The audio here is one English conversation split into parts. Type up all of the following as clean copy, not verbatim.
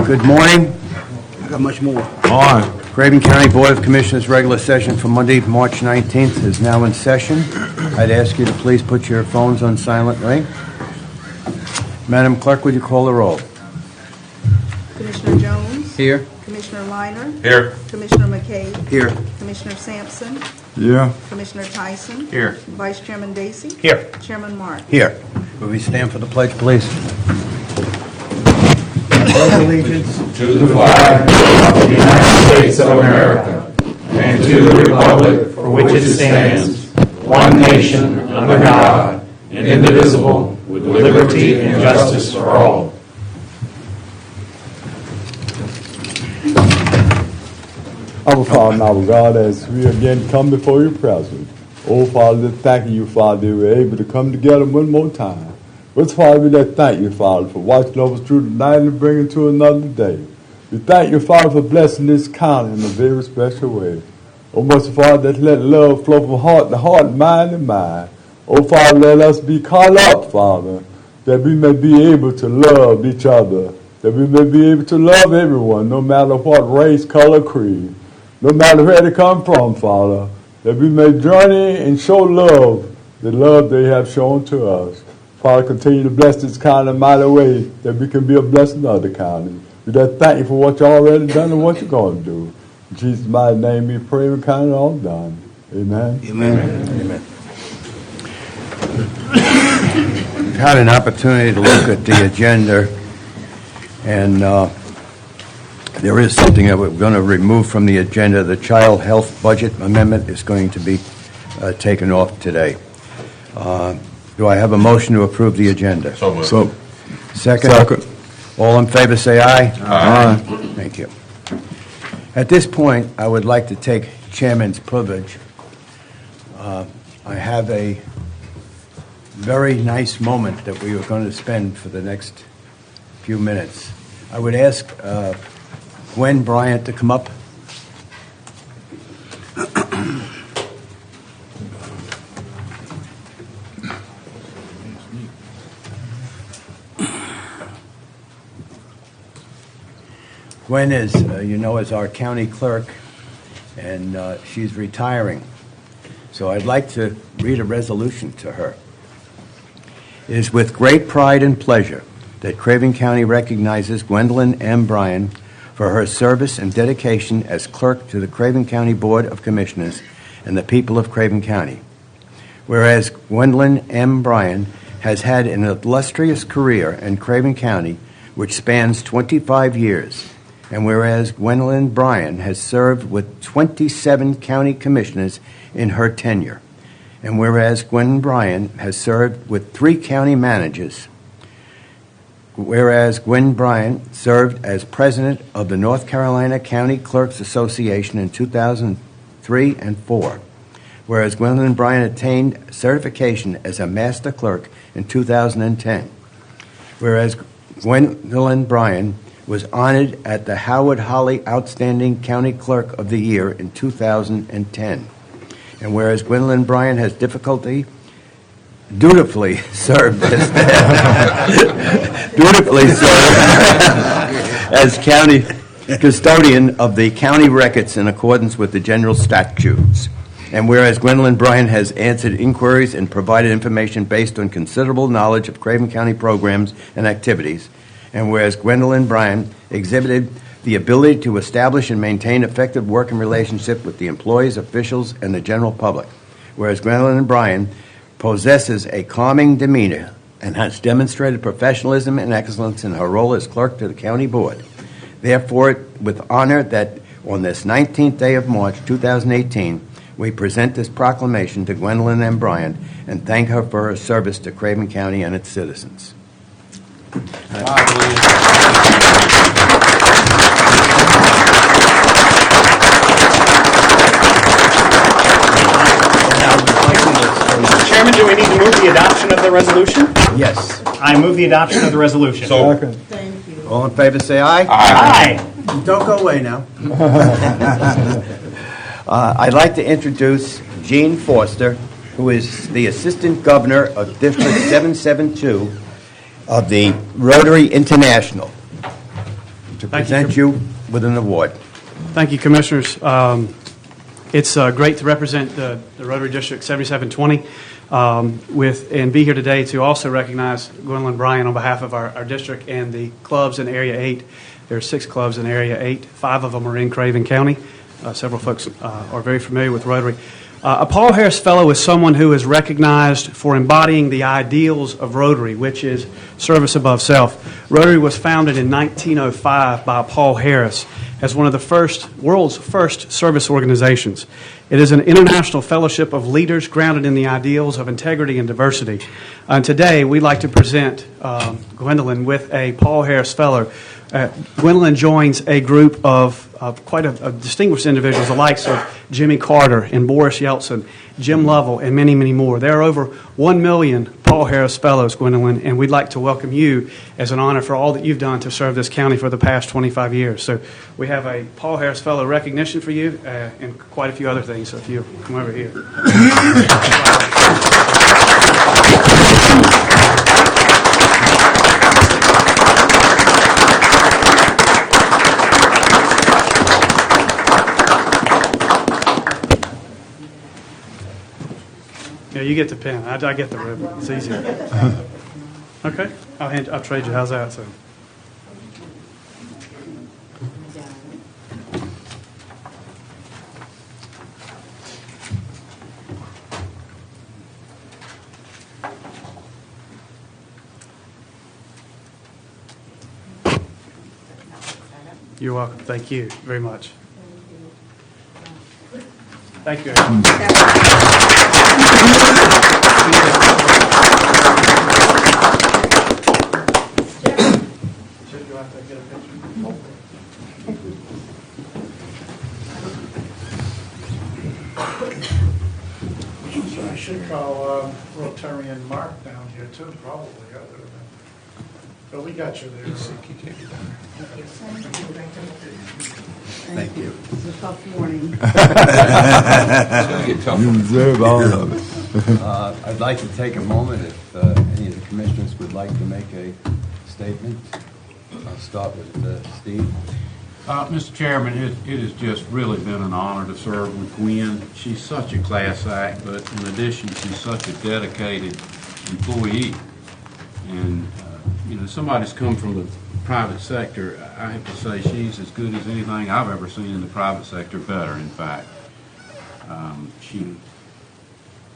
Good morning. I got much more. On. Craven County Board of Commissioners regular session for Monday, March 19th is now in session. I'd ask you to please put your phones on silent ring. Madam Clerk, would you call the roll? Commissioner Jones? Here. Commissioner Liner? Here. Commissioner McKay? Here. Commissioner Sampson? Yeah. Commissioner Tyson? Here. Vice Chairman Dacey? Here. Chairman Mark? Here. Will we stand for the pledge, please? I pledge allegiance to the flag of the United States of America and to the republic for which it stands, one nation, under God, indivisible, with liberty and justice for all. Our Father and our God, as we again come before your presence, oh Father, thank you, Father, that we're able to come together one more time. But Father, we just thank you, Father, for watching over us through the night and bringing to another day. We thank you, Father, for blessing this county in a very special way. Oh, most Father, just let love flow from heart to heart, mind to mind. Oh, Father, let us be caught up, Father, that we may be able to love each other, that we may be able to love everyone, no matter what race, color, creed, no matter where they come from, Father, that we may journey and show love, the love they have shown to us. Father, continue to bless this county in a mighty way that we can be a blessing to other counties. We just thank you for what you already done and what you're going to do. In Jesus' mighty name we pray and count it all done. Amen. Amen. Amen. We've had an opportunity to look at the agenda, and there is something that we're going to remove from the agenda. The child health budget amendment is going to be taken off today. Do I have a motion to approve the agenda? So moved. Second? Second. All in favor say aye. Aye. Thank you. At this point, I would like to take chairman's privilege. I have a very nice moment that we are going to spend for the next few minutes. I would ask Gwen Bryant to come up. Gwen is, is our county clerk, and she's retiring. So I'd like to read a resolution to her. It is with great pride and pleasure that Craven County recognizes Gwendolyn M. Bryan for her service and dedication as clerk to the Craven County Board of Commissioners and the people of Craven County. Whereas Gwendolyn M. Bryan has had an illustrious career in Craven County which spans 25 years, and whereas Gwendolyn Bryan has served with 27 county commissioners in her tenure, and whereas Gwen Bryan has served with 3 county managers, whereas Gwen Bryan served as president of the North Carolina County Clerks Association in 2003 and 4, whereas Gwendolyn Bryan attained certification as a master clerk in 2010, whereas Gwendolyn Bryan was honored at the Howard Holly Outstanding County Clerk of the Year in 2010. And whereas Gwendolyn Bryan has dutifully served as county custodian of the county records in accordance with the general statutes. And whereas Gwendolyn Bryan has answered inquiries and provided information based on considerable knowledge of Craven County programs and activities, and whereas Gwendolyn Bryan exhibited the ability to establish and maintain effective working relationship with the employees, officials, and the general public, whereas Gwendolyn Bryan possesses a calming demeanor and has demonstrated professionalism and excellence in her role as clerk to the county board. Therefore, with honor that on this 19th day of March 2018, we present this proclamation to Gwendolyn M. Bryan and thank her for her service to Craven County and its citizens. Chairman, do we need to move the adoption of the resolution? Yes. I move the adoption of the resolution. Thank you. All in favor say aye. Aye. Don't go away now. I'd like to introduce Gene Foster, who is the Assistant Governor of District 772 of the Rotary International. to Thank you, present you with an award. Thank you, Commissioners. It's great to represent the Rotary District 7720 and be here today to also recognize Gwendolyn Bryan on behalf of our district and the clubs in Area 8. There are 6 clubs in Area 8. 5 of them are in Craven County. Several folks are very familiar with Rotary. A Paul Harris Fellow is someone who is recognized for embodying the ideals of Rotary, which is service above self. Rotary was founded in 1905 by Paul Harris as one of the world's first service organizations. It is an international fellowship of leaders grounded in the ideals of integrity and diversity. And today, we'd like to present Gwendolyn with a Paul Harris Fellow. Gwendolyn joins a group of quite a distinguished individuals, the likes of Jimmy Carter and Boris Yeltsin, Jim Lovell, and many, many more. There are over 1 million Paul Harris Fellows, Gwendolyn, and we'd like to welcome you as an honor for all that you've done to serve this county for the past 25 years. So we have a Paul Harris Fellow recognition for you and quite a few other things, so if you come over here. Yeah, you get the pen. I get the ribbon. It's easier. Okay, I'll trade you. How's that? So. You're welcome. Thank you very much. Thank you. I should call Rotarian Mark down here too, probably, other than, but we got you there. Thank you. It's a tough morning. You deserve all of it. I'd like to take a moment if any of the commissioners would like to make a statement. I'll start with Steve. Mr. Chairman, it has just really been an honor to serve with Gwen. She's such a class act, but in addition, she's such a dedicated employee. And, somebody that's come from the private sector, I have to say she's as good as anything I've ever seen in the private sector, better, in fact.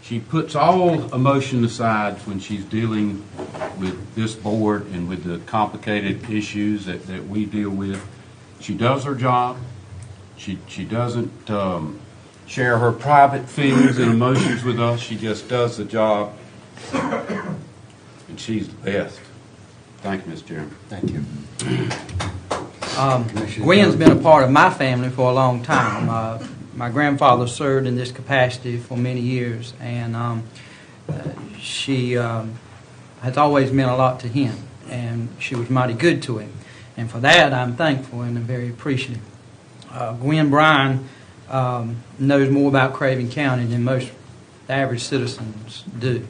She puts all emotion aside when she's dealing with this board and with the complicated issues that we deal with. She does her job. She doesn't share her private feelings and emotions with us. She just does the job, and she's the best. Thank you, Mr. Chairman. Thank you. Gwen's been a part of my family for a long time. My grandfather served in this capacity for many years, and she has always meant a lot to him, and she was mighty good to him. And for that, I'm thankful and I'm very appreciative. Gwen Bryan knows more about Craven County than most average citizens do.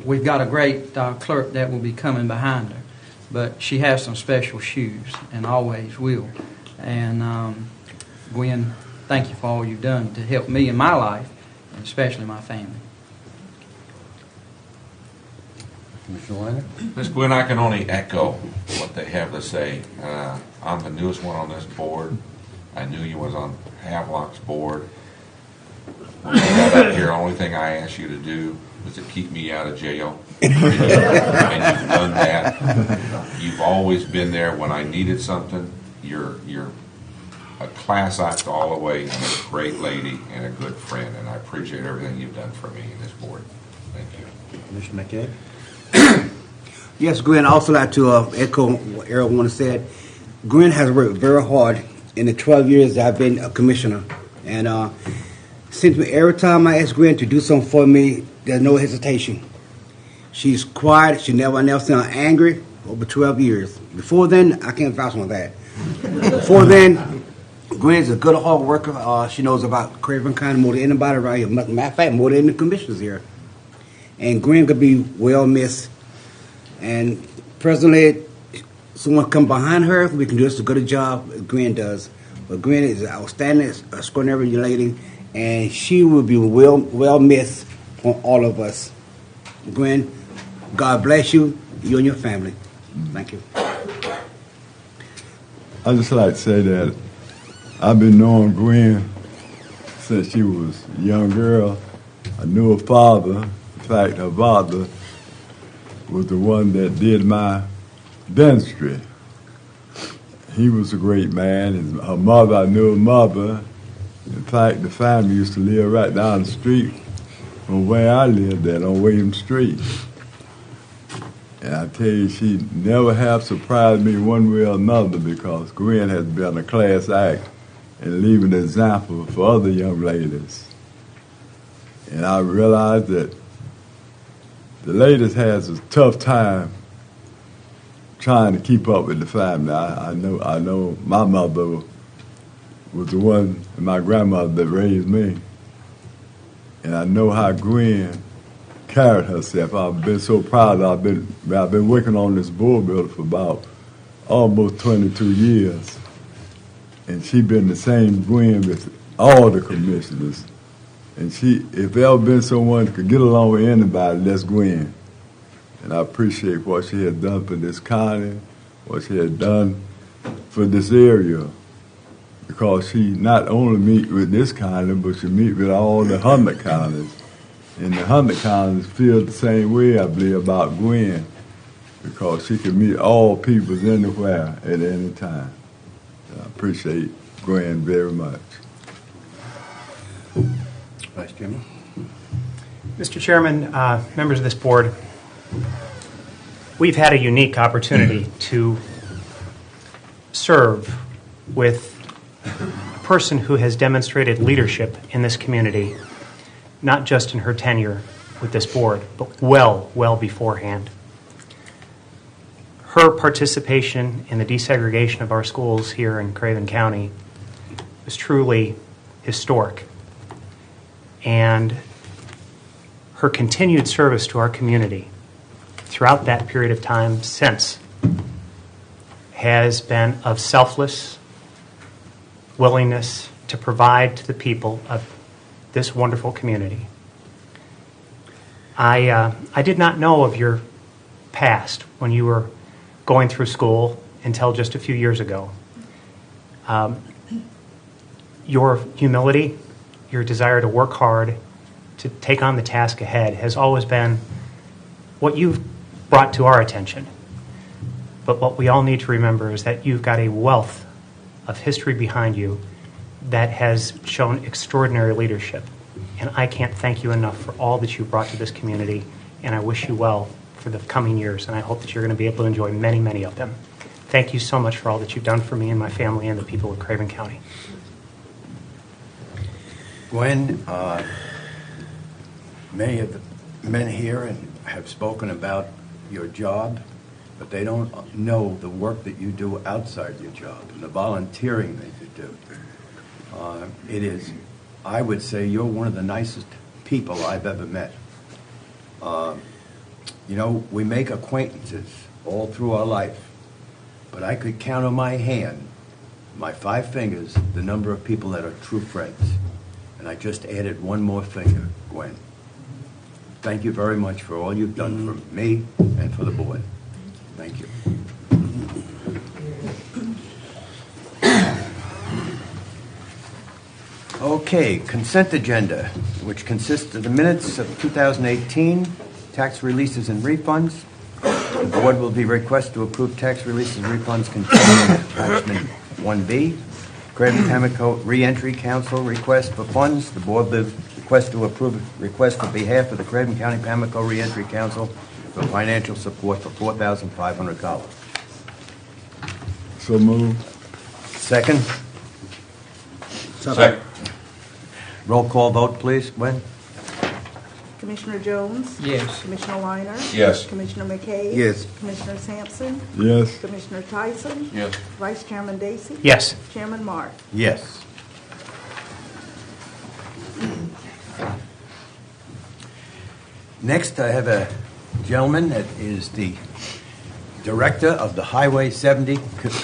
We've got a great clerk that will be coming behind her, but she has some special shoes and always will. And Gwen, thank you for all you've done to help me in my life, and especially my family. Commissioner Weiner? Ms. Gwen, I can only echo what they have to say. I'm the newest one on this board. I knew you was on Havelock's board. When you got up here, the only thing I asked you to do was to keep me out of jail. And you've done that. You've always been there when I needed something. You're a class act all the way, and a great lady and a good friend, and I appreciate everything you've done for me in this board. Thank you. Commissioner McKay? Yes, Gwen, I also like to echo what everyone said. Gwen has worked very hard in the 12 years that I've been a commissioner. And since every time I ask Gwen to do something for me, there's no hesitation. She's quiet. She never sounds angry over 12 years. Before then, I can't vouch on that. Before then, Gwen's a good hard worker. She knows about Craven County more than anybody right here. Matter of fact, more than the commissioners here. And Gwen could be well missed. And presently, someone come behind her, we can do just as good a job as Gwen does. But Gwen is an outstanding, extraordinary young lady, and she will be well missed from all of us. Gwen, God bless you and your family. Thank you. I just like to say that I've been knowing Gwen since she was a young girl. I knew her father. In fact, her father was the one that did my dentistry. He was a great man. And her mother, I knew her mother. In fact, the family used to live right down the street from where I lived at on William Street. And I tell you, she never have surprised me one way or another because Gwen has been a class act and leaving an example for other young ladies. And I realized that the ladies has a tough time trying to keep up with the family. I know my mother was the one, and my grandmother that raised me. And I know how Gwen carried herself. I've been so proud. I've been working on this board builder for about almost 22 years. And she been the same Gwen with all the commissioners. And if there ever been someone who could get along with anybody, that's Gwen. And I appreciate what she has done for this county, what she has done for this area. Because she not only meet with this county, but she meet with all the 100 counties. And the 100 counties feel the same way, I believe, about Gwen. Because she can meet all peoples anywhere at any time. I appreciate Gwen very much. Vice Chairman. Mr. Chairman, members of this board, we've had a unique opportunity to serve with a person who has demonstrated leadership in this community, not just in her tenure with this board, but well beforehand. Her participation in the desegregation of our schools here in Craven County was truly historic. And her continued service to our community throughout that period of time since has been of selfless willingness to provide to the people of this wonderful community. I did not know of your past when you were going through school until just a few years ago. Your humility, your desire to work hard, to take on the task ahead has always been what you've brought to our attention. But what we all need to remember is that you've got a wealth of history behind you that has shown extraordinary leadership. And I can't thank you enough for all that you brought to this community, and I wish you well for the coming years, and I hope that you're going to be able to enjoy many, many of them. Thank you so much for all that you've done for me and my family and the people of Craven County. Gwen, many of the men here have spoken about your job, but they don't know the work that you do outside your job and the volunteering that you do. It is, I would say, you're one of the nicest people I've ever met. You know, we make acquaintances all through our life, but I could count on my hand, my 5 fingers, the number of people that are true friends. And I just added one more finger, Gwen. Thank you very much for all you've done for me and for the board. Thank you. Okay, consent agenda, which consists of the minutes of 2018, tax releases and refunds. The board will be requested to approve tax releases and refunds contained in attachment 1B. Craven Pamlico Reentry Council request for funds. The board will request to approve request on behalf of the Craven County Pamlico Reentry Council for financial support for $4,500. So moved. Second. Second. Roll call vote, please. Gwen? Commissioner Jones? Yes. Commissioner Weiner? Yes. Commissioner McKay? Yes. Commissioner Sampson? Yes. Commissioner Tyson? Yes. Vice Chairman Dacey? Yes. Chairman Mark? Yes. Next, I have a gentleman that is the Director of the Highway 70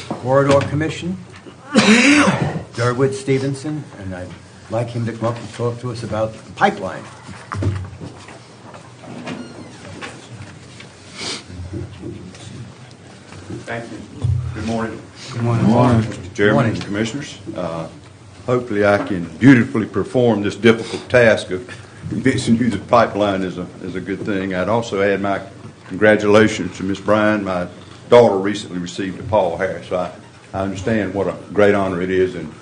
Corridor Commission, Durwood Stevenson, and I'd like him to come up and talk to us about the pipeline. Thank you. Good morning. Good morning. Mr. Chairman Morning. and Commissioners. Hopefully I can dutifully perform this difficult task of convincing you that pipeline is a good thing. I'd also add my congratulations to Ms. Bryan. My daughter recently received a Paul Harris. So I understand what a great honor it is, and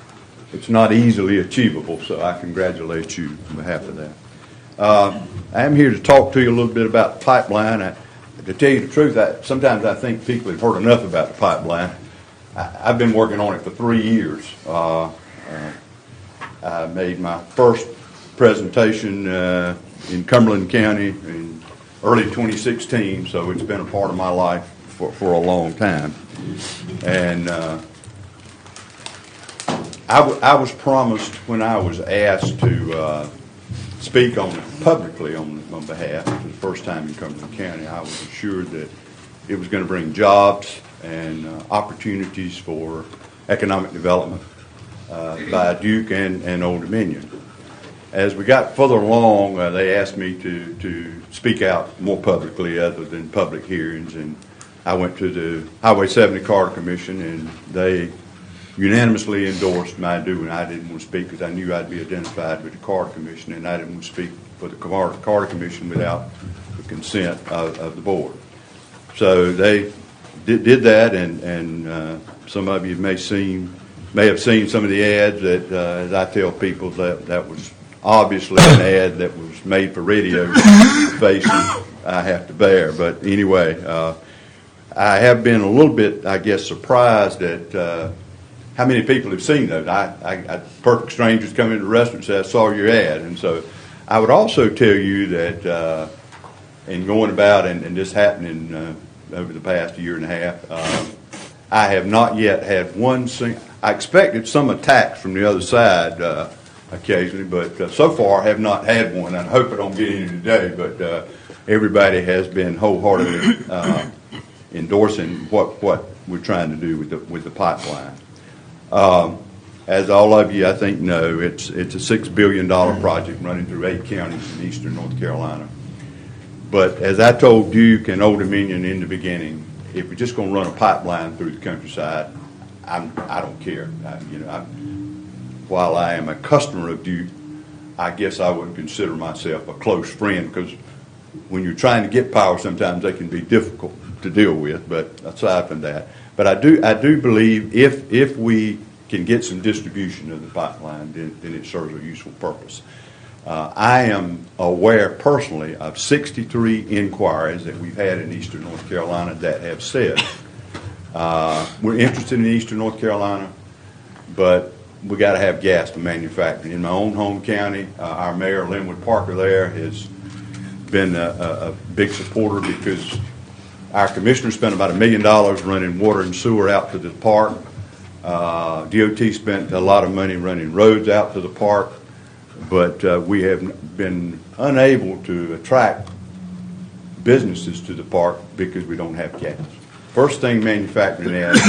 it's not easily achievable, so I congratulate you on behalf of that. I am here to talk to you a little bit about the pipeline. To tell you the truth, sometimes I think people have heard enough about the pipeline. I've been working on it for 3 years. I made my first presentation in Cumberland County in early 2016, so it's been a part of my life for a long time. And I was promised when I was asked to speak publicly on behalf for the first time in Cumberland County, I was assured that it was going to bring jobs and opportunities for economic development by Duke and Old Dominion. As we got further along, they asked me to speak out more publicly other than public hearings, and I went to the Highway 70 Corridor Commission, and they unanimously endorsed my doing. I didn't want to speak because I knew I'd be identified with the Corridor Commission, and I didn't want to speak for the Corridor Commission without the consent of the board. So they did that, and some of you may have seen some of the ads that, as I tell people, that was obviously an ad that was made for radio faces I have to bear. But anyway, I have been a little bit, I guess, surprised at how many people have seen those. I perfect strangers come into the restaurant and say, I saw your ad. And so I would also tell you that in going about and this happening over the past year and a half, I have not yet had one single, I expected some attacks from the other side occasionally, but so far I have not had one. I hope I don't get any today, but everybody has been wholeheartedly endorsing what we're trying to do with the pipeline. As all of you, I think, know, it's a $6 billion project running through 8 counties in eastern North Carolina. But as I told Duke and Old Dominion in the beginning, if we're just going to run a pipeline through the countryside, I don't care. While I am a customer of Duke, I guess I wouldn't consider myself a close friend, because when you're trying to get power, sometimes they can be difficult to deal with. But aside from that, but I do believe if we can get some distribution of the pipeline, then it serves a useful purpose. I am aware personally of 63 inquiries that we've had in eastern North Carolina that have said, we're interested in eastern North Carolina, but we got to have gas for manufacturing. In my own home county, our mayor, Linwood Parker, there has been a big supporter, because our commissioners spent about $1 million running water and sewer out to the park. DOT spent a lot of money running roads out to the park, but we have been unable to attract businesses to the park because we don't have gas. First thing manufacturing asks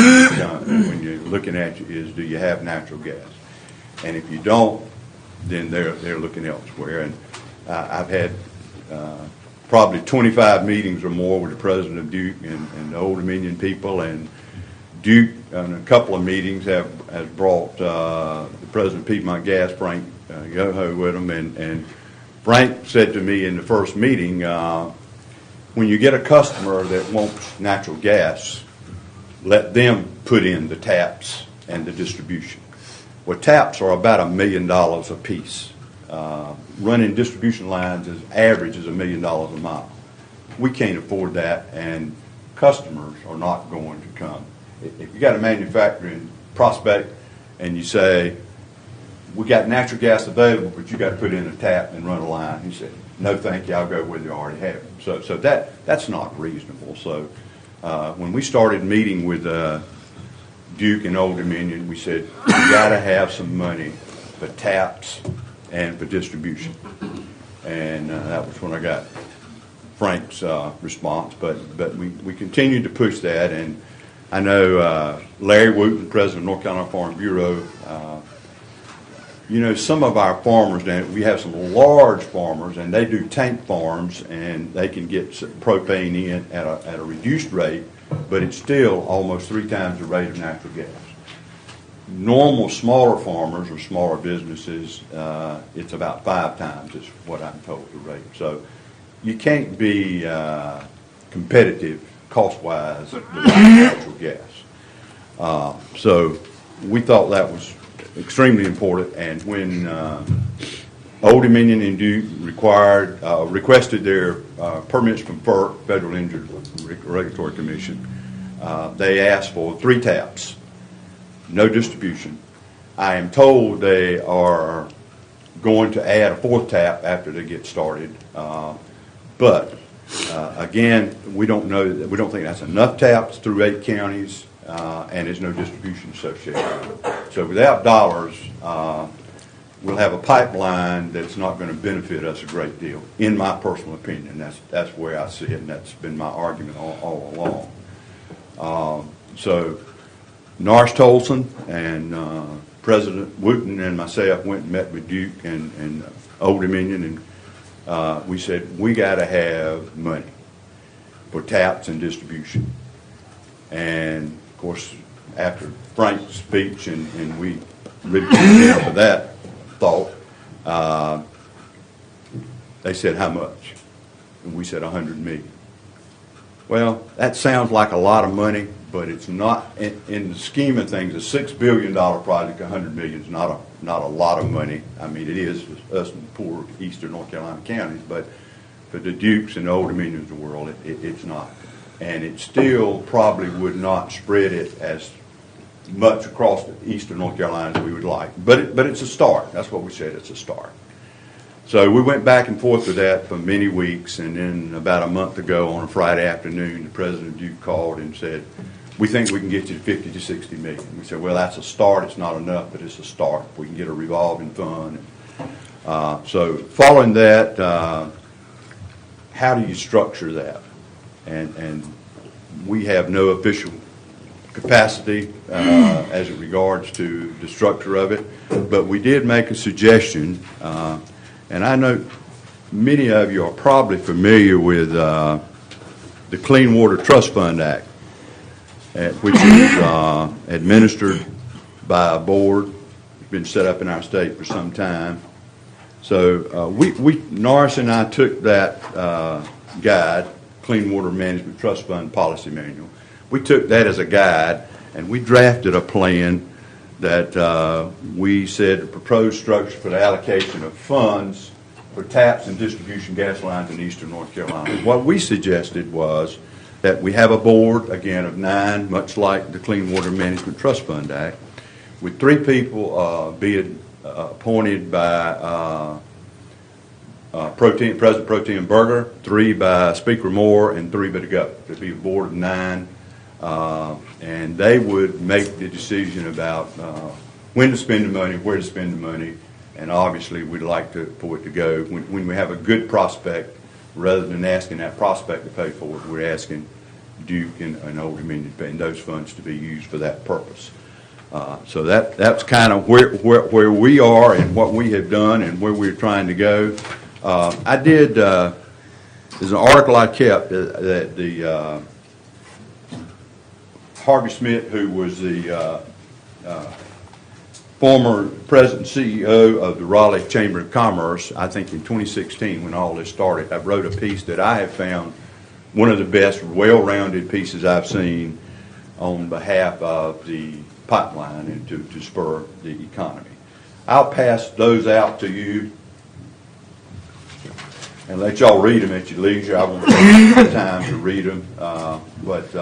when you're looking at you is, do you have natural gas? And if you don't, then they're looking elsewhere. And I've had probably 25 meetings or more with the president of Duke and the Old Dominion people, and Duke on a couple of meetings has brought the president of Piedmont Gas, Frank Yoho, with him, and Frank said to me in the first meeting, when you get a customer that wants natural gas, let them put in the taps and the distribution. Well, taps are about $1 million a piece. Running distribution lines is average is $1 million a mile. We can't afford that, and customers are not going to come. If you got a manufacturing prospect and you say, we got natural gas available, but you got to put in a tap and run a line, he said, no thank you, I'll go where they already have it. So that's not reasonable. So when we started meeting with Duke and Old Dominion, we said, we got to have some money for taps and for distribution. And that was when I got Frank's response, but we continue to push that, and I know Larry Wooten, president of North Carolina Farm Bureau, some of our farmers, we have some large farmers, and they do tank farms, and they can get propane in at a reduced rate, but it's still almost 3 times the rate of natural gas. Normal smaller farmers or smaller businesses, it's about 5 times is what I'm told the rate. So you can't be competitive cost-wise without natural gas. So we thought that was extremely important, and when Old Dominion and Duke requested their permits from FERC, Federal Energy Regulatory Commission, they asked for 3 taps, no distribution. I am told they are going to add a 4th tap after they get started, but again, we don't know. We don't think that's enough taps through 8 counties, and there's no distribution associated. So without dollars, we'll have a pipeline that's not going to benefit us a great deal, in my personal opinion. That's where I see it, and that's been my argument all along. So Norris Tolson and President Wooten and myself went and met with Duke and Old Dominion, and we said, we got to have money for taps and distribution. And of course, after Frank's speech, and we really came down for that thought, they said, how much? And we said, $100 million. Well, that sounds like a lot of money, but it's not, in the scheme of things, a $6 billion project, $100 million is not a lot of money. I mean, it is for us in poor eastern North Carolina counties, but for the Dukes and the Old Dominions of the world, it's not. And it still probably would not spread it as much across the eastern North Carolina as we would like. But it's a start. That's what we said, it's a start. So we went back and forth with that for many weeks, and then about a month ago on a Friday afternoon, the president of Duke called and said, we think we can get you to 50 to 60 million. We said, well, that's a start. It's not enough, but it's a start. We can get a revolving fund. So following that, how do you structure that? And we have no official capacity as it regards to the structure of it, but we did make a suggestion, and I know many of you are probably familiar with the Clean Water Trust Fund Act, which is administered by a board. It's been set up in our state for some time. So Norris and I took that guide, Clean Water Management Trust Fund Policy Manual. We took that as a guide, and we drafted a plan that we said the proposed structure for the allocation of funds for taps and distribution gas lines in eastern North Carolina. What we suggested was that we have a board, again, of 9, much like the Clean Water Management Trust Fund Act, with 3 people being appointed by President Pro Tem Berger, 3 by Speaker Moore, and 3 by the governor. There'd be a board of 9, and they would make the decision about when to spend the money, where to spend the money, and obviously we'd like for it to go. When we have a good prospect, rather than asking that prospect to pay for it, we're asking Duke and Old Dominion to pay those funds to be used for that purpose. So that's kind of where we are and what we have done and where we're trying to go. I did, there's an article I kept that the Harvey Smith, who was the former president and CEO of the Raleigh Chamber of Commerce, I think in 2016 when all this started, I wrote a piece that I have found one of the best well-rounded pieces I've seen on behalf of the pipeline and to spur the economy. I'll pass those out to you and let y'all read them at your leisure. I won't take time to read them, but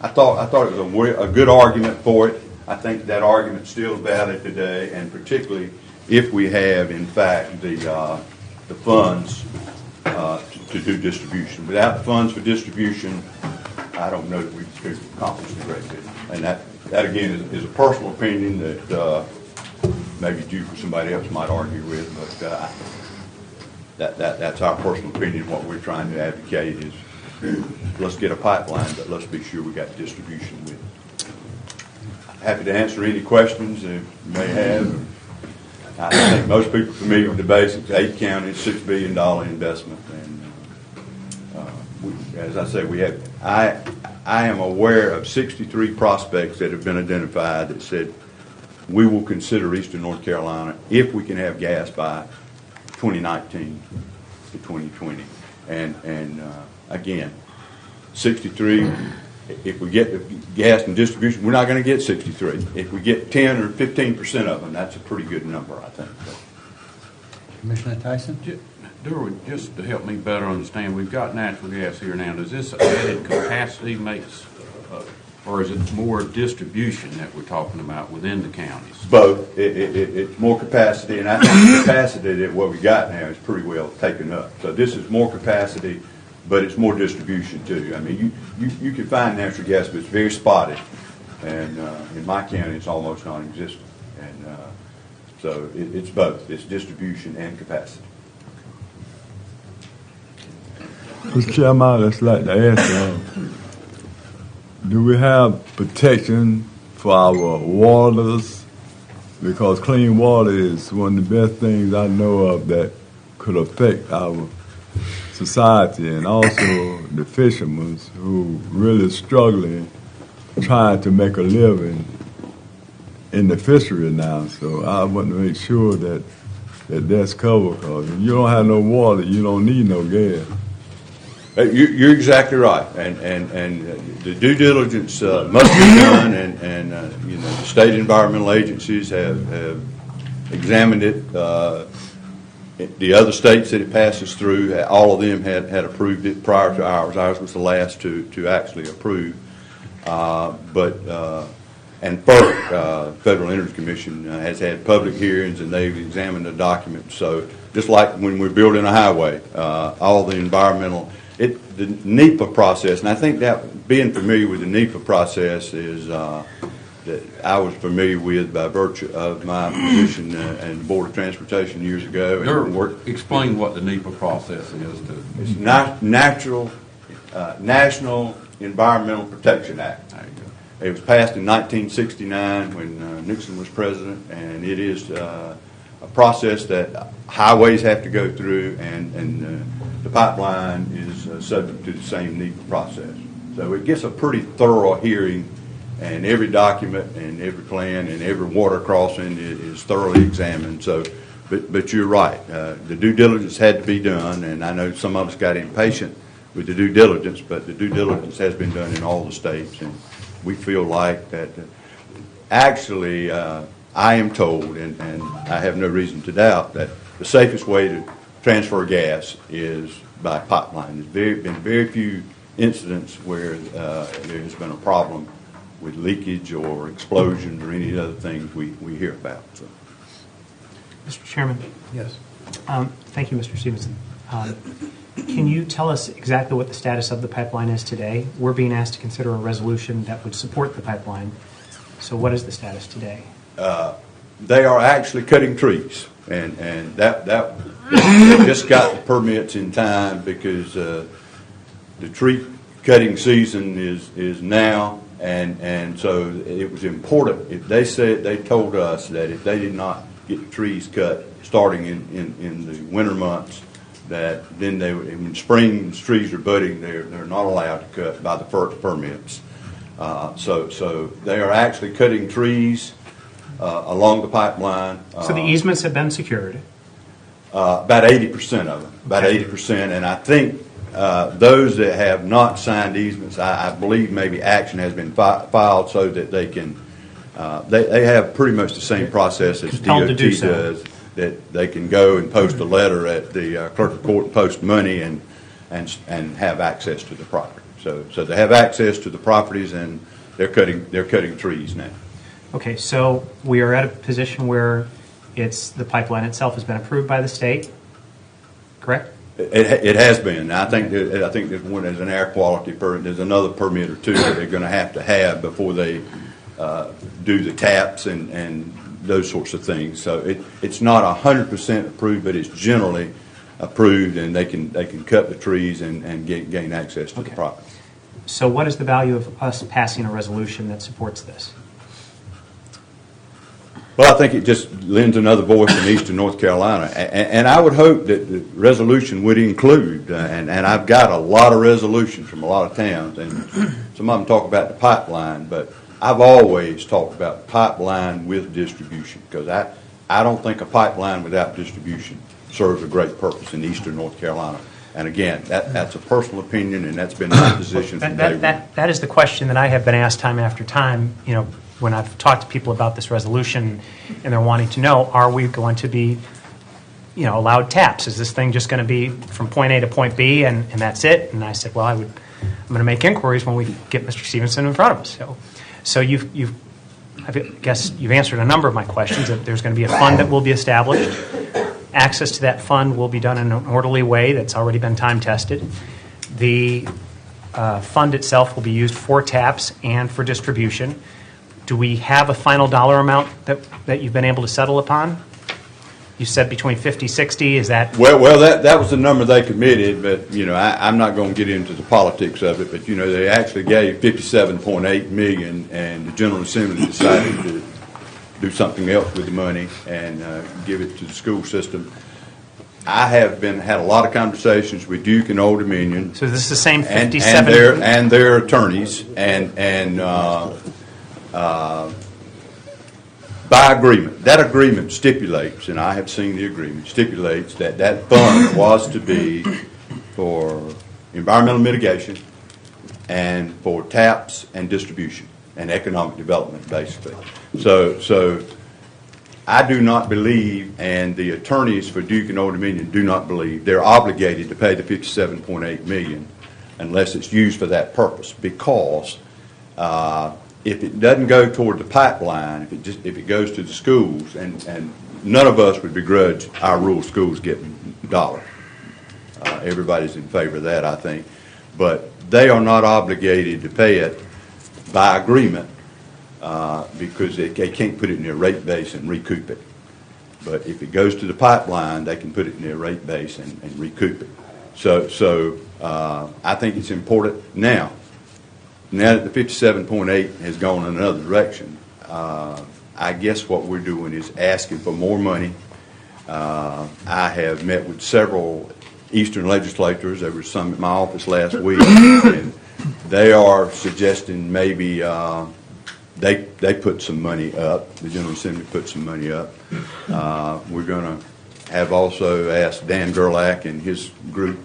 I thought it was a good argument for it. I think that argument is still valid today, and particularly if we have, in fact, the funds to do distribution. Without the funds for distribution, I don't know that we could accomplish a great deal. And that again is a personal opinion that maybe Duke or somebody else might argue with, but that's our personal opinion. What we're trying to advocate is let's get a pipeline, but let's be sure we got distribution with it. Happy to answer any questions that you may have. I think most people are familiar with the basics. 8 counties, $6 billion investment, and as I say, we have. I am aware of 63 prospects that have been identified that said we will consider Eastern North Carolina if we can have gas by 2019 to 2020. And again, 63. If we get the gas and distribution, we're not going to get 63. If we get 10 or 15% of them, that's a pretty good number, I think. Commissioner Tyson? Durwood, just to help me better understand, we've got natural gas here now. Does this added capacity makes, or is it more distribution that we're talking about within the counties? Both. It's more capacity, and I think the capacity that what we got now is pretty well taken up. So this is more capacity, but it's more distribution too. I mean, you can find natural gas, but it's very spotted, and in my county, it's almost non-existent. And so it's both. It's distribution and capacity. Mr. Chairman, I'd just like to ask, do we have protection for our waters? Because clean water is one of the best things I know of that could affect our society, and also the fishermen who really struggling trying to make a living in the fishery now. So I want to make sure that that's covered, because if you don't have no water, you don't need no gas. You're exactly right, and the due diligence must be done, and you know, the state environmental agencies have examined it. The other states that it passes through, all of them had approved it prior to ours. Ours was the last to actually approve. And FERC, Federal Energy Commission, has had public hearings, and they've examined the documents. So just like when we're building a highway, all the environmental, the NEPA process, and I think that being familiar with the NEPA process is that I was familiar with by virtue of my position in the Board of Transportation years ago. Explain what the NEPA process is. It's National Environmental Protection Act. There you go. It was passed in 1969 when Nixon was president, and it is a process that highways have to go through, and the pipeline is subject to the same NEPA process. So it gets a pretty thorough hearing, and every document and every plan and every water crossing is thoroughly examined. So, but you're right. The due diligence had to be done, and I know some of us got impatient with the due diligence, but the due diligence has been done in all the states, and we feel like that. Actually, I am told, and I have no reason to doubt, that the safest way to transfer gas is by pipeline. There's been very few incidents where there has been a problem with leakage or explosions or any other things we hear about. So. Mr. Chairman? Yes. Thank you, Mr. Stevenson. Can you tell us exactly what the status of the pipeline is today? We're being asked to consider a resolution that would support the pipeline. So what is the status today? They are actually cutting trees, and that they just got the permits in time because the tree cutting season is now, and so it was important. If they told us that if they did not get the trees cut starting in the winter months, that then when spring trees are budding, they're not allowed to cut by the FERC permits. So they are actually cutting trees along the pipeline. So the easements have been secured? About 80% of them, about 80%. And I think those that have not signed easements, I believe maybe action has been filed so that they can, they have pretty much the same process as DOT does, that they can go and post a letter at the clerk of court and post money and have access to the property. So they have access to the properties, and they're cutting trees now. Okay, so we are at a position where the pipeline itself has been approved by the state, correct? It has been. I think there's an air quality permit. There's another permit or two that they're going to have before they do the taps and those sorts of things. So it's not 100% approved, but it's generally approved, and they can cut the trees and gain access to the Okay. property. So what is the value of us passing a resolution that supports this? Well, I think it just lends another voice in eastern North Carolina. And I would hope that the resolution would include, and I've got a lot of resolutions from a lot of towns, and some of them talk about the pipeline, but I've always talked about pipeline with distribution, because I don't think a pipeline without distribution serves a great purpose in eastern North Carolina. And again, that's a personal opinion, and that's been my position from day one. That is the question that I have been asked time after time, when I've talked to people about this resolution, and they're wanting to know, are we going to be, allowed taps? Is this thing just going to be from point A to point B, and that's it? And I said, well, I'm going to make inquiries when we get Mr. Stevenson in front of us. So I guess you've answered a number of my questions. That there's going to be a fund that will be established. Access to that fund will be done in an orderly way that's already been time tested. The fund itself will be used for taps and for distribution. Do we have a final dollar amount that you've been able to settle upon? You said between 50, 60. Is that? Well, that was the number they committed, but I'm not going to get into the politics of it. But they actually gave $57.8 million, and the General Assembly decided to do something else with the money and give it to the school system. I have had a lot of conversations with Duke and Old Dominion. So this is the same 57 and their attorneys, and by agreement. That agreement stipulates, and I have seen the agreement, stipulates that fund was to be for environmental mitigation and for taps and distribution and economic development, basically. So I do not believe, and the attorneys for Duke and Old Dominion do not believe, they're obligated to pay the $57.8 million unless it's used for that purpose, because if it doesn't go toward the pipeline, if it goes to the schools, and none of us would begrudge our rural schools getting a dollar. Everybody's in favor of that, I think. But they are not obligated to pay it by agreement because they can't put it in their rate base and recoup it. But if it goes to the pipeline, they can put it in their rate base and recoup it. So I think it's important now. Now that the 57.8 has gone in another direction, I guess what we're doing is asking for more money. I have met with several Eastern legislators. There was some at my office last week, and they are suggesting maybe they put some money up. The General Assembly put some money up. We're going to have also asked Dan Gerlach and his group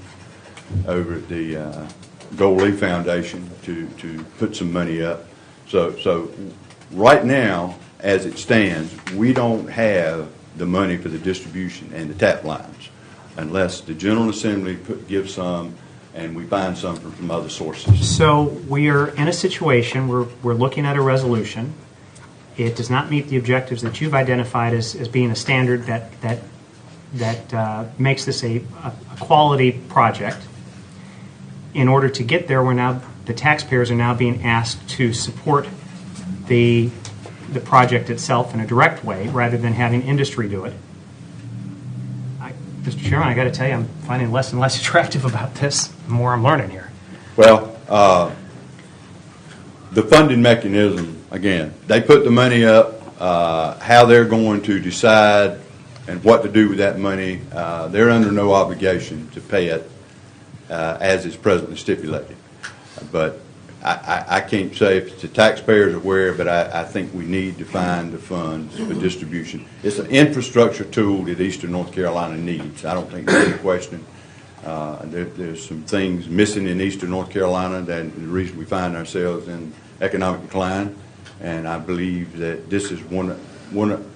over at the Gold Leaf Foundation to put some money up. So right now, as it stands, we don't have the money for the distribution and the tap lines unless the General Assembly gives some and we find some from other sources. So we are in a situation where we're looking at a resolution. It does not meet the objectives that you've identified as being a standard that makes this a quality project. In order to get there, the taxpayers are now being asked to support the project itself in a direct way rather than having industry do it. Mr. Chairman, I got to tell you, I'm finding less and less attractive about this the more I'm learning here. Well, the funding mechanism, again, they put the money up. How they're going to decide and what to do with that money, they're under no obligation to pay it as is presently stipulated. But I can't say if the taxpayers are aware, but I think we need to find the funds for distribution. It's an infrastructure tool that Eastern North Carolina needs. I don't think there's any question. There's some things missing in Eastern North Carolina that the reason we find ourselves in economic decline, and I believe that this is one of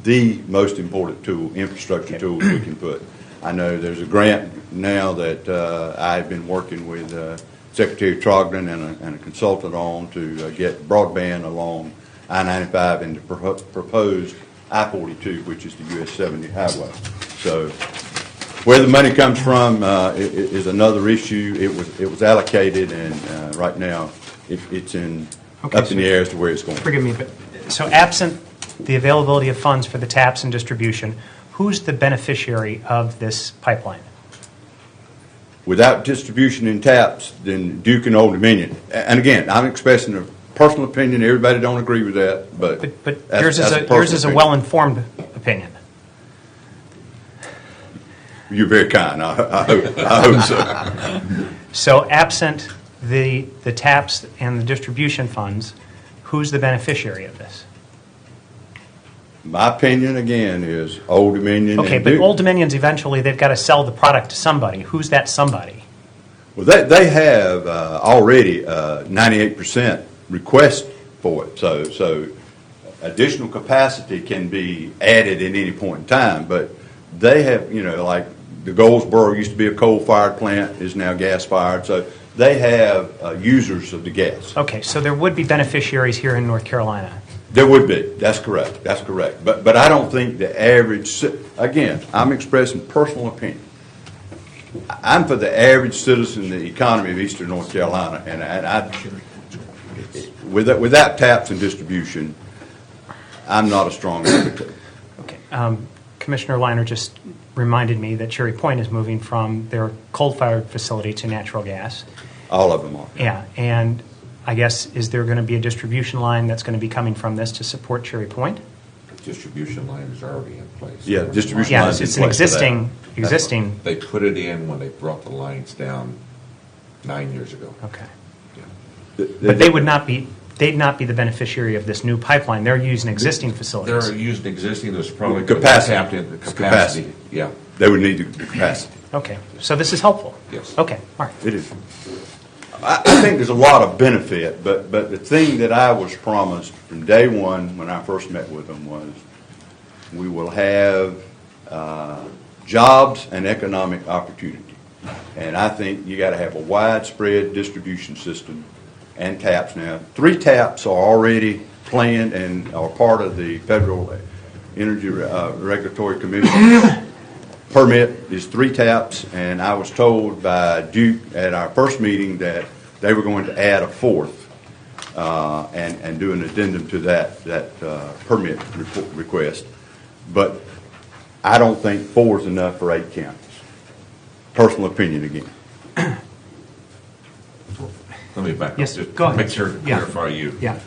the most important infrastructure tools we can put. I know there's a grant now that I've been working with Secretary Trogdon and a consultant on to get broadband along I-95 and the proposed I-42, which is the US 70 highway. So where the money comes from is another issue. It was allocated, and right now it's up in the air as to where it's going. Forgive me, but so absent the availability of funds for the taps and distribution, who's the beneficiary of this pipeline? without distribution in taps, then Duke and Old Dominion. And again, I'm expressing a personal opinion. Everybody don't agree with that, but that's- yours is that's a personal yours is a opinion. well-informed opinion. You're very kind. I hope so. So absent the taps and the distribution funds, who's the beneficiary of this? My opinion, again, is Old Dominion Okay, and but Duke. Old Dominions eventually, they've got to sell the product to somebody. Who's that somebody? Well, they have already 98% request for it. So additional capacity can be added at any point in time. But they have, like the Goldsboro used to be a coal-fired plant, is now gas-fired. So they have users of the gas. Okay, so there would be beneficiaries here in North Carolina. There would be. That's correct. That's correct. But I don't think the average, again, I'm expressing personal opinion. I'm for the average citizen, the economy of Eastern North Carolina, and without taps and distribution, I'm not a strong advocate. Okay. Commissioner Liner just reminded me that Cherry Point is moving from their coal-fired facility to natural gas. All of them are. Yeah, and I guess, is there going to be a distribution line that's going to be coming from this to support Cherry Point? Distribution line is already in place. Yeah, distribution Yeah, lines it's in an place for that. existing. They put it in when they brought the lines down 9 years ago. Okay. Yeah. But they'd not be the beneficiary of this new pipeline. They're using existing facilities. They're using existing, there's probably Capacity. tapped in the It's capacity. Yeah, They would need the capacity. Okay, so this is helpful. Yes. Okay, all right. It is. I think there's a lot of benefit, but the thing that I was promised from day one when I first met with them was we will have jobs and economic opportunity. And I think you got to have a widespread distribution system and taps now. 3 taps are already planned and are part of the Federal Energy Regulatory Commission. Permit is 3 taps, and I was told by Duke at our first meeting that they were going to add a 4th and do an addendum to that permit request. But I don't think 4 is enough for 8 counties. Personal opinion again. let me back up. Yes, just go ahead. Make sure to Yeah. clarify you. Yeah.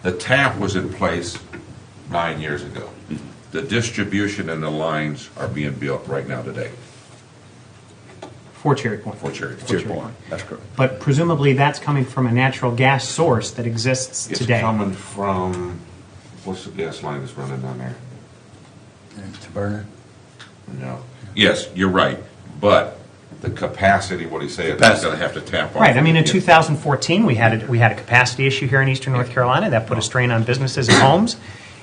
The tap was in place 9 years ago. The distribution and the lines are being built right now today For Cherry Point. for Cherry. Cherry Point, that's correct. But presumably that's coming from a natural gas source that exists It's today. coming from, what's the gas line that's running down there? To burn No. Yes, you're right, but the capacity, what he said, is Capacity. going to have to tap off. Right. I mean, in again. 2014, we had a capacity issue here in Eastern North Carolina that put a strain on businesses and homes,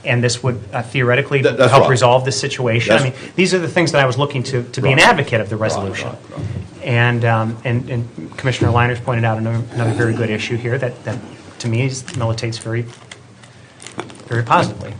and this would theoretically That's help right. resolve this situation. I That's- mean, these are the things that I was looking to be an Right. advocate of the resolution. Right. And Commissioner Liners pointed out another very good issue here that to me militates very, very positively.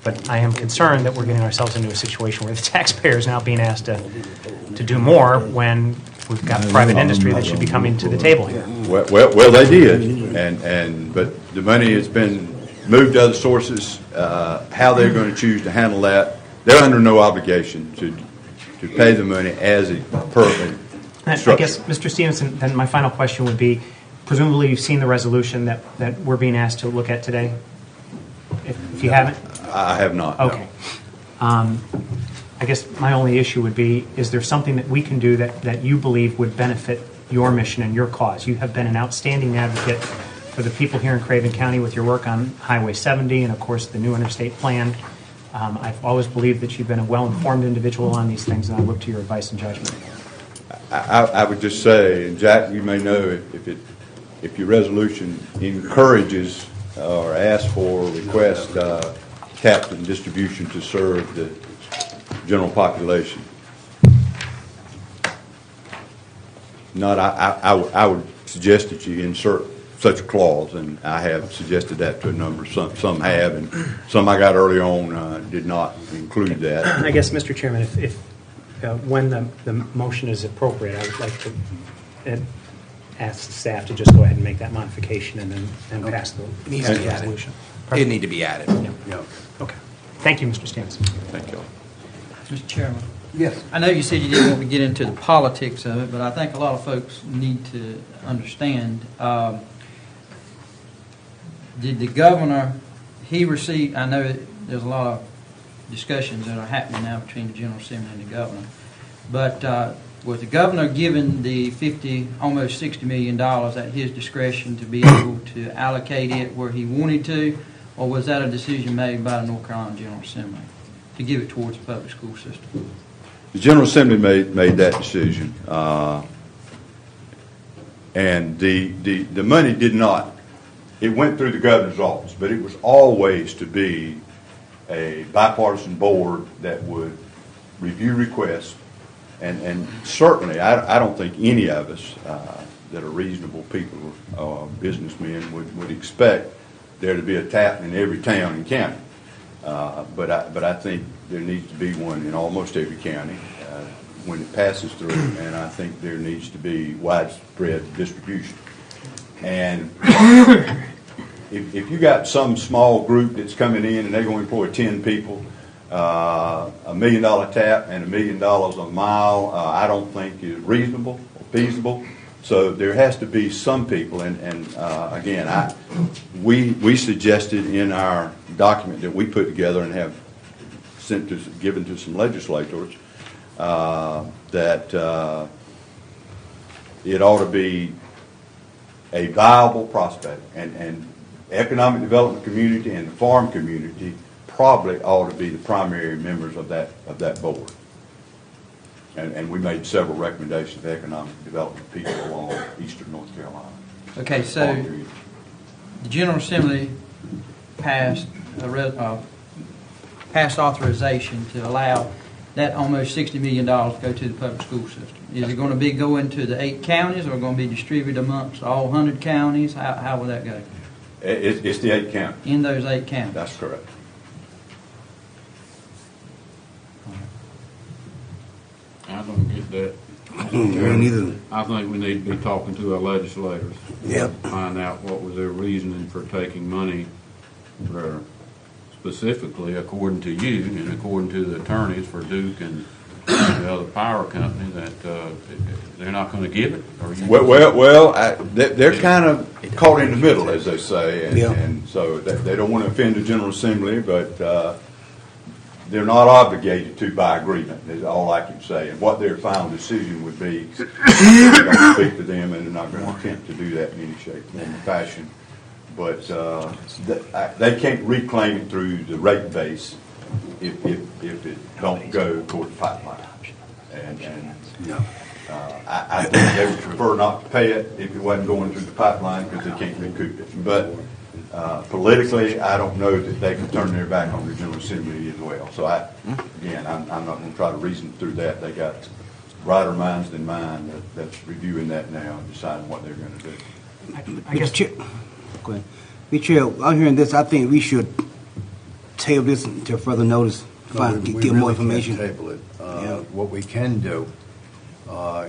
But I am concerned that we're getting ourselves into a situation where the taxpayer is now being asked to do more when we've got private industry that should be coming to the table here. Well, they did, but the money has been moved to other sources. How they're going to choose to handle that, they're under no obligation to pay the money as it currently I guess, Mr. Stevenson, then my final question would be, presumably you've seen the resolution that we're being asked to look at today? If you haven't? I have not. no. Okay. I guess my only issue would be, is there something that we can do that you believe would benefit your mission and your cause? You have been an outstanding advocate for the people here in Craven County with your work on Highway 70 and, of course, the new interstate plan. I've always believed that you've been a well-informed individual on these things, and I look to your advice and judgment. I would just say, and Jack, you may know if your resolution encourages or asks for or requests taps and distribution to serve the general population. Not, I would suggest that you insert such a clause, and I have suggested that to a number. Some have, and some I got early on did not include that. I guess, Mr. Chairman, if when the motion is appropriate, I would like to ask staff to just go ahead and make that modification and then pass the It needs to be added. resolution. It need to be added. Yeah. Okay. Thank you, Mr. Stevenson. Thank you. Mr. Chairman, Yes. I know you said you didn't want to get into the politics of it, but I think a lot of folks need to understand. Did the governor, he received, I know there's a lot of discussions that are happening now between the General Assembly and the governor, but was the governor given the almost $60 million at his discretion to be able to allocate it where he wanted to, or was that a decision made by the North Carolina General Assembly to give it towards the public school system? The General Assembly made that decision, and the money did not. It went through the governor's office, but it was always to be a bipartisan board that would review requests, and certainly I don't think any of us that are reasonable people or businessmen would expect there to be a tap in every town and county. But I think there needs to be one in almost every county when it passes through, and I think there needs to be widespread distribution. And if you got some small group that's coming in and they're going to employ 10 people, $1 million tap and $1 million a mile, I don't think is reasonable or feasible. So there has to be some people, and again, we suggested in our document that we put together and have given to some legislators that it ought to be a viable prospect, and economic development community and the farm community probably ought to be the primary members of that board. And we made several recommendations to economic development people along eastern North Carolina. Okay, so the General Assembly passed authorization to allow that almost $60 million to go to the public school system. Is it going to be going to the 8 counties, or going to be distributed amongst all 100 counties? How will that go? It's the 8 counties. In those 8 counties? That's correct. I don't get that. Neither. I think we need to be talking to our legislators. Yep. Find out what was their reasoning for taking money for, specifically according to you and according to the attorneys for Duke and the other power company, that they're not going to give it. Or you They're kind of caught in the middle, as they say, and so they don't want to offend the General Assembly, but they're not obligated to by agreement, is all I can say. And what their final decision would be, we're going to speak to them, and they're not going to attempt to do that in any shape, form, or fashion. But they can't reclaim it through the rate base if it don't go toward the pipeline. And I think they would prefer not to pay it if it wasn't going through the pipeline, because they can't recoup it. But politically, I don't know that they can turn their back on the General Assembly as well. So I'm not going to try to reason through that. They got brighter minds than mine that's reviewing that now and deciding what they're going to do. I guess. Go ahead. Mr. Chair, I'm hearing this. I think we should table this until further notice. Get more information. Can't table it. What we can do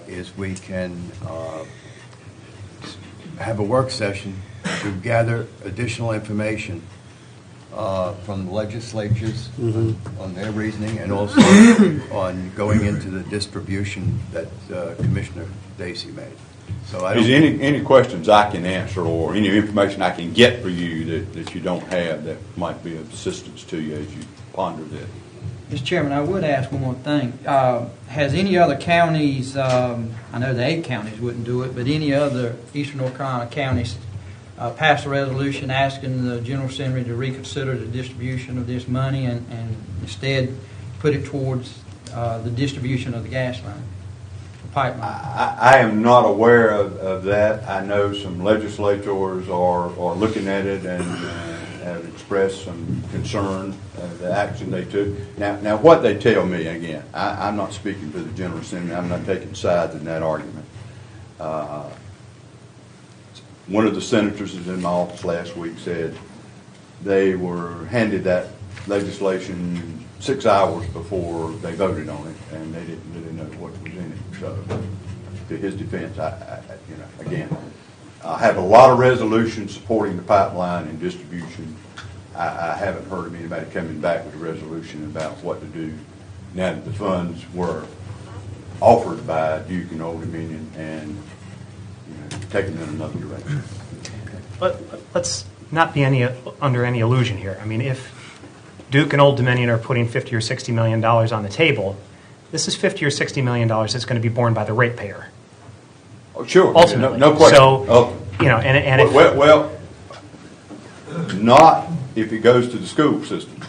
is we can have a work session to gather additional information from the legislatures on their reasoning, and also on going into the distribution that Commissioner Dacey made. So Is there any questions I can answer, or any information I can get for you that you don't have that might be of assistance to you as you ponder this? Mr. Chairman, I would ask one more thing. Has any other counties, I know the 8 counties wouldn't do it, but any other eastern North Carolina counties passed a resolution asking the General Assembly to reconsider the distribution of this money and instead put it towards the distribution of the gas line, the pipeline? I am not aware of that. I know some legislators are looking at it and have expressed some concern the action they took. Now, what they tell me, again, I'm not speaking for the General Assembly. I'm not taking sides in that argument. One of the senators was in my office last week, said they were handed that legislation 6 hours before they voted on it, and they didn't really know what was in it. So, to his defense, I have a lot of resolutions supporting the pipeline and distribution. I haven't heard of anybody coming back with a resolution about what to do now that the funds were offered by Duke and Old Dominion and taken in another direction. Let's not be under any illusion here. I mean, if Duke and Old Dominion are putting $50 or $60 million on the table, this is $50 or $60 million that's going to be borne by the ratepayer. Oh, sure. Ultimately. No question. So, Okay. and if, Well, not if it goes to the school system.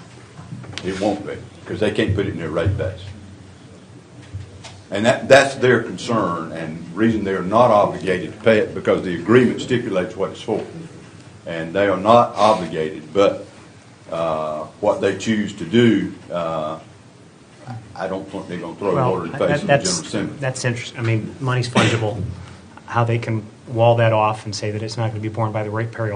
It won't be, because they can't put it in their rate base. And that's their concern, and reason they're not obligated to pay it, because the agreement stipulates what it's for. And they are not obligated, but what they choose to do, I don't think they're going to throw water in the face of the General Assembly. that's interesting. I mean, money's fungible. How they can wall that off and say that it's not going to be borne by the ratepayer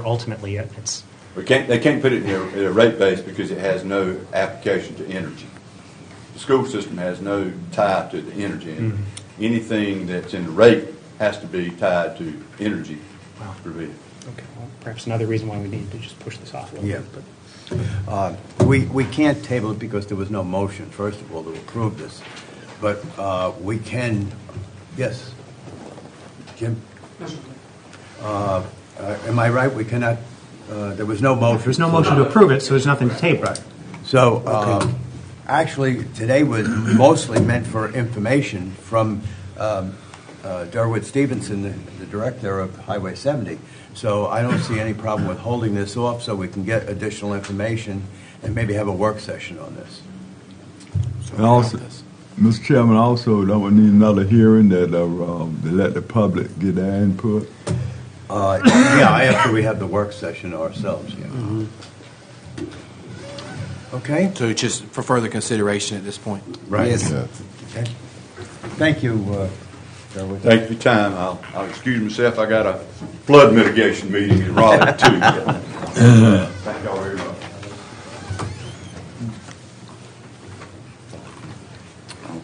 ultimately, it's. They can't put it in their rate base because it has no application to energy. The school system has no tie to the energy. And anything that's in the rate has to be tied to energy provision. Okay, well, perhaps another reason why we need to just push this off a little Yeah. bit. But. We can't table it because there was no motion, first of all, to approve this. But we can, yes. Jim? Am I right? We cannot, there was no motion. There's no motion to approve it, so there's nothing to table. Right. So, actually, today was mostly meant for information from Derwood Stevenson, the director of Highway 70. So I don't see any problem with holding this off so we can get additional information and maybe have a work session on this. And also, Mr. Chairman, also don't we need another hearing that to let the public get their input? Yeah, after we have the work session ourselves, yeah. Okay? So just for further consideration at this point. Right. Yes. Okay. Thank you, Derwood. Thank you for your time. I'll excuse myself. I got a flood mitigation meeting in Raleigh, too. Thank y'all very much.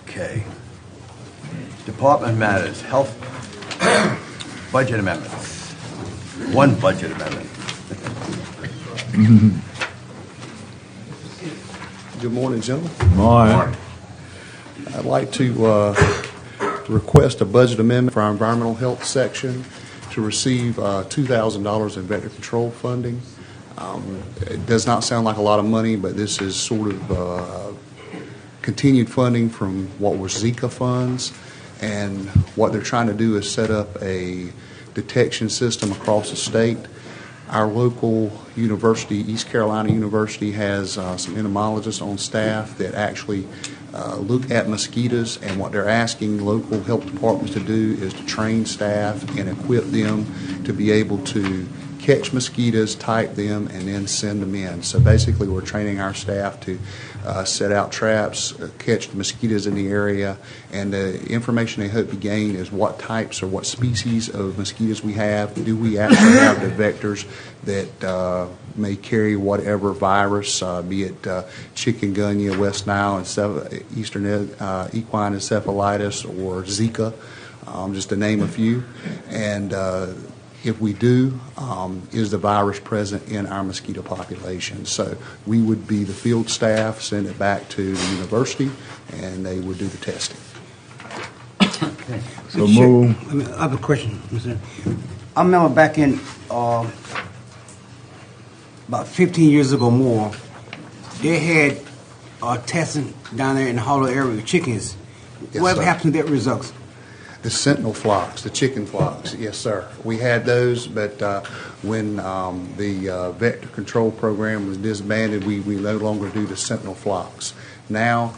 Okay. Department matters, health, budget amendments. One budget amendment. Good morning, gentlemen. Morning. I'd like to request a budget amendment for our environmental health section to receive $2,000 in vector control funding. It does not sound like a lot of money, but this is sort of continued funding from what were Zika funds, and what they're trying to do is set up a detection system across the state. Our local university, East Carolina University, has some entomologists on staff that actually look at mosquitoes, and what they're asking local health departments to do is to train staff and equip them to be able to catch mosquitoes, type them, and then send them in. So basically we're training our staff to set out traps, catch the mosquitoes in the area, and the information they hope to gain is what types or what species of mosquitoes we have. Do we actually have the vectors that may carry whatever virus, be it chikungunya, West Nile, and Eastern equine encephalitis, or Zika, just to name a few. And if we do, is the virus present in our mosquito population? So we would be the field staff, send it back to the university, and they would do the testing. So move. I have a question, Mr. I remember back in about 15 years ago more, they had testing down there in the hollow area with chickens. Yes, What sir. happened to that results? The sentinel flocks, the chicken flocks, yes, sir. We had those, but when the vector control program was disbanded, we no longer do the sentinel flocks. Now,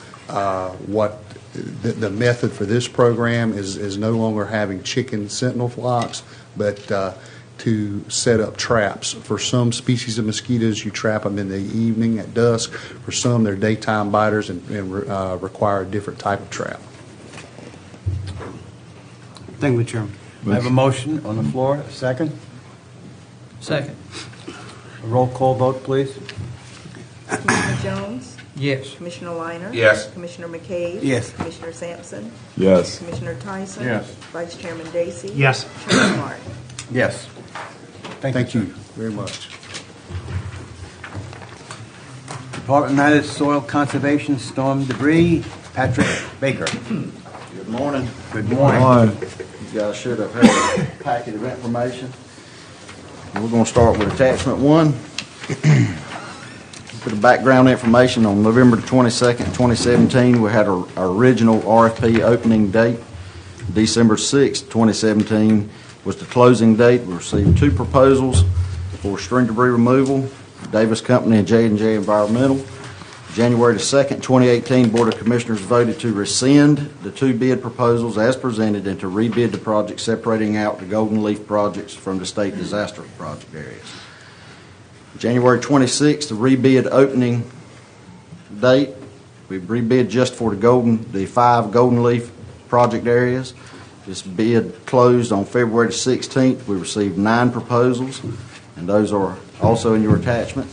what the method for this program is no longer having chicken sentinel flocks, but to set up traps. For some species of mosquitoes, you trap them in the evening at dusk. For some, they're daytime biters and require a different type of trap. Thank you, Mr. Chairman. I have a motion on the floor. A second? Second. A roll call vote, please. Commissioner Jones? Yes. Commissioner Liner? Yes. Commissioner McCabe? Yes. Commissioner Sampson? Yes. Commissioner Tyson? Yes. Vice Chairman Dacey? Yes. Chairman Martin? Yes. Thank you very much. Department matters, soil conservation, storm debris, Patrick Baker. Good morning. Good morning. You guys should have had a packet of information. We're going to start with attachment 1. Bit of background information. On November the 22nd, 2017, we had our original RFP opening date. December 6th, 2017 was the closing date. We received 2 proposals for stream debris removal, Davis Company and J&J Environmental. January the 2nd, 2018, Board of Commissioners voted to rescind the 2 bid proposals as presented and to rebid the project, separating out the Golden Leaf projects from the state disaster project areas. January 26th, the rebid opening date. We rebid just for the 5 Golden Leaf project areas. This bid closed on February 16th. We received 9 proposals, and those are also in your attachment.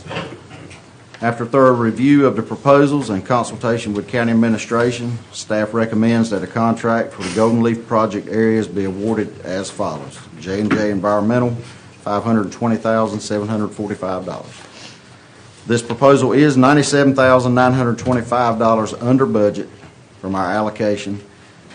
After thorough review of the proposals and consultation with county administration, staff recommends that a contract for the Golden Leaf project areas be awarded as follows. J&J Environmental, $520,745. This proposal is $97,925 under budget from our allocation.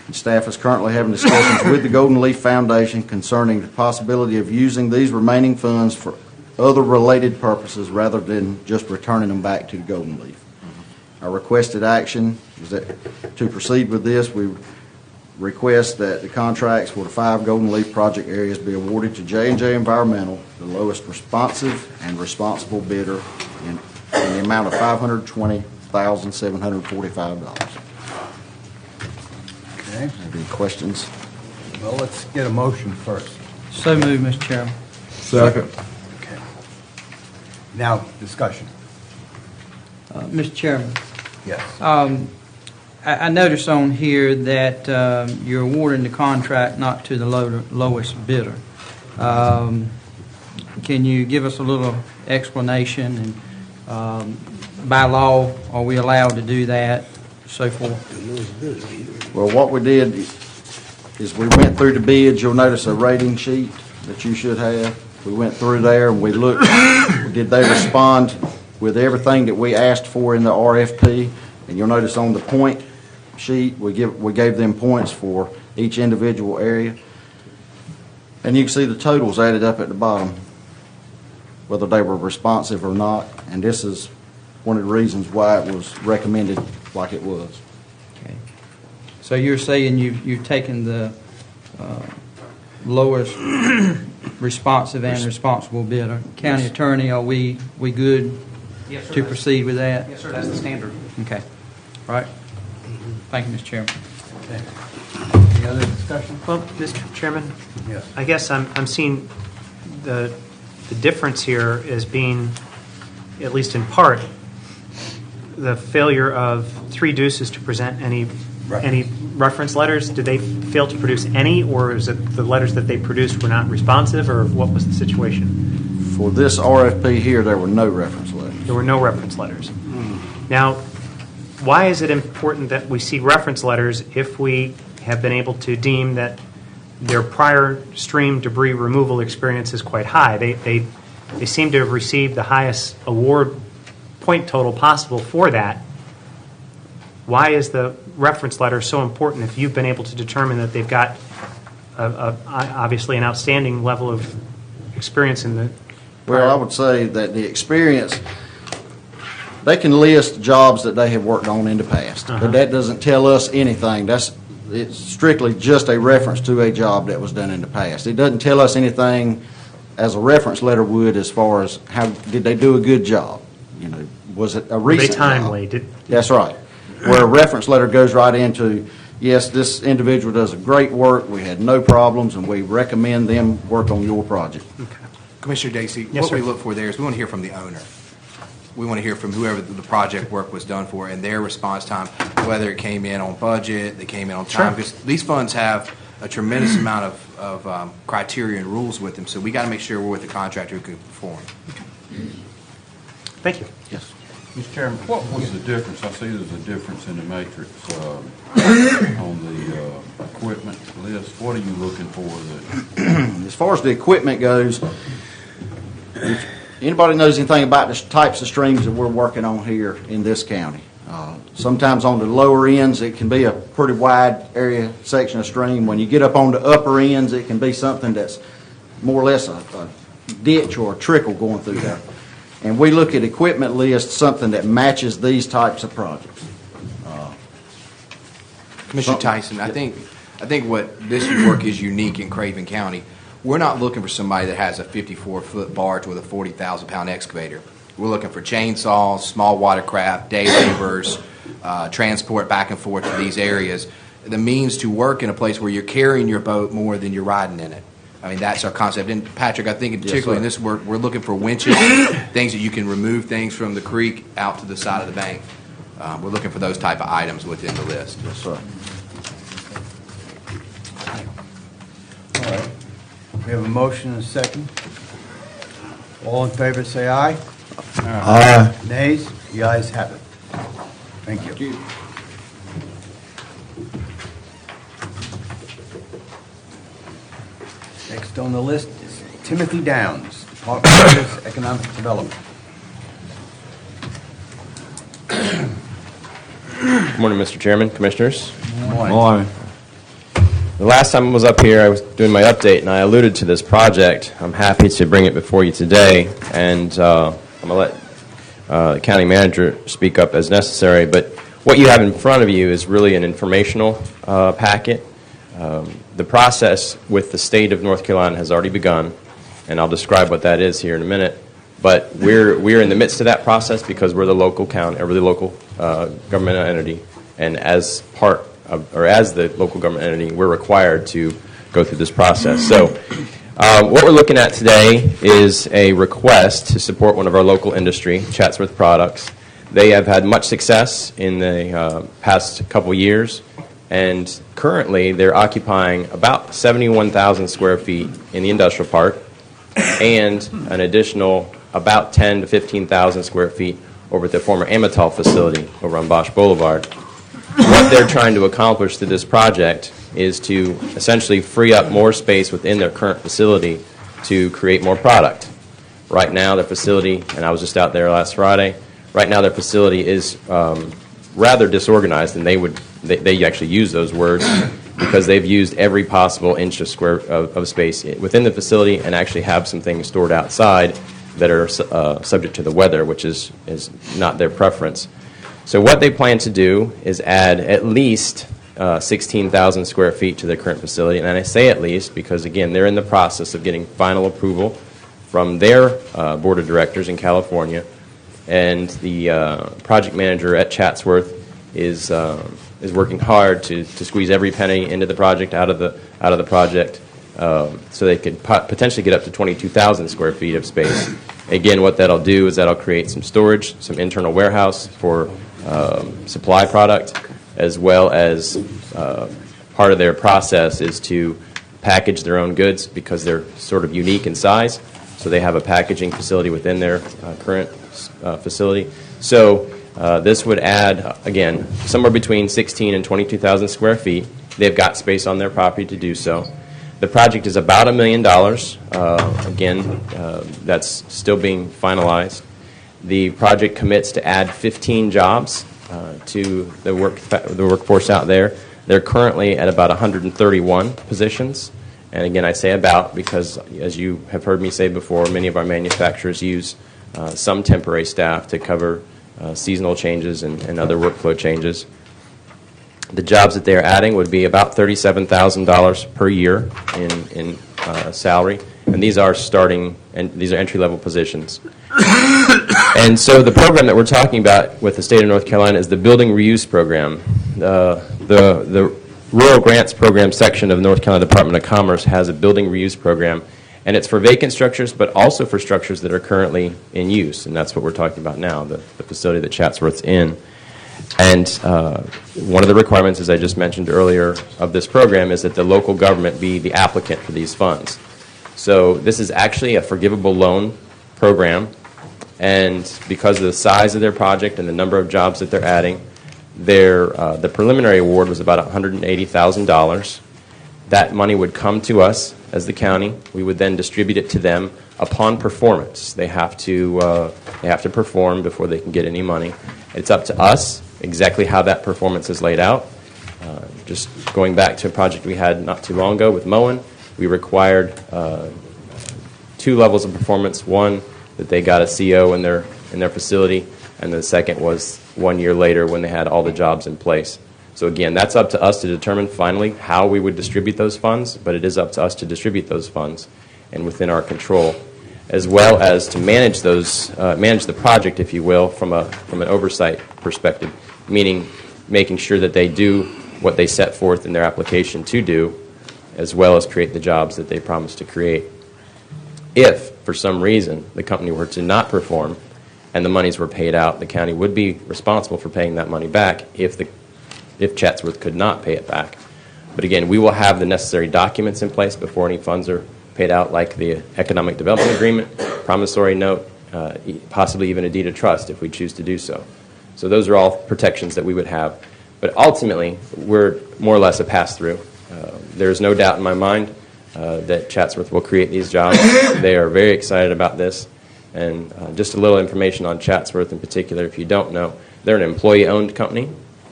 And staff is currently having discussions with the Golden Leaf Foundation concerning the possibility of using these remaining funds for other related purposes rather than just returning them back to the Golden Leaf. Our requested action is that to proceed with this, we request that the contracts for the 5 Golden Leaf project areas be awarded to J&J Environmental, the lowest responsive and responsible bidder, in the amount of $520,745. Okay. Any questions? Well, let's get a motion first. So moved, Mr. Chairman. Second. Okay. Now, discussion. Mr. Chairman, Yes. I notice on here that you're awarding the contract not to the lowest bidder. Can you give us a little explanation? And by law, are we allowed to do that, so forth? Well, what we did is we went through the bids. You'll notice a rating sheet that you should have. We went through there and we looked, did they respond with everything that we asked for in the RFP? And you'll notice on the point sheet, we gave them points for each individual area. And you can see the totals added up at the bottom, whether they were responsive or not. And this is one of the reasons why it was recommended like it was. Okay. So you're saying you've taken the lowest responsive and responsible bidder. County Attorney, are we good to proceed with that? Yes, sir, that's the standard. Okay. All right. Thank you, Mr. Chairman. Okay. Any other discussion? Well, Mr. Chairman, Yes. I guess I'm seeing the difference here as being, at least in part, the failure of 3 Deuces to present any reference letters. Did they fail to produce any, or is it the letters that they produced were not responsive, or what was the situation? For this RFP here, there were no reference letters. There were no reference letters. Now, why is it important that we see reference letters if we have been able to deem that their prior stream debris removal experience is quite high? They seem to have received the highest award point total possible for that. Why is the reference letter so important if you've been able to determine that they've got obviously an outstanding level of experience in the... Well, I would say that the experience, they can list jobs that they have worked on in the past, but that doesn't tell us anything. It's strictly just a reference to a job that was done in the past. It doesn't tell us anything as a reference letter would as far as how did they do a good job. You know, was it a recent job? Were they timely? That's right. Where a reference letter goes right into, yes, this individual does a great work, we had no problems, and we recommend them work on your project. Okay. Commissioner Dacey, Yes, what sir. we look for there is we want to hear from the owner. We want to hear from whoever the project work was done for and their response time, whether it came in on budget, they came in on time. Sure. Because these funds have a tremendous amount of criteria and rules with them, so we got to make sure we're with a contractor who can perform. Thank you. Yes. Mr. Chairman, what was the difference? I see there's a difference in the matrix on the equipment list. What are you looking for? As far as the equipment goes, Anybody knows anything about the types of streams that we're working on here in this county? Sometimes on the lower ends, it can be a pretty wide area section of stream. When you get up on the upper ends, it can be something that's more or less a ditch or a trickle going through there. And we look at equipment list, something that matches these types of projects. Commissioner Tyson, I think what this work is unique in Craven County. We're not looking for somebody that has a 54-foot barge with a 40,000-pound excavator. We're looking for chainsaws, small watercraft, day laborers, transport back and forth to these areas. The means to work in a place where you're carrying your boat more than you're riding in it. I mean, that's our concept. And Patrick, I think particularly in this work, we're looking for winches, things that you can remove things from the creek out to the side of the bank. We're looking for those type of items within the list. Yes, sir. All right. We have a motion and a second. All in favor, say aye. Aye. Nays? The ayes have it. Thank you. Next on the list is Timothy Downs, Department of Economic Development. Good morning, Mr. Chairman, Commissioners. Morning. The last time I was up here, I was doing my update, and I alluded to this project. I'm happy to bring it before you today, and I'm going to let the county manager speak up as necessary. But what you have in front of you is really an informational packet. The process with the state of North Carolina has already begun, and I'll describe what that is here in a minute. But we're in the midst of that process because we're the local county, or the local government entity, and as part of, or as the local government entity, we're required to go through this process. So what we're looking at today is a request to support one of our local industry, Chatsworth Products. They have had much success in the past couple years, and currently they're occupying about 71,000 square feet in the industrial park and an additional about 10 to 15,000 square feet over at the former Amitol facility over on Bosch Boulevard. What they're trying to accomplish through this project is to essentially free up more space within their current facility to create more product. Right now, their facility, and I was just out there last Friday, right now their facility is rather disorganized, and they actually use those words because they've used every possible inch of square of space within the facility and actually have some things stored outside that are subject to the weather, which is not their preference. So what they plan to do is add at least 16,000 square feet to their current facility. And I say at least because, again, they're in the process of getting final approval from their board of directors in California. And the project manager at Chatsworth is working hard to squeeze every penny into the project out of the project so they could potentially get up to 22,000 square feet of space. Again, what that'll do is that'll create some storage, some internal warehouse for supply product, as well as part of their process is to package their own goods because they're sort of unique in size. So they have a packaging facility within their current facility. So this would add, again, somewhere between 16 and 22,000 square feet. They've got space on their property to do so. The project is about $1 million. Again, that's still being finalized. The project commits to add 15 jobs to the workforce out there. They're currently at about 131 positions. And again, I say about because, as you have heard me say before, many of our manufacturers use some temporary staff to cover seasonal changes and other workflow changes. The jobs that they're adding would be about $37,000 per year in salary, and these are entry-level positions. And so the program that we're talking about with the state of North Carolina is the Building Reuse Program. The Rural Grants Program section of North Carolina Department of Commerce has a Building Reuse Program, and it's for vacant structures, but also for structures that are currently in use, and that's what we're talking about now, the facility that Chatsworth's in. And one of the requirements, as I just mentioned earlier, of this program is that the local government be the applicant for these funds. So this is actually a forgivable loan program, and because of the size of their project and the number of jobs that they're adding, the preliminary award was about $180,000. That money would come to us as the county. We would then distribute it to them upon performance. They have to perform before they can get any money. It's up to us exactly how that performance is laid out. Just going back to a project we had not too long ago with Moen, we required 2 levels of performance. One, that they got a CO in their facility, and the second was 1 year later when they had all the jobs in place. So again, that's up to us to determine finally how we would distribute those funds, but it is up to us to distribute those funds and within our control, as well as to manage the project, if you will, from an oversight perspective, meaning making sure that they do what they set forth in their application to do, as well as create the jobs that they promised to create. If, for some reason, the company were to not perform and the monies were paid out, the county would be responsible for paying that money back if Chatsworth could not pay it back. But again, we will have the necessary documents in place before any funds are paid out, like the economic development agreement, promissory note, possibly even a deed of trust if we choose to do so. So those are all protections that we would have. But ultimately, we're more or less a pass-through. There's no doubt in my mind that Chatsworth will create these jobs. They are very excited about this. And just a little information on Chatsworth in particular, if you don't know, they're an employee-owned company,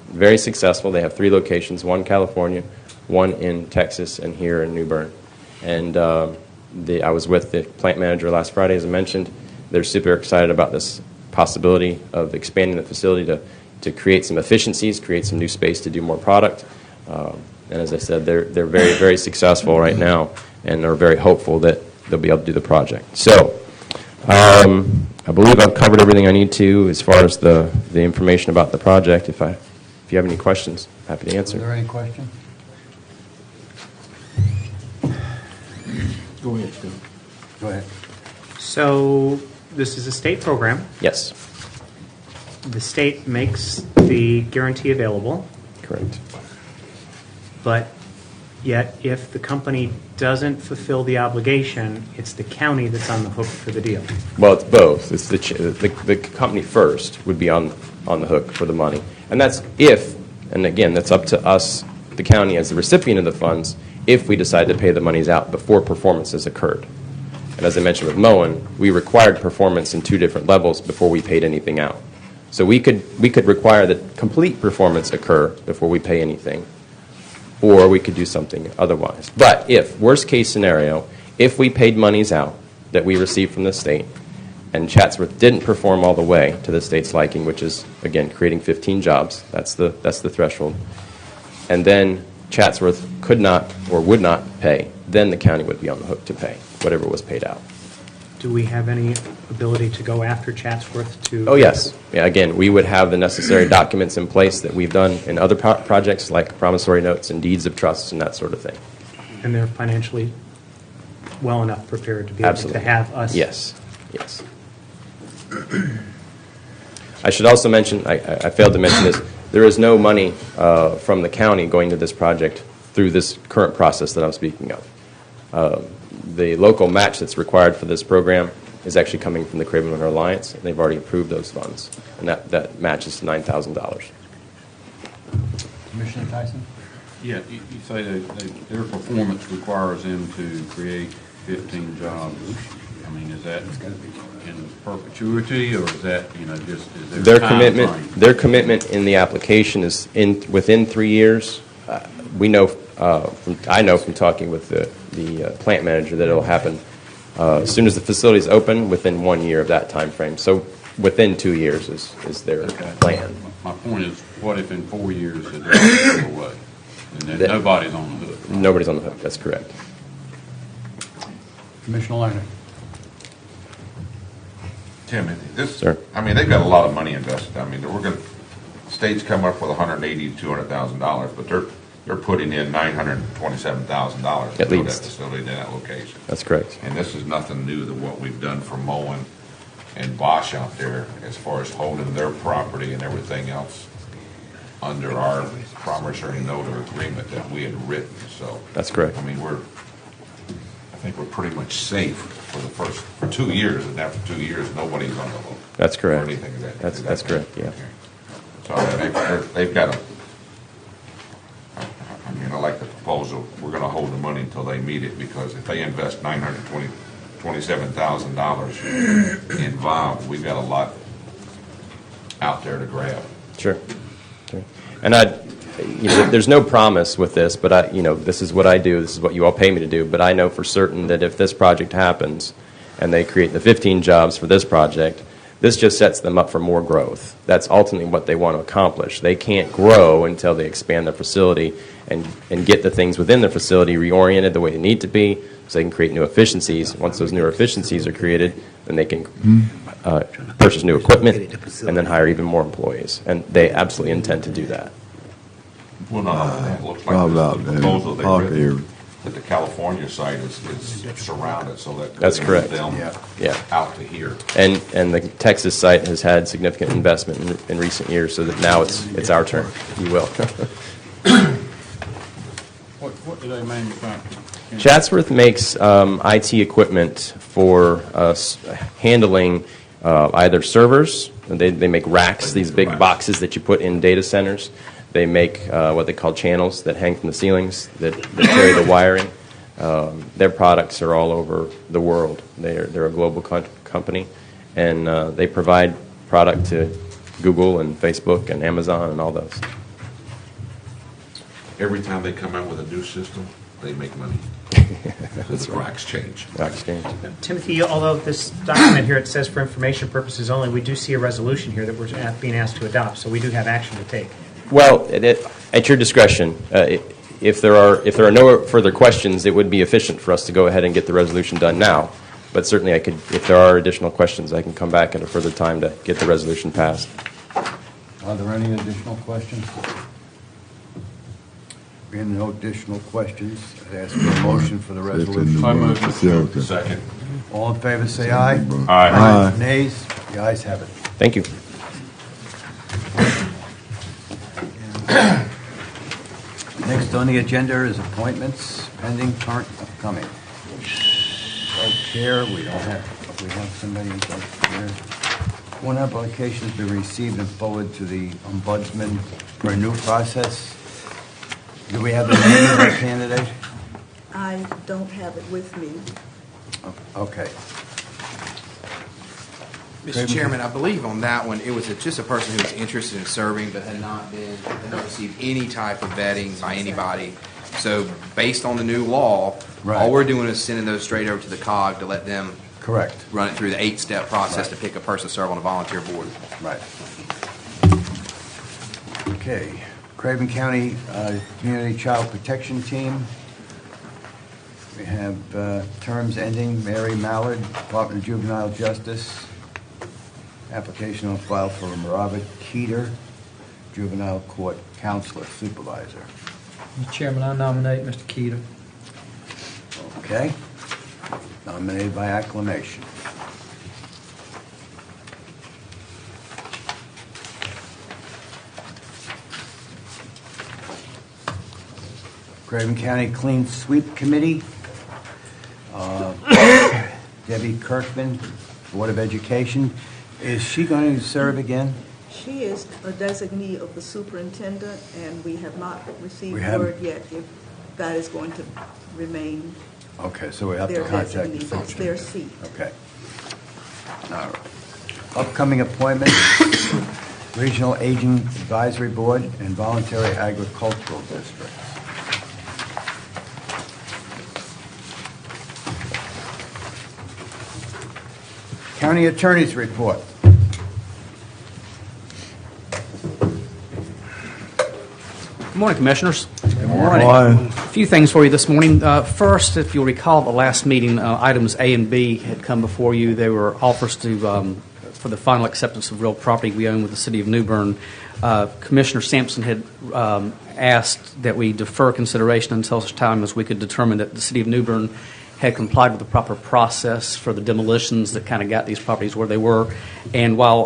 very successful. They have 3 locations, one in California, one in Texas, and here in New Bern. And I was with the plant manager last Friday, as I mentioned. They're super excited about this possibility of expanding the facility to create some efficiencies, create some new space to do more product. And as I said, they're very, very successful right now and are very hopeful that they'll be able to do the project. So I believe I've covered everything I need to as far as the information about the project. If you have any questions, happy to answer. Are there any questions? Go ahead, Phil. Go ahead. So this is a state program. Yes. The state makes the guarantee available. Correct. But yet, if the company doesn't fulfill the obligation, it's the county that's on the hook for the deal. Well, it's both. It's the company first would be on the hook for the money. And that's if, and again, that's up to us, the county, as the recipient of the funds, if we decide to pay the monies out before performance has occurred. And as I mentioned with Moen, we required performance in 2 different levels before we paid anything out. So we could require that complete performance occur before we pay anything, or we could do something otherwise. But if, worst case scenario, if we paid monies out that we received from the state, and Chatsworth didn't perform all the way to the state's liking, which is, again, creating 15 jobs, that's the threshold, and then Chatsworth could not or would not pay, then the county would be on the hook to pay whatever was paid out. Do we have any ability to go after Chatsworth to... Oh, yes. Yeah, again, we would have the necessary documents in place that we've done in other projects, like promissory notes and deeds of trust and that sort of thing. And they're financially well enough prepared to be able Absolutely. to have us... Yes. I should also mention, I failed to mention this, there is no money from the county going to this project through this current process that I'm speaking of. The local match that's required for this program is actually coming from the Craven Alliance, and they've already approved those funds, and that matches $9,000. Commissioner Tyson? Yeah, you say that their performance requires them to create 15 jobs. I mean, is that in perpetuity, or is that, just, is there a time frame? Their commitment in the application is within 3 years. We know, I know from talking with the plant manager that it'll happen as soon as the facility is open, within 1 year of that time frame. So within 2 years is their plan. My point is, what if in 4 years it doesn't go away? And then nobody's on the hook? Nobody's on the hook, that's correct. Commissioner Lerner? Tim, Sir. I mean, they've got a lot of money invested. I mean, states come up with $180,000 to $200,000, but they're putting in $927,000 to build that facility in that location. That's correct. And this is nothing new to what we've done for Moen and Bosch out there as far as holding their property and everything else under our promissory note or agreement that we had written. So that's correct. I mean, I think we're pretty much safe for 2 years, and after 2 years, nobody's on the hook. That's correct. Or anything of that. That's correct. Yeah. So they've got I like the proposal. We're going to hold the money until they meet it, because if they invest $927,000 involved, we've got a lot out there to grab. Sure. And there's no promise with this, but this is what I do. This is what you all pay me to do. But I know for certain that if this project happens and they create the 15 jobs for this project, this just sets them up for more growth. That's ultimately what they want to accomplish. They can't grow until they expand their facility and get the things within their facility reoriented the way they need to be, so they can create new efficiencies. Once those new efficiencies are created, then they can purchase new equipment and then hire even more employees. And they absolutely intend to do that. Well, not only that, it looks like this proposal they've written that the California site is surrounded, so that That's correct. Them Yeah. out to here. And the Texas site has had significant investment in recent years, so that now it's our turn, if you will. What do they manufacture? Chatsworth makes IT equipment for handling either servers. They make racks, these big boxes that you put in data centers. They make what they call channels that hang from the ceilings that carry the wiring. Their products are all over the world. They're a global company, and they provide product to Google and Facebook and Amazon and all those. Every time they come out with a new system, they make money. The racks change. Racks change. Timothy, although this document here, it says for information purposes only, we do see a resolution here that we're being asked to adopt, so we do have action to take. Well, at your discretion, if there are no further questions, it would be efficient for us to go ahead and get the resolution done now. But certainly, if there are additional questions, I can come back at a further time to get the resolution passed. Are there any additional questions? Being no additional questions, I'd ask for a motion for the resolution. Second. All in favor, say aye. Aye. Nays? The ayes have it. Thank you. Next on the agenda is appointments, pending, current, upcoming. Chair, we have somebody here. One application has been received and forwarded to the ombudsman for a new process. Do we have the name of the candidate? I don't have it with me. Okay. Mr. Chairman, I believe on that one, it was just a person who was interested in serving but had not received any type of vetting by anybody. So based on the new law, all we're doing is sending those straight over to the COG to let them Correct. Run it through the 8-step process to pick a person to serve on a volunteer board. Right. Okay. Craven County Community Child Protection Team. We have terms ending. Mary Mallard, Department of Juvenile Justice. Application on file for Robert Keeter, Juvenile Court Counselor Supervisor. Mr. Chairman, I nominate Mr. Keeter. Okay. Nominated by acclamation. Craven County Clean Sweep Committee. Debbie Kirkman, Board of Education. Is she going to serve again? She is a designee of the superintendent, and we have not received word yet if that is going to remain Okay, so we have to their contact the designee. That's their seat. Okay. All right. Upcoming appointments, Regional Aging Advisory Board and Voluntary Agricultural District. County Attorney's Report. Good morning, Commissioners. Good morning. A few things for you this morning. First, if you'll recall, the last meeting, items A and B had come before you. They were offers for the final acceptance of real property we own with the City of New Bern. Commissioner Sampson had asked that we defer consideration until such time as we could determine that the City of New Bern had complied with the proper process for the demolitions that kind of got these properties where they were. And while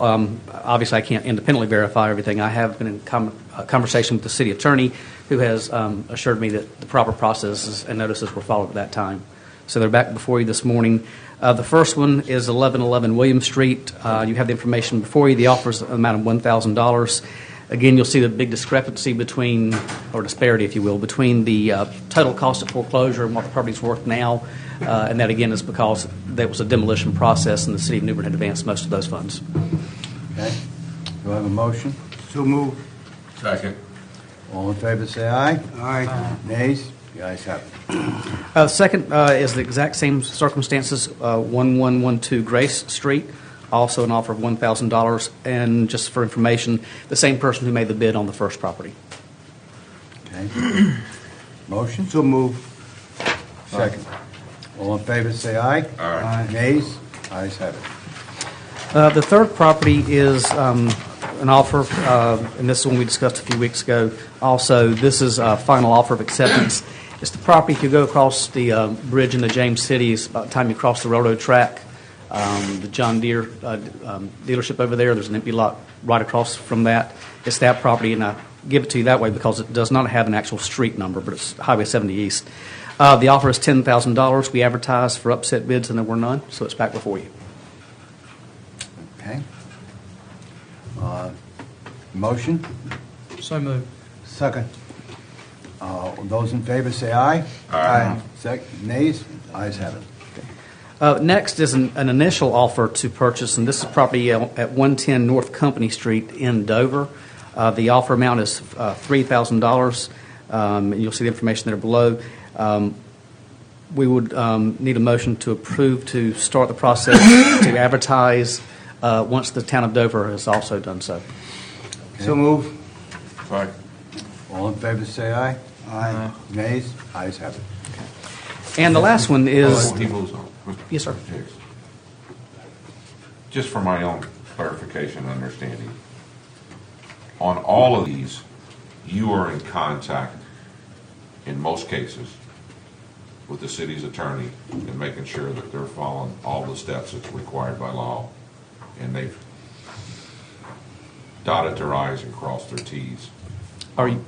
obviously I can't independently verify everything, I have been in conversation with the city attorney, who has assured me that the proper processes and notices were followed at that time. So they're back before you this morning. The first one is 1111 William Street. You have the information before you. The offer is an amount of $1,000. Again, you'll see the big discrepancy between, or disparity, if you will, between the total cost of foreclosure and what the property's worth now. And that, again, is because there was a demolition process and the city of New Bern had advanced most of those funds. Okay. Do I have a motion? So move. Second. All in favor, say aye. Aye. Nays? The ayes have it. Second is the exact same circumstances, 1112 Grace Street, also an offer of $1,000. And just for information, the same person who made the bid on the first property. Okay. Motion? So move. Second. All in favor, say aye. Aye. Nays? Ayes have it. The third property is an offer, and this is one we discussed a few weeks ago. Also, this is a final offer of acceptance. It's the property, if you go across the bridge into James City, it's about the time you cross the railroad track, the John Deere dealership over there, there's an empty lot right across from that. It's that property, and I give it to you that way because it does not have an actual street number, but it's Highway 70 East. The offer is $10,000. We advertised for upset bids, and there were none, so it's back before you. Okay. Motion? So moved. Second. Those in favor say aye. Aye. Nays? Ayes have it. Next is an initial offer to purchase, and this is property at 110 North Company Street in Dover. The offer amount is $3,000. And you'll see the information there below. We would need a motion to approve to start the process to advertise once the town of Dover has also done so. Okay. So move. Second. All in favor say aye. Aye. Nays? Ayes have it. And the last one is... He moves on. Yes, sir. Just for my own clarification and understanding, on all of these, you are in contact, in most cases, with the city's attorney and making sure that they're following all the steps that's required by law, and they've dotted their I's and crossed their T's. Are you...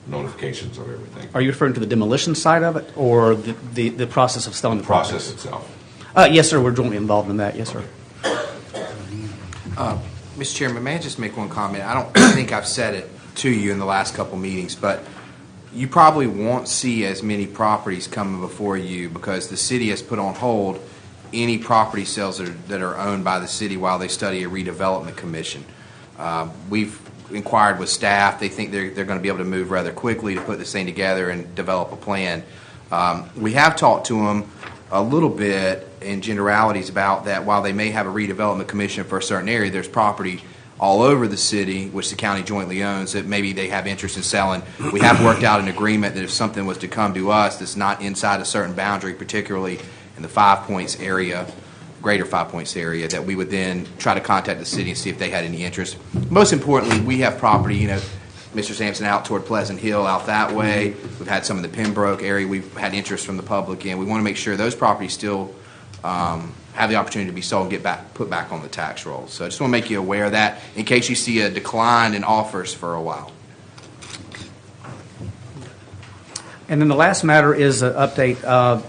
Notifications of everything. Are you referring to the demolition side of it, or the process of selling the property? Process itself. Yes, sir. We're jointly involved in that. Yes, sir. Mr. Chairman, may I just make one comment? I don't think I've said it to you in the last couple meetings, but you probably won't see as many properties coming before you because the city has put on hold any property sales that are owned by the city while they study a redevelopment commission. We've inquired with staff. They think they're going to be able to move rather quickly to put this thing together and develop a plan. We have talked to them a little bit in generalities about that while they may have a redevelopment commission for a certain area, there's property all over the city, which the county jointly owns, that maybe they have interest in selling. We have worked out an agreement that if something was to come to us that's not inside a certain boundary, particularly in the 5 Points area, greater 5 Points area, that we would then try to contact the city and see if they had any interest. Most importantly, we have property, Mr. Sampson out toward Pleasant Hill out that way. We've had some in the Pembroke area. We've had interest from the public, and we want to make sure those properties still have the opportunity to be sold and put back on the tax rolls. So I just want to make you aware of that in case you see a decline in offers for a while. And then the last matter is an update.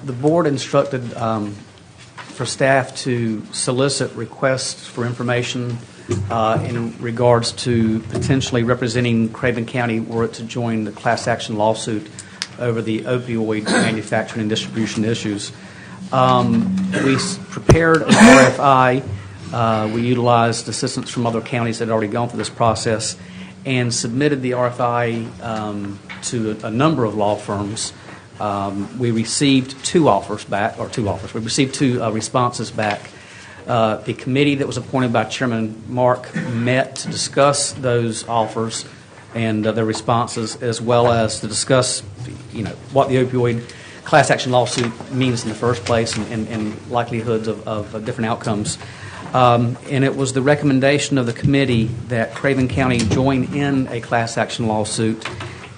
The board instructed for staff to solicit requests for information in regards to potentially representing Craven County were it to join the class action lawsuit over the opioid manufacturing and distribution issues. We prepared an RFI. We utilized assistance from other counties that had already gone through this process and submitted the RFI to a number of law firms. We received two offers back. We received two responses back. The committee that was appointed by Chairman Mark met to discuss those offers and their responses, as well as to discuss, what the opioid class action lawsuit means in the first place and likelihoods of different outcomes. And it was the recommendation of the committee that Craven County join in a class action lawsuit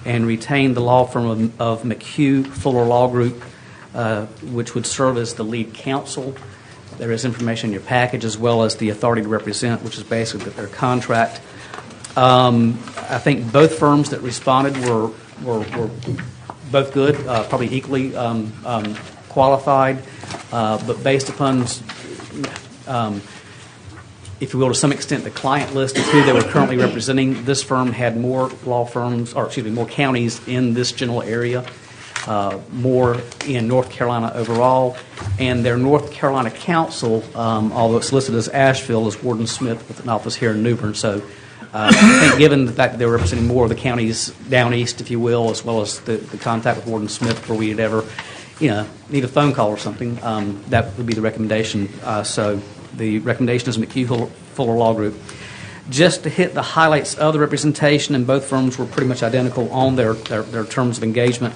and retain the law firm of McHugh Fuller Law Group, which would serve as the lead counsel. There is information in your package, as well as the authority to represent, which is basically their contract. I think both firms that responded were both good, probably equally qualified, but based upon if you will, to some extent, the client list of who they were currently representing. This firm had more law firms, or excuse me, more counties in this general area, more in North Carolina overall, and their North Carolina counsel, although it's listed as Asheville, is Warden Smith with an office here in New Bern. So I think given the fact that they were representing more of the counties down east, if you will, as well as the contact with Warden Smith where we'd ever, need a phone call or something, that would be the recommendation. So the recommendation is McHugh Fuller Law Group. Just to hit the highlights of the representation, and both firms were pretty much identical on their terms of engagement.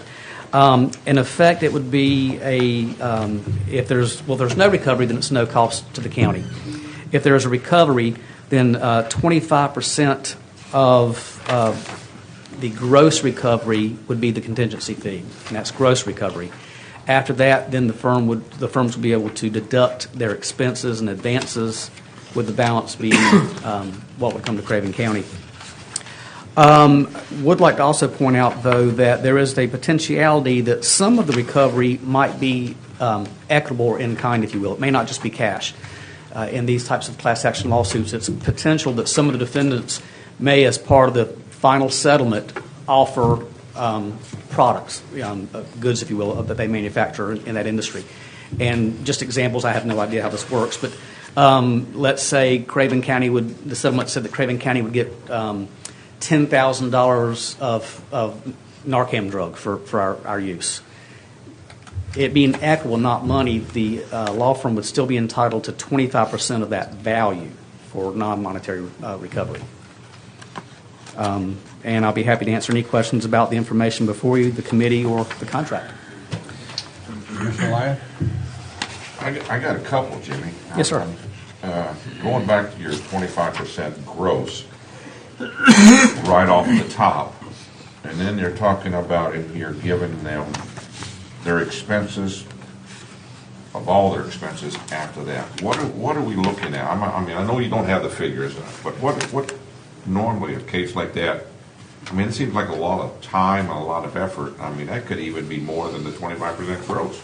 In effect, it would be if there's no recovery, then it's no cost to the county. If there is a recovery, then 25% of the gross recovery would be the contingency fee, and that's gross recovery. After that, then the firms would be able to deduct their expenses and advances, with the balance being what would come to Craven County. Would like to also point out, though, that there is a potentiality that some of the recovery might be equitable or in kind, if you will. It may not just be cash. In these types of class action lawsuits, it's potential that some of the defendants may, as part of the final settlement, offer products, goods, if you will, that they manufacture in that industry. And just examples, I have no idea how this works, but let's say the settlement said that Craven County would get $10,000 of Narcan drug for our use. It being equitable, not money, the law firm would still be entitled to 25% of that value for non-monetary recovery. And I'll be happy to answer any questions about the information before you, the committee, or the contract. Mr. Lyon? I got a couple, Jimmy. Yes, sir. Going back to your 25% gross, right off the top, and then they're talking about in here giving them their expenses, of all their expenses after that. What are we looking at? I mean, I know you don't have the figures, but what normally a case like that, I mean, it seems like a lot of time and a lot of effort. I mean, that could even be more than the 25% gross.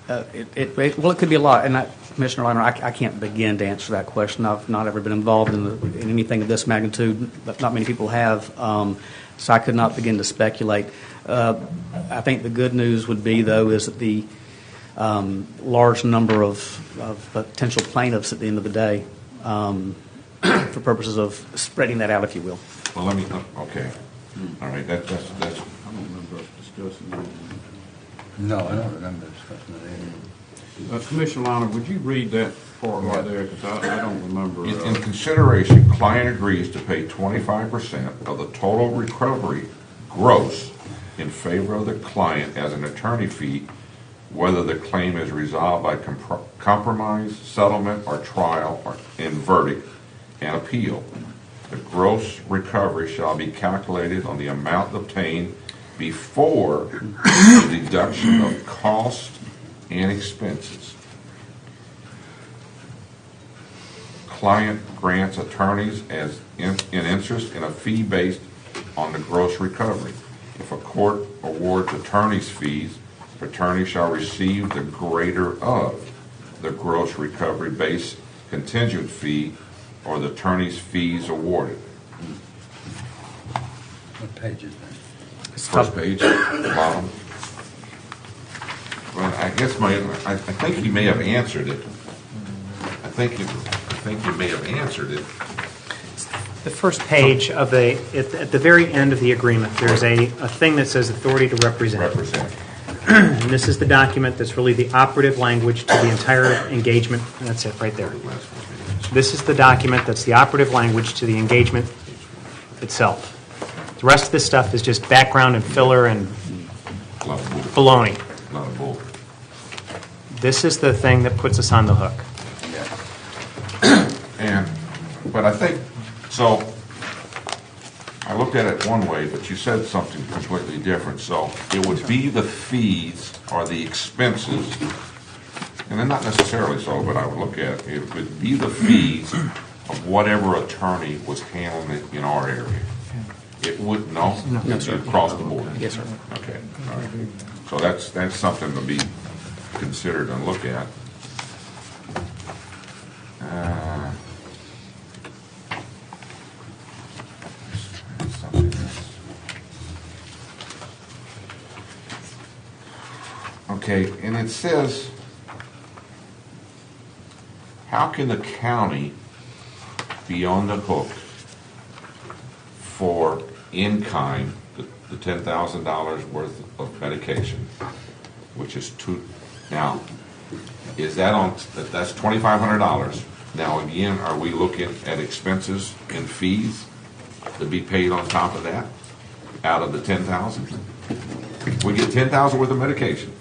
Well, it could be a lot, and Commissioner Liner, I can't begin to answer that question. I've not ever been involved in anything of this magnitude, but not many people have, so I could not begin to speculate. I think the good news would be, though, is that the large number of potential plaintiffs at the end of the day, for purposes of spreading that out, if you will. Well, okay. All right, that's. I don't remember us discussing that. No, I don't remember discussing it. Commissioner Liner, would you read that part right there? Because I don't remember. In consideration, client agrees to pay 25% of the total recovery gross in favor of the client as an attorney fee, whether the claim is resolved by compromise, settlement, or trial, or in verdict and appeal. The gross recovery shall be calculated on the amount obtained before the deduction of cost and expenses. Client grants attorneys as in interest in a fee based on the gross recovery. If a court awards attorney's fees, the attorney shall receive the greater of the gross recovery based contingent fee or the attorney's fees awarded. What page is that? First page, bottom. Well, I guess I think he may have answered it. I think you may have answered it. The first page of at the very end of the agreement, there's a thing that says authority to represent. And this is the document that's really the operative language to the entire engagement. That's it right there. This is the document that's the operative language to the engagement itself. The rest of this stuff is just background and filler and baloney. This is the thing that puts us on the hook. But I think, so I looked at it one way, but you said something completely different. So it would be the fees or the expenses, and they're not necessarily so, but I would look at it, it would be the fees of whatever attorney was handling it in our area. It would, no, sir. Across the board. Yes, sir. Okay, all right. So that's something to be considered and look at. Okay, and it says, how can the county be on the hook for in-kind, the $10,000 worth of medication, which is now, is that that's $2,500. Now, again, are we looking at expenses and fees to be paid on top of that, out of the $10,000? We get $10,000 worth of medication.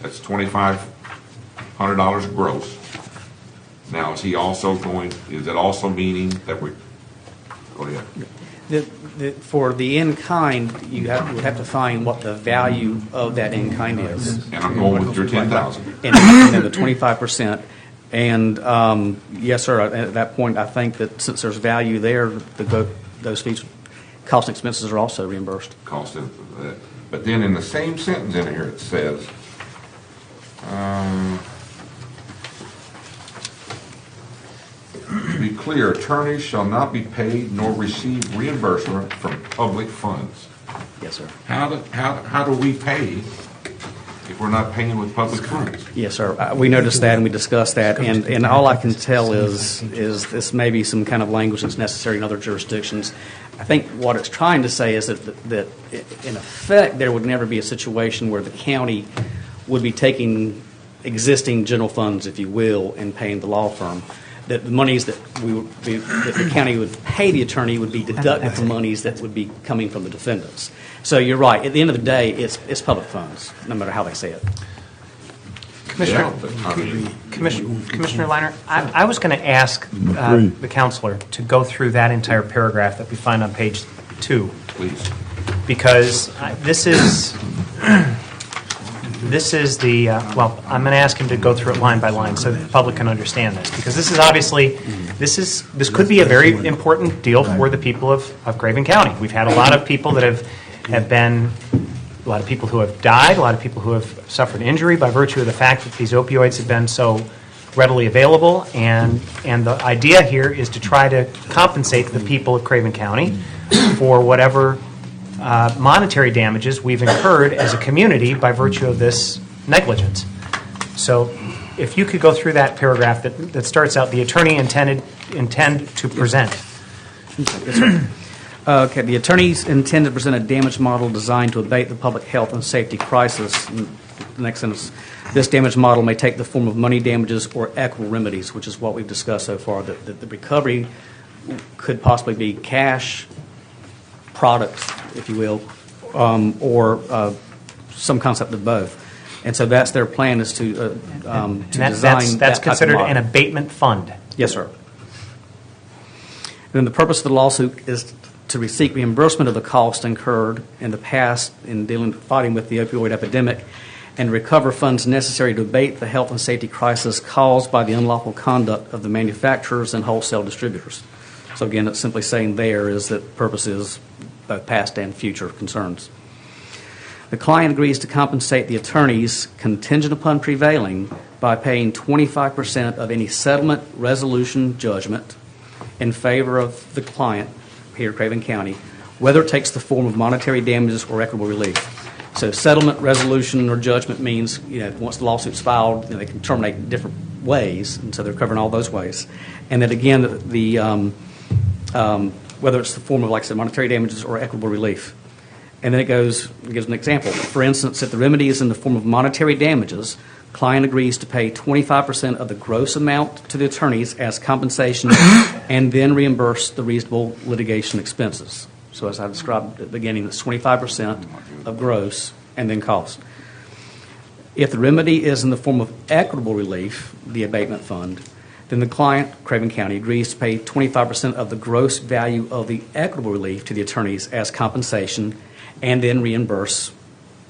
That's $2,500 gross. Now, is it also meaning that we, go ahead. For the in-kind, would have to find what the value of that in-kind is. And I'm going with your 10,000. And then the 25%. And yes, sir, at that point, I think that since there's value there, those fees, costs and expenses are also reimbursed. But then in the same sentence in here, it says, to be clear, attorneys shall not be paid nor receive reimbursement from public funds. Yes, sir. How do we pay if we're not paying with public funds? Yes, sir. We noticed that and we discussed that, and all I can tell is this may be some kind of language that's necessary in other jurisdictions. I think what it's trying to say is that in effect there would never be a situation where the county would be taking existing general funds, if you will, and paying the law firm. That the monies that that the county would pay the attorney would be deducted from monies that would be coming from the defendants. So you're right. At the end of the day, it's public funds, no matter how they say it. Commissioner Leiner, I was going to ask the counselor to go through that entire paragraph that we find on page 2. Please. Because this is the, I'm going to ask him to go through it line by line so the public can understand this. Because this is obviously, this could be a very important deal for the people of Craven County. We've had a lot of people that have been, a lot of people who have died, a lot of people who have suffered injury by virtue of the fact that these opioids have been so readily available. And the idea here is to try to compensate the people of Craven County for whatever monetary damages we've incurred as a community by virtue of this negligence. So if you could go through that paragraph that starts out, the attorney intend to present. Yes, sir. Okay, the attorneys intend to present a damage model designed to abate the public health and safety crisis. The next sentence, this damage model may take the form of money damages or equitable remedies, which is what we've discussed so far. That the recovery could possibly be cash, products, if you will, or some concept of both. And so that's their plan, is to design that's considered an abatement fund. Yes, sir. And then the purpose of the lawsuit is to seek reimbursement of the cost incurred in the past in fighting with the opioid epidemic, and recover funds necessary to abate the health and safety crisis caused by the unlawful conduct of the manufacturers and wholesale distributors. So again, it's simply saying there is that the purpose is both past and future concerns. The client agrees to compensate the attorneys contingent upon prevailing by paying 25% of any settlement, resolution, judgment in favor of the client here at Craven County, whether it takes the form of monetary damages or equitable relief. So settlement, resolution, or judgment means, once the lawsuit's filed, they can terminate in different ways, and so they're covering all those ways. And then again, whether it's the form of, like I said, monetary damages or equitable relief. And then it gives an example. For instance, if the remedy is in the form of monetary damages, client agrees to pay 25% of the gross amount to the attorneys as compensation and then reimburse the reasonable litigation expenses. So as I described at the beginning, it's 25% of gross and then cost. If the remedy is in the form of equitable relief, the abatement fund, then the client, Craven County, agrees to pay 25% of the gross value of the equitable relief to the attorneys as compensation and then reimburse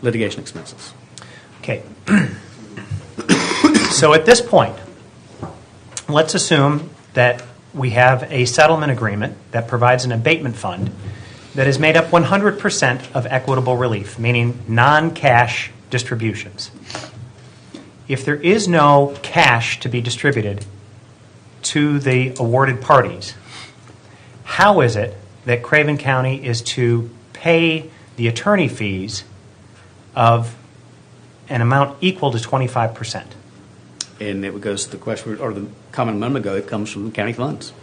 litigation expenses. Okay. So at this point, let's assume that we have a settlement agreement that provides an abatement fund that is made up 100% of equitable relief, meaning non-cash distributions. If there is no cash to be distributed to the awarded parties, how is it that Craven County is to pay the attorney fees of an amount equal to 25%. And it goes to the question, or the comment a moment ago, it comes from county funds.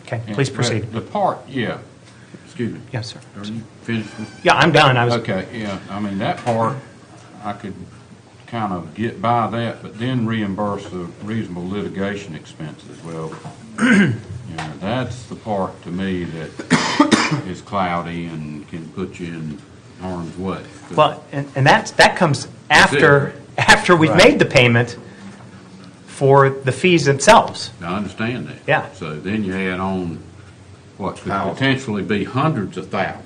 Okay, please proceed. The part, yeah, excuse me. Yes, sir. Are you finished? Yeah, I'm done. Okay, yeah, I mean, that part, I could kind of get by that, but then reimburse the reasonable litigation expenses. Well, that's the part to me that is cloudy and can put you in harm's way. Well, and that comes after we've Right. made the payment for the fees themselves. I understand that. Yeah. So then you add on what could potentially be hundreds of thousands.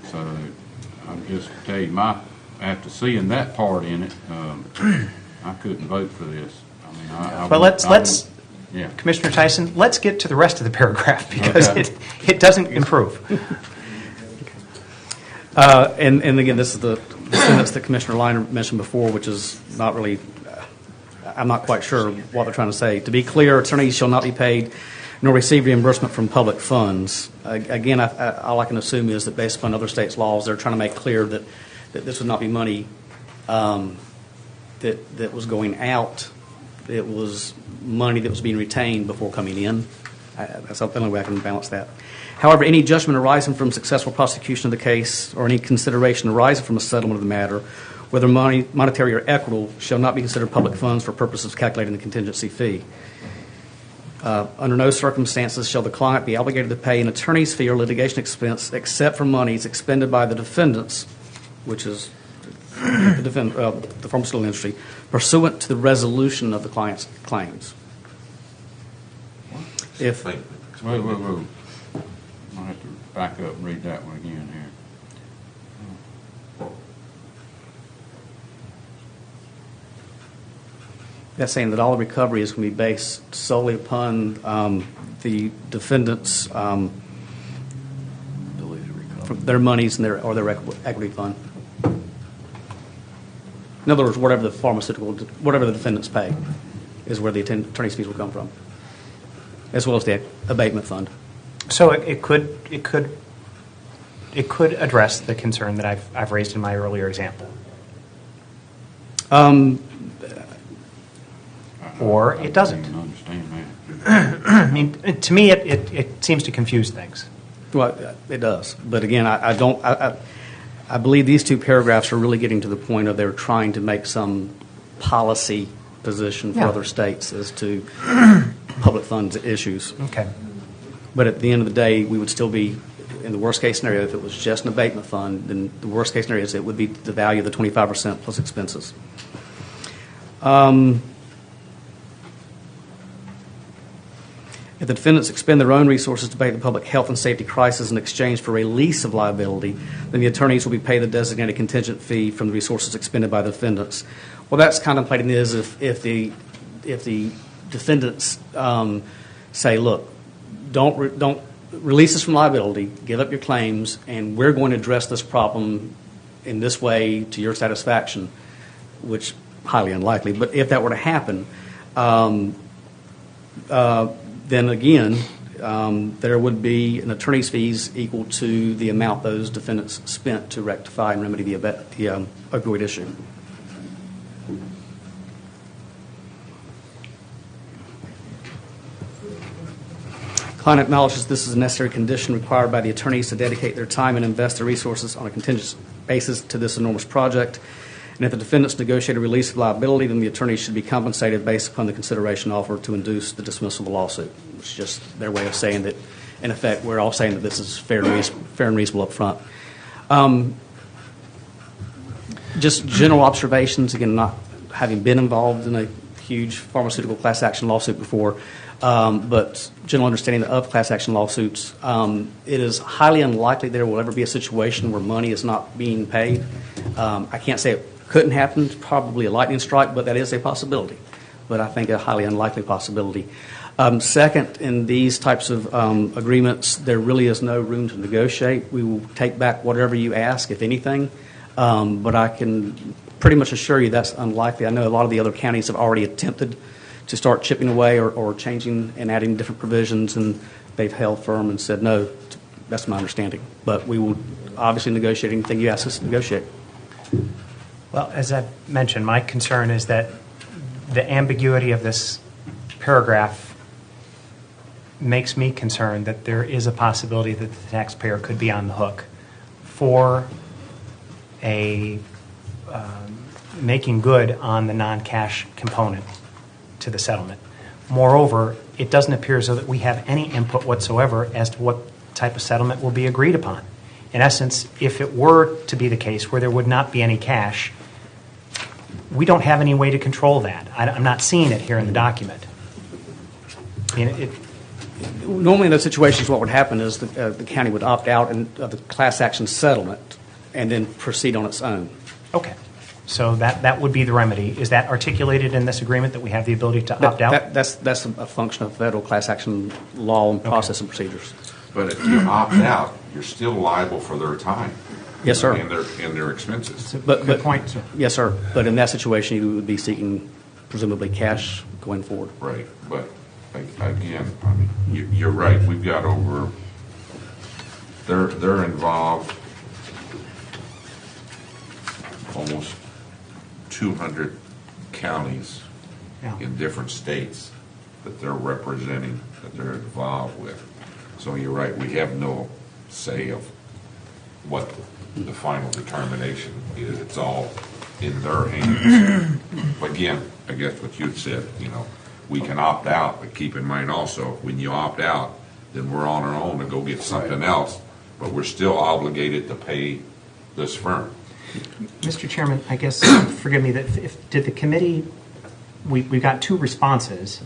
So I'm just tell you, after seeing that part in it, I couldn't vote for this. I mean, But let's yeah. Commissioner Tyson, let's get to the rest of the paragraph because Okay. it doesn't improve. And again, this is the sentence that Commissioner Liner mentioned before, which is not really, I'm not quite sure what they're trying to say. To be clear, attorneys shall not be paid nor receive reimbursement from public funds. Again, all I can assume is that based upon other states' laws, they're trying to make clear that this would not be money that was going out. It was money that was being retained before coming in. That's the only way I can balance that. However, any judgment arising from successful prosecution of the case or any consideration arising from a settlement of the matter, whether monetary or equitable, shall not be considered public funds for purposes of calculating the contingency fee. Under no circumstances shall the client be obligated to pay an attorney's fee or litigation expense except for monies expended by the defendants, which is the pharmaceutical industry, pursuant to the resolution of the client's claims. If Wait. I'll have to back up and read that one again here. that's saying that all the recovery is going to be based solely upon the defendants' their monies and their equity fund. In other words, whatever the defendants pay is where the attorney's fees will come from, as well as the abatement fund. So it could address the concern that I've raised in my earlier example. Or it doesn't. I don't understand that. I mean, to me, it seems to confuse things. Well, it does. But again, I believe these two paragraphs are really getting to the point of they're trying to make some policy position for other states as to public funds issues. Okay. But at the end of the day, we would still be, in the worst case scenario, if it was just an abatement fund, then the worst case scenario is it would be the value of the 25% plus expenses. If the defendants expend their own resources to pay the public health and safety crisis in exchange for release of liability, then the attorneys will be paid the designated contingent fee from the resources expended by the defendants. Well, that's contemplating is if the defendants say, look, don't release us from liability, give up your claims, and we're going to address this problem in this way to your satisfaction, which highly unlikely. But if that were to happen, then again, there would be an attorney's fees equal to the amount those defendants spent to rectify and remedy the opioid issue. Client acknowledges this is a necessary condition required by the attorneys to dedicate their time and invest their resources on a contingent basis to this enormous project. And if the defendants negotiate a release of liability, then the attorneys should be compensated based upon the consideration offered to induce the dismissal of the lawsuit. It's just their way of saying that, in effect, we're all saying that this is fair and reasonable up front. Just general observations, again, not having been involved in a huge pharmaceutical class action lawsuit before, but general understanding of class action lawsuits, it is highly unlikely there will ever be a situation where money is not being paid. I can't say it couldn't happen, probably a lightning strike, but that is a possibility, but I think a highly unlikely possibility. Second, in these types of agreements, there really is no room to negotiate. We will take back whatever you ask, if anything, but I can pretty much assure you that's unlikely. I know a lot of the other counties have already attempted to start chipping away or changing and adding different provisions, and they've held firm and said no, That's my understanding. But we will obviously negotiate anything you ask us to negotiate. Well, as I mentioned, my concern is that the ambiguity of this paragraph makes me concerned that there is a possibility that the taxpayer could be on the hook for a making good on the non-cash component to the settlement. Moreover, it doesn't appear as though that we have any input whatsoever as to what type of settlement will be agreed upon. In essence, if it were to be the case where there would not be any cash, we don't have any way to control that. I'm not seeing it here in the document. I mean, Normally in those situations, what would happen is the county would opt out of the class action settlement and then proceed on its own. Okay. So that would be the remedy. Is that articulated in this agreement that we have the ability to opt out? That's a function of federal class action law and process and procedures. But if you opt out, you're still liable for their time. Yes, sir. And their expenses. Good point, sir. Yes, sir. But in that situation, you would be seeking presumably cash going forward. Right, but again, I mean, you're right. We've got over. They're involved almost 200 counties in different states that they're representing, that they're involved with. So you're right. We have no say of what the final determination is. It's all in their hands. But again, I guess what you'd said, we can opt out, but keep in mind also, when you opt out, then we're on our own to go get something else, but we're still obligated to pay this firm. Mr. Chairman, I guess, forgive me, did the committee, we got 2 responses.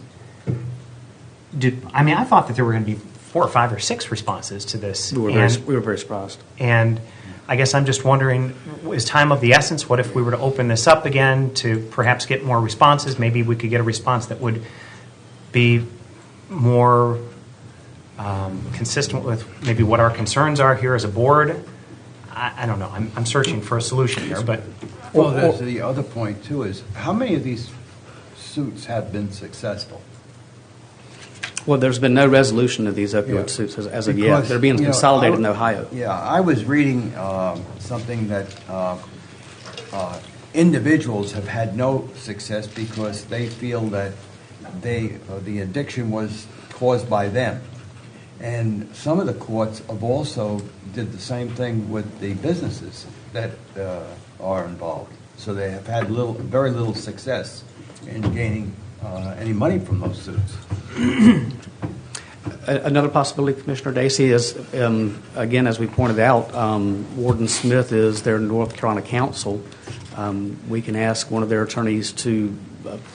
I thought that there were going to be 4 or 5 or 6 responses to this. We were very surprised. And I guess I'm just wondering, is time of the essence? What if we were to open this up again to perhaps get more responses? Maybe we could get a response that would be more consistent with maybe what our concerns are here as a board. I don't know. I'm searching for a solution here, but well, there's the other point too: is how many of these suits have been successful? Well, there's been no resolution of these opioid suits as of yet. They're being consolidated in Ohio. Yeah, I was reading something that individuals have had no success because they feel that the addiction was caused by them. And some of the courts have also did the same thing with the businesses that are involved. So they have had very little success in gaining any money from those suits. Another possibility, Commissioner Dacey, is, again, as we pointed out, Warden Smith is their North Carolina counsel. We can ask one of their attorneys to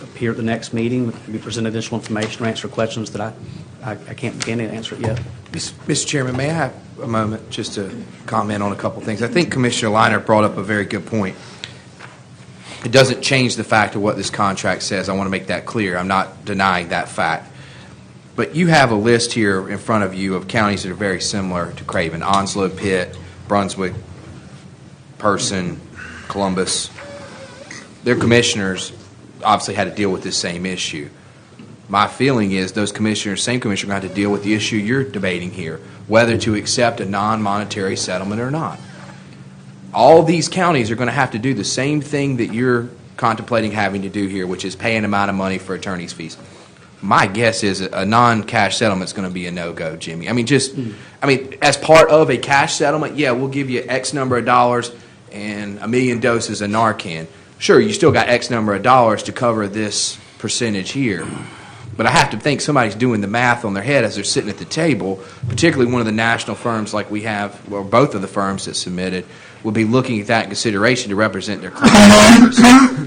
appear at the next meeting, maybe present additional information or answer questions that I can't begin to answer it yet. Mr. Chairman, may I have a moment just to comment on a couple things? I think Commissioner Liner brought up a very good point. It doesn't change the fact of what this contract says. I want to make that clear. I'm not denying that fact. But you have a list here in front of you of counties that are very similar to Craven: Onslow, Pitt, Brunswick, Person, Columbus. Their commissioners obviously had to deal with this same issue. My feeling is those commissioners, same commissioner, are going to have to deal with the issue you're debating here, whether to accept a non-monetary settlement or not. All these counties are going to have to do the same thing that you're contemplating having to do here, which is pay an amount of money for attorney's fees. My guess is a non-cash settlement is going to be a no-go, Jimmy. As part of a cash settlement, yeah, we'll give you X number of dollars and 1 million doses of Narcan. Sure, you still got X number of dollars to cover this percentage here. But I have to think somebody's doing the math on their head as they're sitting at the table, particularly one of the national firms like we have, or both of the firms that submitted, will be looking at that in consideration to represent their clients.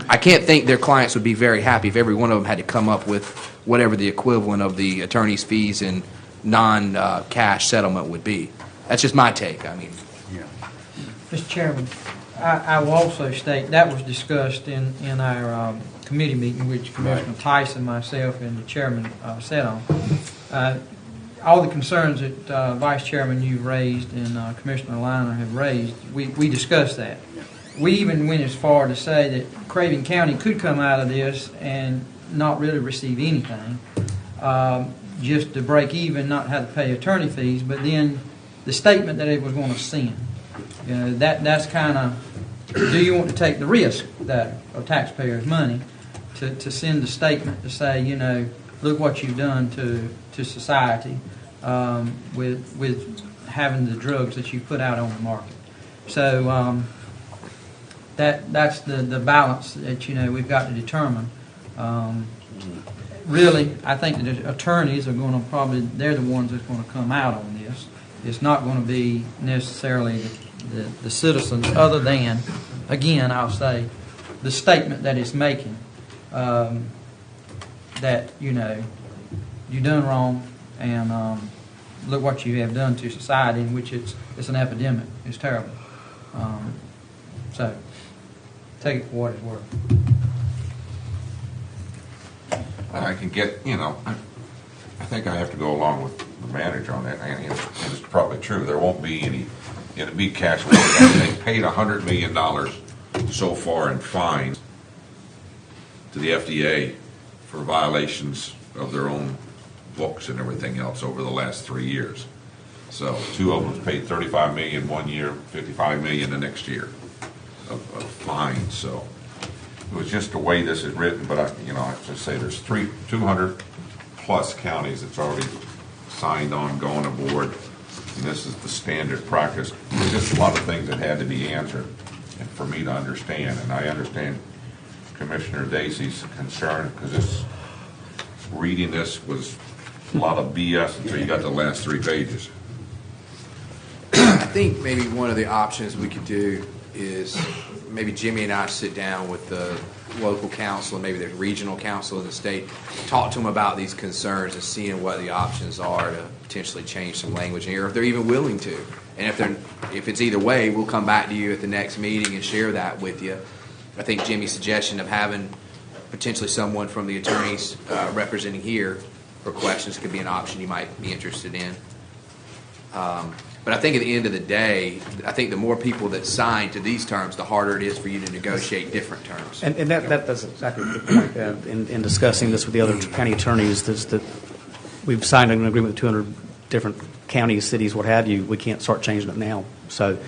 I can't think their clients would be very happy if every one of them had to come up with whatever the equivalent of the attorney's fees and non-cash settlement would be. That's just my take. Mr. Chairman, I will also state that was discussed in our committee meeting, which Commissioner Tyson, myself, and the chairman sat on. All the concerns that Vice Chairman you've raised and Commissioner Liner have raised, we discussed that. We even went as far to say that Craven County could come out of this and not really receive anything, just to break even, not have to pay attorney fees, but then the statement that it was going to send. You know, that's kind of, do you want to take the risk that of taxpayers' money to send a statement to say, you know, look what you've done to society with having the drugs that you put out on the market. So that's the balance that, you know, we've got to determine. Really, I think the attorneys are going to they're the ones that's going to come out on this. It's not going to be necessarily the citizens, other than, again, I'll say, the statement that it's making, that, you know, you done wrong, and look what you have done to society, in which it's an epidemic. It's terrible. So, take it for what it's worth. I can get, you know, I think I have to go along with the manager on that, and it's probably true. There won't be any, it'll be cash. They paid $100 million so far in fines to the FDA for violations of their own books and everything else over the last 3 years. So 2 of them paid $35 million 1 year, $55 million the next year of fines. So it was just the way this is written, but I just say there's 200 plus counties that's already signed on going aboard, and this is the standard practice. There's just a lot of things that had to be answered, and for me to understand, and I understand Commissioner Dacey's concern, because reading this was a lot of BS until you got the last 3 pages. I think maybe one of the options we could do is maybe Jimmy and I sit down with the local council and maybe the regional council in the state, talk to them about these concerns and seeing what the options are to potentially change some language here, if they're even willing to. And if it's either way, we'll come back to you at the next meeting and share that with you. I think Jimmy's suggestion of having potentially someone from the attorneys representing here for questions could be an option you might be interested in. But I think at the end of the day, I think the more people that sign to these terms, the harder it is for you to negotiate different terms. And that's exactly the point. In discussing this with the other county attorneys, is that we've signed an agreement with 200 different counties, cities, what have you. We can't start changing it now. So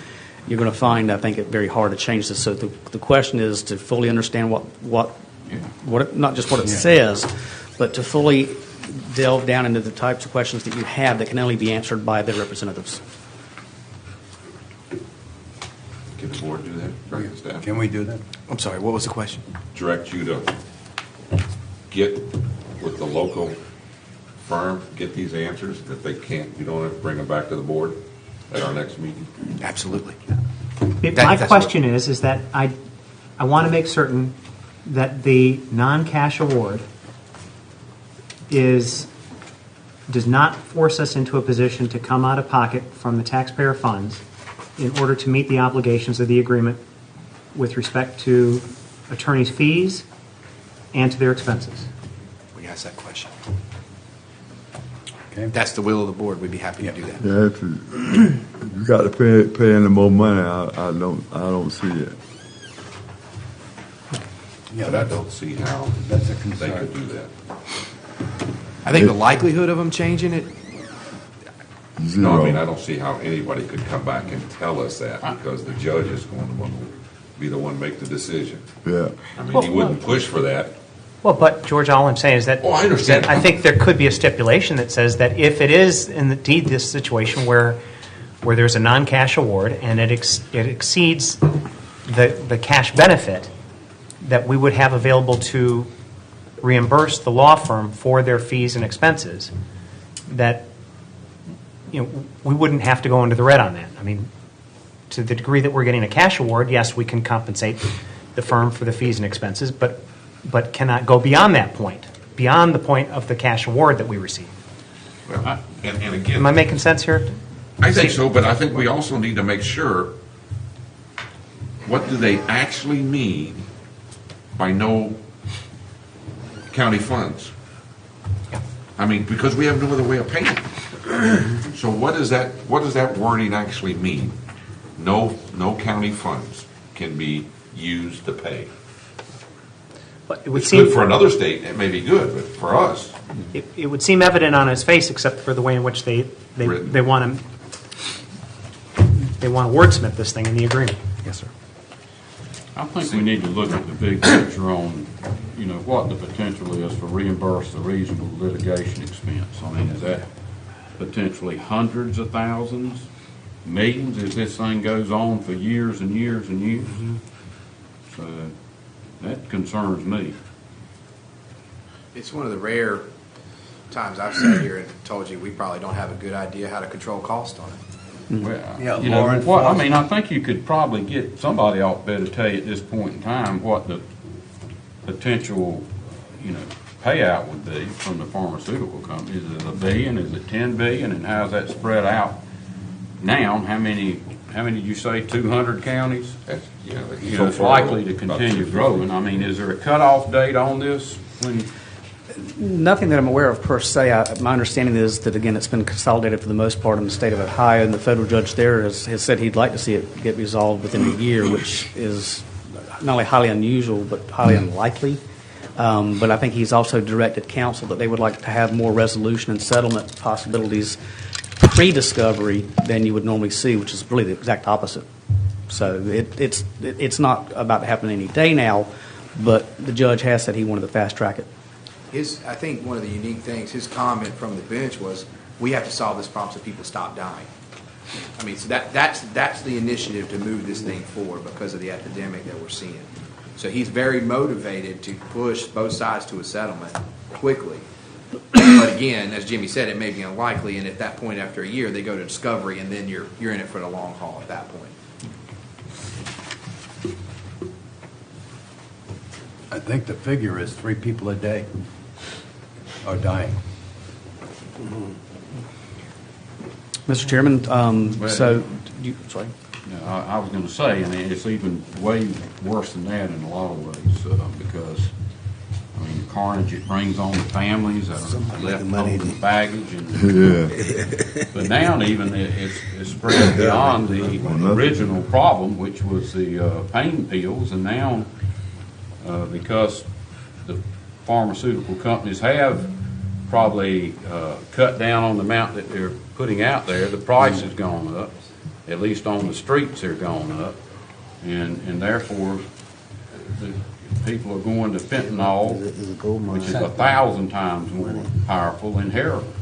you're going to find, I think, it very hard to change this. So the question is to fully understand what it, not just what it says, but to fully delve down into the types of questions that you have that can only be answered by the representatives. Can the board do that? Bring it staff. Can we do that? I'm sorry, what was the question? Direct you to get with the local firm, get these answers. If they can't, you don't have to bring them back to the board at our next meeting. Absolutely. My question is that I want to make certain that the non-cash award does not force us into a position to come out of pocket from the taxpayer funds in order to meet the obligations of the agreement with respect to attorneys' fees and to their expenses. We asked that question. Okay. If that's the will of the board, we'd be happy to do that. Yeah, you got to pay any more money. I don't see it. But I don't see how That's a they concern. could do that. I think the likelihood of them changing it, No, I mean, I don't see how anybody could come back and tell us that, because the judge is going to be the one to make the decision. Yeah. I mean, he wouldn't push for that. Well, but George, all I'm saying is that, Oh, I understand. that I think there could be a stipulation that says that if it is indeed this situation where there's a non-cash award and it exceeds the cash benefit that we would have available to reimburse the law firm for their fees and expenses, that we wouldn't have to go into the red on that. I mean, to the degree that we're getting a cash award, yes, we can compensate the firm for the fees and expenses, but cannot go beyond that point, beyond the point of the cash award that we receive. Well, and again, Am I making sense here? I think so, but I think we also need to make sure, what do they actually mean by no county funds? I mean, because we have no other way of paying. So what does that wording actually mean? No county funds can be used to pay. But it would It's seem good for another state, it may be good, but for us, it would seem evident on its face, except for the way in which they want to they want to wordsmith this thing in the agreement. Yes, sir. I think we need to look at the big picture on, what the potential is for reimburse the reasonable litigation expense. I mean, is that potentially hundreds of thousands, millions, if this thing goes on for years and years and years? So that concerns me. It's one of the rare times I've sat here and told you we probably don't have a good idea how to control cost on it. Well, I think you could probably get, somebody out there to tell you at this point in time what the potential, payout would be from the pharmaceutical company. Is it $1 billion? Is it $10 billion? And how's that spread out now? How many did you say, 200 counties? It's likely to continue growing. I mean, is there a cutoff date on this? Nothing that I'm aware of per se. My understanding is that, again, it's been consolidated for the most part in the state of Ohio, and the federal judge there has said he'd like to see it get resolved within a year, which is not only highly unusual but highly unlikely. But I think he's also directed counsel that they would like to have more resolution and settlement possibilities pre-discovery than you would normally see, which is really the exact opposite. So it's not about to happen any day now, but the judge has said he wanted to fast track it. I think one of the unique things, his comment from the bench was, we have to solve this problem so people stop dying. I mean, so that's the initiative to move this thing forward because of the epidemic that we're seeing. So he's very motivated to push both sides to a settlement quickly. But again, as Jimmy said, it may be unlikely, and at that point after a year, they go to discovery, and then you're in it for the long haul at that point. I think the figure is 3 people a day are dying. Mr. Chairman, sorry. I was going to say, it's even way worse than that in a lot of ways because, the carnage it brings on the families that are left home with baggage. But now even it's spread beyond the original problem, which was the pain pills, and now because the pharmaceutical companies have probably cut down on the amount that they're putting out there, the price has gone up. At least on the streets they're going up. And therefore, the people are going to fentanyl, which is 1,000 times more powerful than heroin.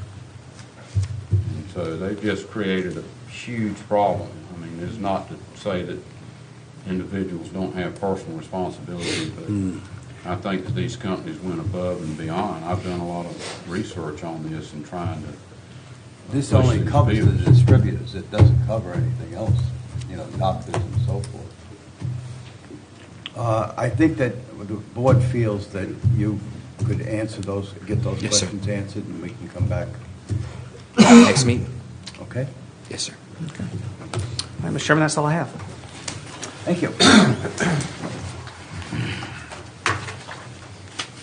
And so they've just created a huge problem. It's not to say that individuals don't have personal responsibility, but I think that these companies went above and beyond. I've done a lot of research on this and trying to. This only covers the distributors. It doesn't cover anything else, doctors and so forth. I think that the board feels that you could answer those, get those Yes, sir. questions answered, and we can come back. Next meeting. Okay? Yes, sir. Okay. All right, Mr. Chairman, that's all I have. Thank you.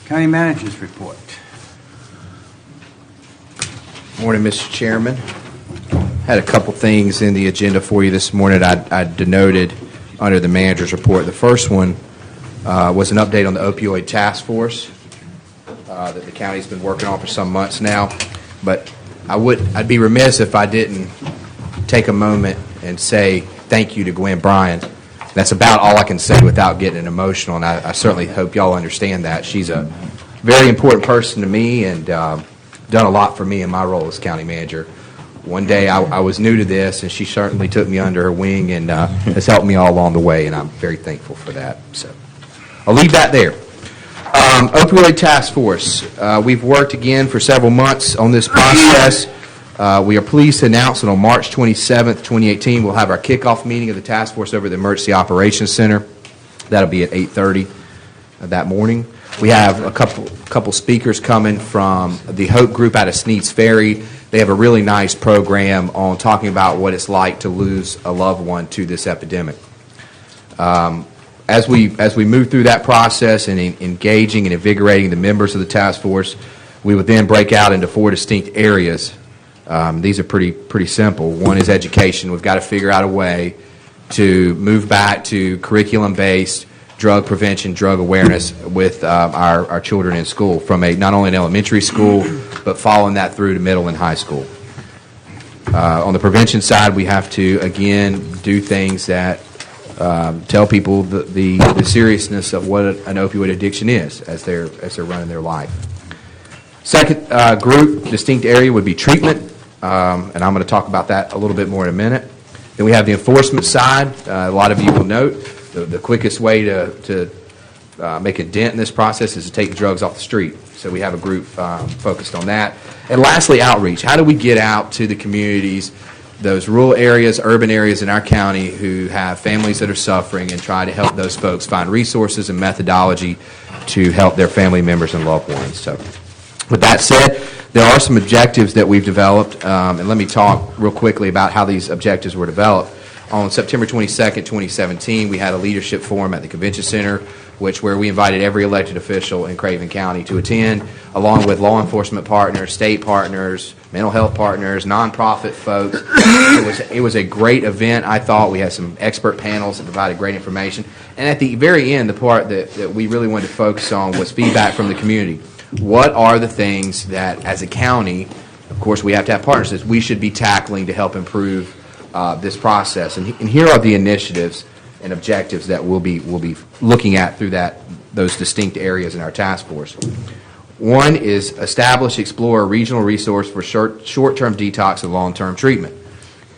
County Manager's Report. Morning, Mr. Chairman. Had a couple things in the agenda for you this morning I denoted under the manager's report. The first one was an update on the opioid task force that the county's been working on for some months now. But I'd be remiss if I didn't take a moment and say thank you to Gwen Bryan. That's about all I can say without getting emotional, and I certainly hope y'all understand that. She's a very important person to me and done a lot for me in my role as county manager. One day I was new to this, and she certainly took me under her wing and has helped me all along the way, and I'm very thankful for that. So I'll leave that there. Opioid Task Force. We've worked again for several months on this process. We are pleased to announce that on March 27th, 2018, we'll have our kickoff meeting of the task force over at the Emergency Operations Center. That'll be at 8:30 that morning. We have a couple speakers coming from the Hope Group out of Sneads Ferry. They have a really nice program on talking about what it's like to lose a loved one to this epidemic. As we move through that process and engaging and invigorating the members of the task force, we would then break out into 4 distinct areas. These are pretty simple. One is education. We've got to figure out a way to move back to curriculum-based drug prevention, drug awareness with our children in school, from not only an elementary school, but following that through to middle and high school. On the prevention side, we have to, again, do things that tell people the seriousness of what an opioid addiction is as they're running their life. Second group, distinct area, would be treatment, and I'm going to talk about that a little bit more in a minute. Then we have the enforcement side. A lot of you will note the quickest way to make a dent in this process is to take drugs off the street. So we have a group focused on that. And lastly, outreach. How do we get out to the communities, those rural areas, urban areas in our county who have families that are suffering, and try to help those folks find resources and methodology to help their family members and loved ones. So with that said, there are some objectives that we've developed, and let me talk real quickly about how these objectives were developed. On September 22nd, 2017, we had a leadership forum at the Convention Center, where we invited every elected official in Craven County to attend, along with law enforcement partners, state partners, mental health partners, nonprofit folks. It was a great event, I thought. We had some expert panels that provided great information. And at the very end, the part that we really wanted to focus on was feedback from the community. What are the things that, as a county, of course we have to have partners, that we should be tackling to help improve this process? And here are the initiatives and objectives that we'll be looking at through those distinct areas in our task force. One is establish, explore a regional resource for short-term detox and long-term treatment.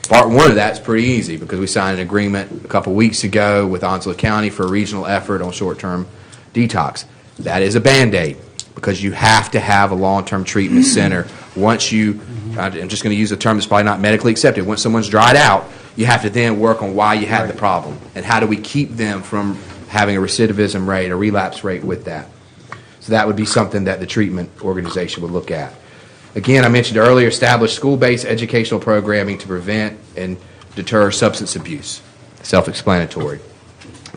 Part one of that is pretty easy because we signed an agreement a couple weeks ago with Onslow County for a regional effort on short-term detox. That is a Band-Aid because you have to have a long-term treatment center. Once you, I'm just going to use a term that's probably not medically accepted, once someone's dried out, you have to then work on why you had the problem and how do we keep them from having a recidivism rate, a relapse rate with that. So that would be something that the treatment organization would look at. Again, I mentioned earlier, establish school-based educational programming to prevent and deter substance abuse. Self-explanatory.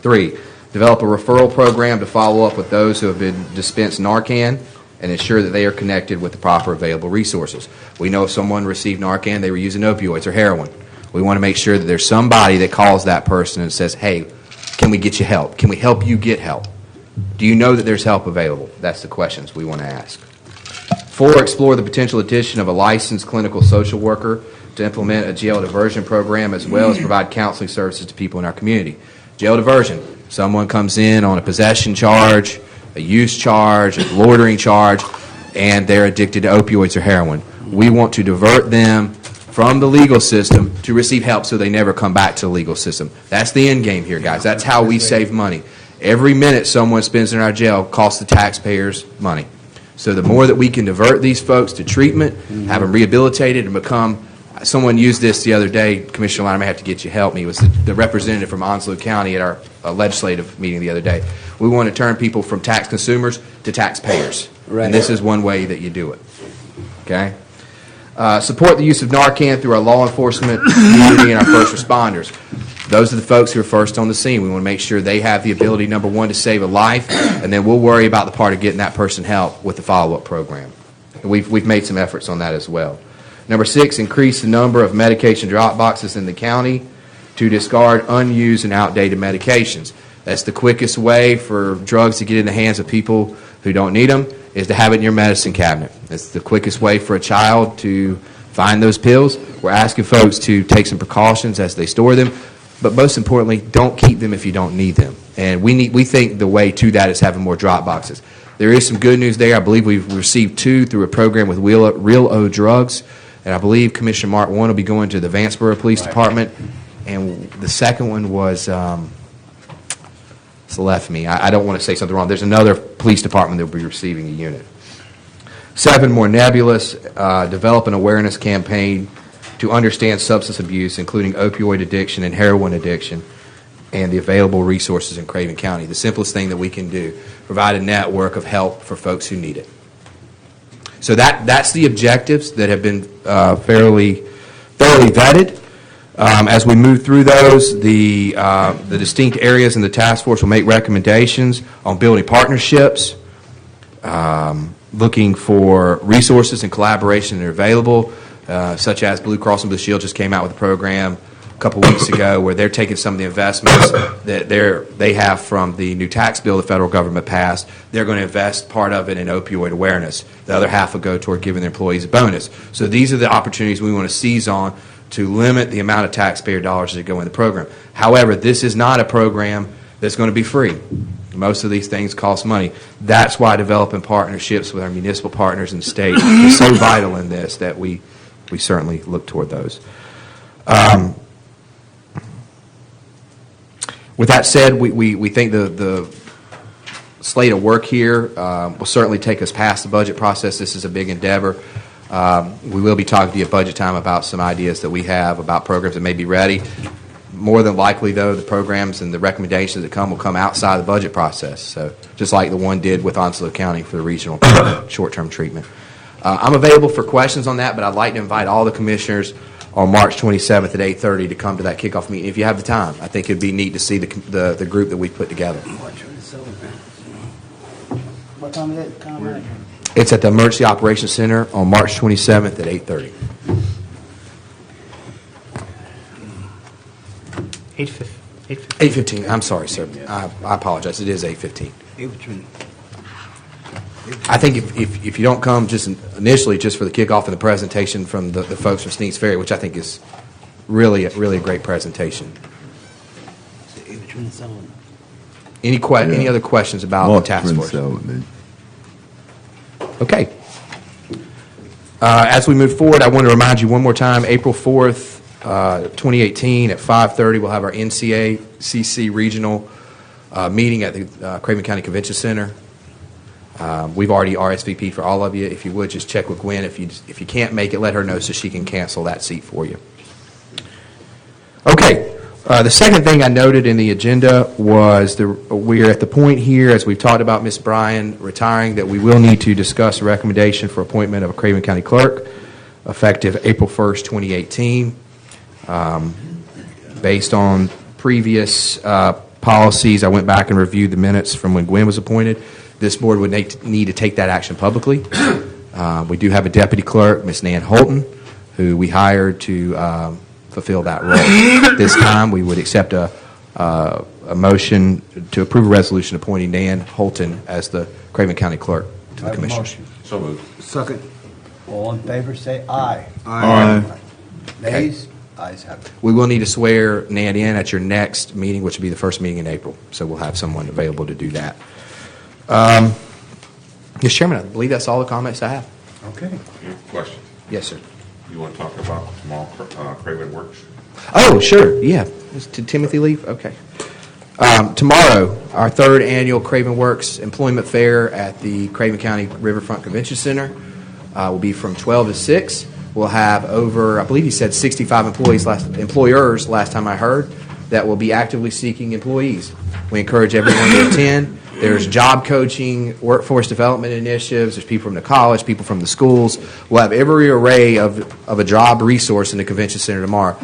3, develop a referral program to follow up with those who have been dispensed Narcan and ensure that they are connected with the proper available resources. We know if someone received Narcan, they were using opioids or heroin. We want to make sure that there's somebody that calls that person and says, hey, can we get you help? Can we help you get help? Do you know that there's help available? That's the questions we want to ask. 4, explore the potential addition of a licensed clinical social worker to implement a jail diversion program as well as provide counseling services to people in our community. Jail diversion, someone comes in on a possession charge, a use charge, a loitering charge, and they're addicted to opioids or heroin. We want to divert them from the legal system to receive help so they never come back to the legal system. That's the end game here, guys. That's how we save money. Every minute someone spends in our jail costs the taxpayers money. So the more that we can divert these folks to treatment, have them rehabilitated and become, someone used this the other day, Commissioner Line, I may have to get you help me, it was the representative from Onslow County at our legislative meeting the other day. We want to turn people from tax consumers to taxpayers. Right. And this is one way that you do it. Okay? Support the use of Narcan through our law enforcement community and our first responders. Those are the folks who are first on the scene. We want to make sure they have the ability, number one, to save a life, and then we'll worry about the part of getting that person help with the follow-up program. And we've made some efforts on that as well. Number 6, increase the number of medication drop boxes in the county to discard unused and outdated medications. That's the quickest way for drugs to get in the hands of people who don't need them, is to have it in your medicine cabinet. It's the quickest way for a child to find those pills. We're asking folks to take some precautions as they store them, but most importantly, don't keep them if you don't need them. And we think the way to that is having more drop boxes. There is some good news there. I believe we've received 2 through a program with Real O Drugs, and I believe Commissioner Mark 1 will be going to the Vanceboro Police Department, and the second one was it's left me. I don't want to say something wrong. There's another police department that will be receiving a unit. 7, more nebulous, develop an awareness campaign to understand substance abuse, including opioid addiction and heroin addiction, and the available resources in Craven County. The simplest thing that we can do, provide a network of help for folks who need it. So that's the objectives that have been fairly vetted. As we move through those, the distinct areas in the task force will make recommendations on building partnerships, looking for resources and collaboration that are available, such as Blue Cross and Blue Shield just came out with a program couple weeks ago, where they're taking some of the investments that they have from the new tax bill the federal government passed. They're going to invest part of it in opioid awareness. The other half will go toward giving their employees a bonus. So these are the opportunities we want to seize on to limit the amount of taxpayer dollars that go in the program. However, this is not a program that's going to be free. Most of these things cost money. That's why developing partnerships with our municipal partners in the state is so vital in this, that we certainly look toward those. With that said, we think the slate of work here will certainly take us past the budget process. This is a big endeavor. We will be talking to you at budget time about some ideas that we have about programs that may be ready. More than likely, though, the programs and the recommendations that come will come outside the budget process. So just like the one did with Onslow County for the regional short-term treatment. I'm available for questions on that, but I'd like to invite all the commissioners on March 27th at 8:30 to come to that kickoff meeting if you have the time. I think it'd be neat to see the group that we put together. What time is it? It's at the Emergency Operations Center on March 27th at 8:30. 8:15. I'm sorry, sir. I apologize. It is 8:15. 8:15. I think if you don't come just initially just for the kickoff and the presentation from the folks from Sneaks Ferry, which I think is really a great presentation. Any other questions about the task force? Okay. As we move forward, I want to remind you one more time, April 4th, 2018 at 5:30, we'll have our NCACC regional meeting at the Craven County Convention Center. We've already RSVP'd for all of you. If you would, just check with Gwen. If you can't make it, let her know so she can cancel that seat for you. Okay. The second thing I noted in the agenda was we're at the point here, as we've talked about Ms. Bryan retiring, that we will need to discuss a recommendation for appointment of a Craven County clerk effective April 1st, 2018. Based on previous policies, I went back and reviewed the minutes from when Gwen was appointed. This board would need to take that action publicly. We do have a deputy clerk, Ms. Nan Holton, who we hired to fulfill that role. At this time, we would accept a motion to approve a resolution appointing Nan Holton as the Craven County clerk to the commission. Motion. So moved. Second. All in favor, say aye. Aye. Nays? Ayes have it. We will need to swear Nan in at your next meeting, which will be the first meeting in April. So we'll have someone available to do that. Mr. Chairman, I believe that's all the comments I have. Okay. Question. Yes, sir. You want to talk about tomorrow, Craven Works? Oh, sure. Yeah. Did Timothy leave? Okay. Tomorrow, our third annual Craven Works Employment Fair at the Craven County Riverfront Convention Center will be from 12 to 6. We'll have over, I believe he said 65 employers last time I heard, that will be actively seeking employees. We encourage everyone to attend. There's job coaching, workforce development initiatives. There's people from the college, people from the schools. We'll have every array of a job resource in the convention center tomorrow.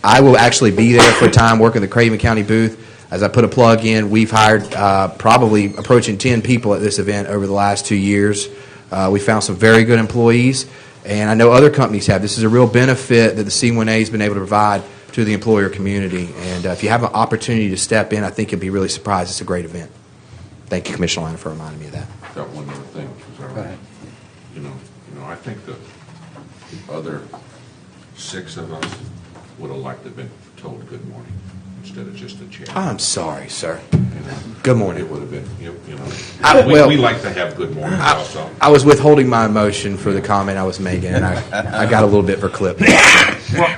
I will actually be there for a time working the Craven County booth. As I put a plug in, we've hired probably approaching 10 people at this event over the last 2 years. We found some very good employees, and I know other companies have. This is a real benefit that the C1A has been able to provide to the employer community. And if you have an opportunity to step in, I think you'll be really surprised. It's a great event. Thank you, Commissioner Lyon, for reminding me of that. Got one other thing. You know, I think the other 6 of us would have liked to have been told good morning instead of just a chair. I'm sorry, sir. Good morning. It would have been, we like to have good mornings also. I was withholding my emotion for the comment I was making, and I got a little bit verklempt.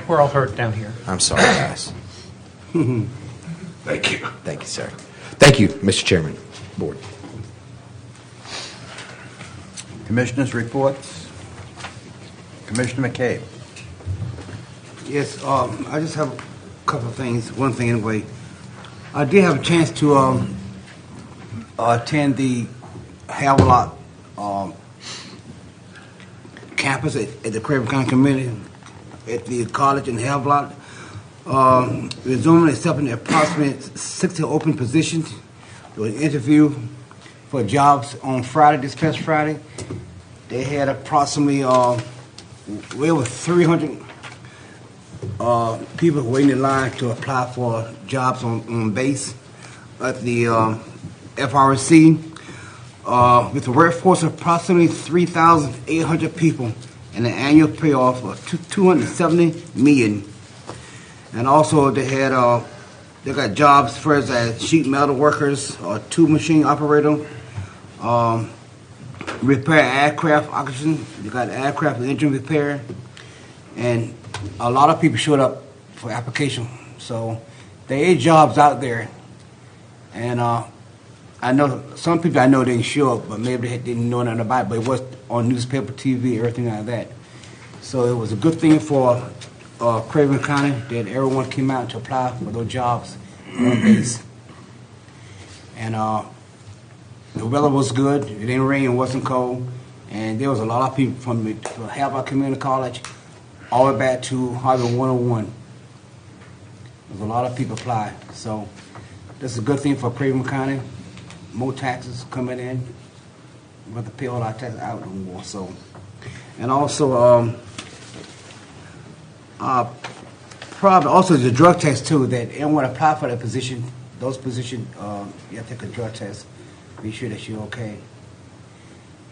We're all hurt down here. I'm sorry, guys. Thank you. Thank you, sir. Thank you, Mr. Chairman. Board. Commissioners' reports. Commissioner McCabe. Yes, I just have a couple of things. One thing anyway. I did have a chance to attend the Havelock campus at the Craven County Community at the college in Havelock. Resuming accepting approximately 60 open positions. There was an interview for jobs on Friday, this past Friday. They had approximately well over 300 people waiting in line to apply for jobs on base at the FRC. With a workforce of approximately 3,800 people and an annual payoff of $270 million. And also they got jobs first as sheet metal workers, tool machine operator, repair aircraft oxygen. They got aircraft engine repair, and a lot of people showed up for application. So there is jobs out there, and I know some people I know didn't show up, but maybe they didn't know nothing about it. But it was on newspaper, TV, everything like that. So it was a good thing for Craven County that everyone came out to apply for those jobs on base. And the weather was good. It didn't rain. It wasn't cold. And there was a lot of people from Havok Community College all the way back to Harvard 101. There was a lot of people apply. So this is a good thing for Craven County. More taxes coming in. We have to pay all our taxes out no more. So, and also, probably also the drug test too. That anyone apply for that position, those positions, you have to take a drug test. Be sure that you're okay.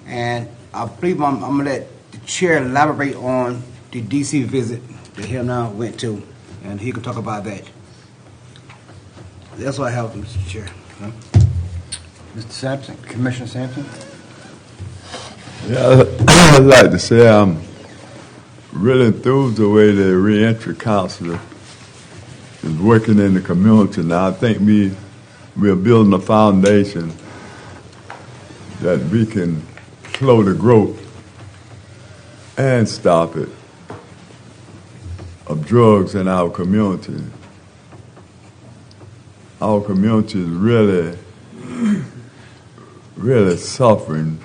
And I believe I'm gonna let the chair elaborate on the DC visit that he now went to, and he can talk about that. That's what I have, Mr. Chair. Mr. Sampson, Commissioner Sampson? Yeah, I'd like to say I'm really enthused the way the reentry counselor is working in the community now. I think we're building a foundation that we can slow the growth and stop it of drugs in our community. Our community is really suffering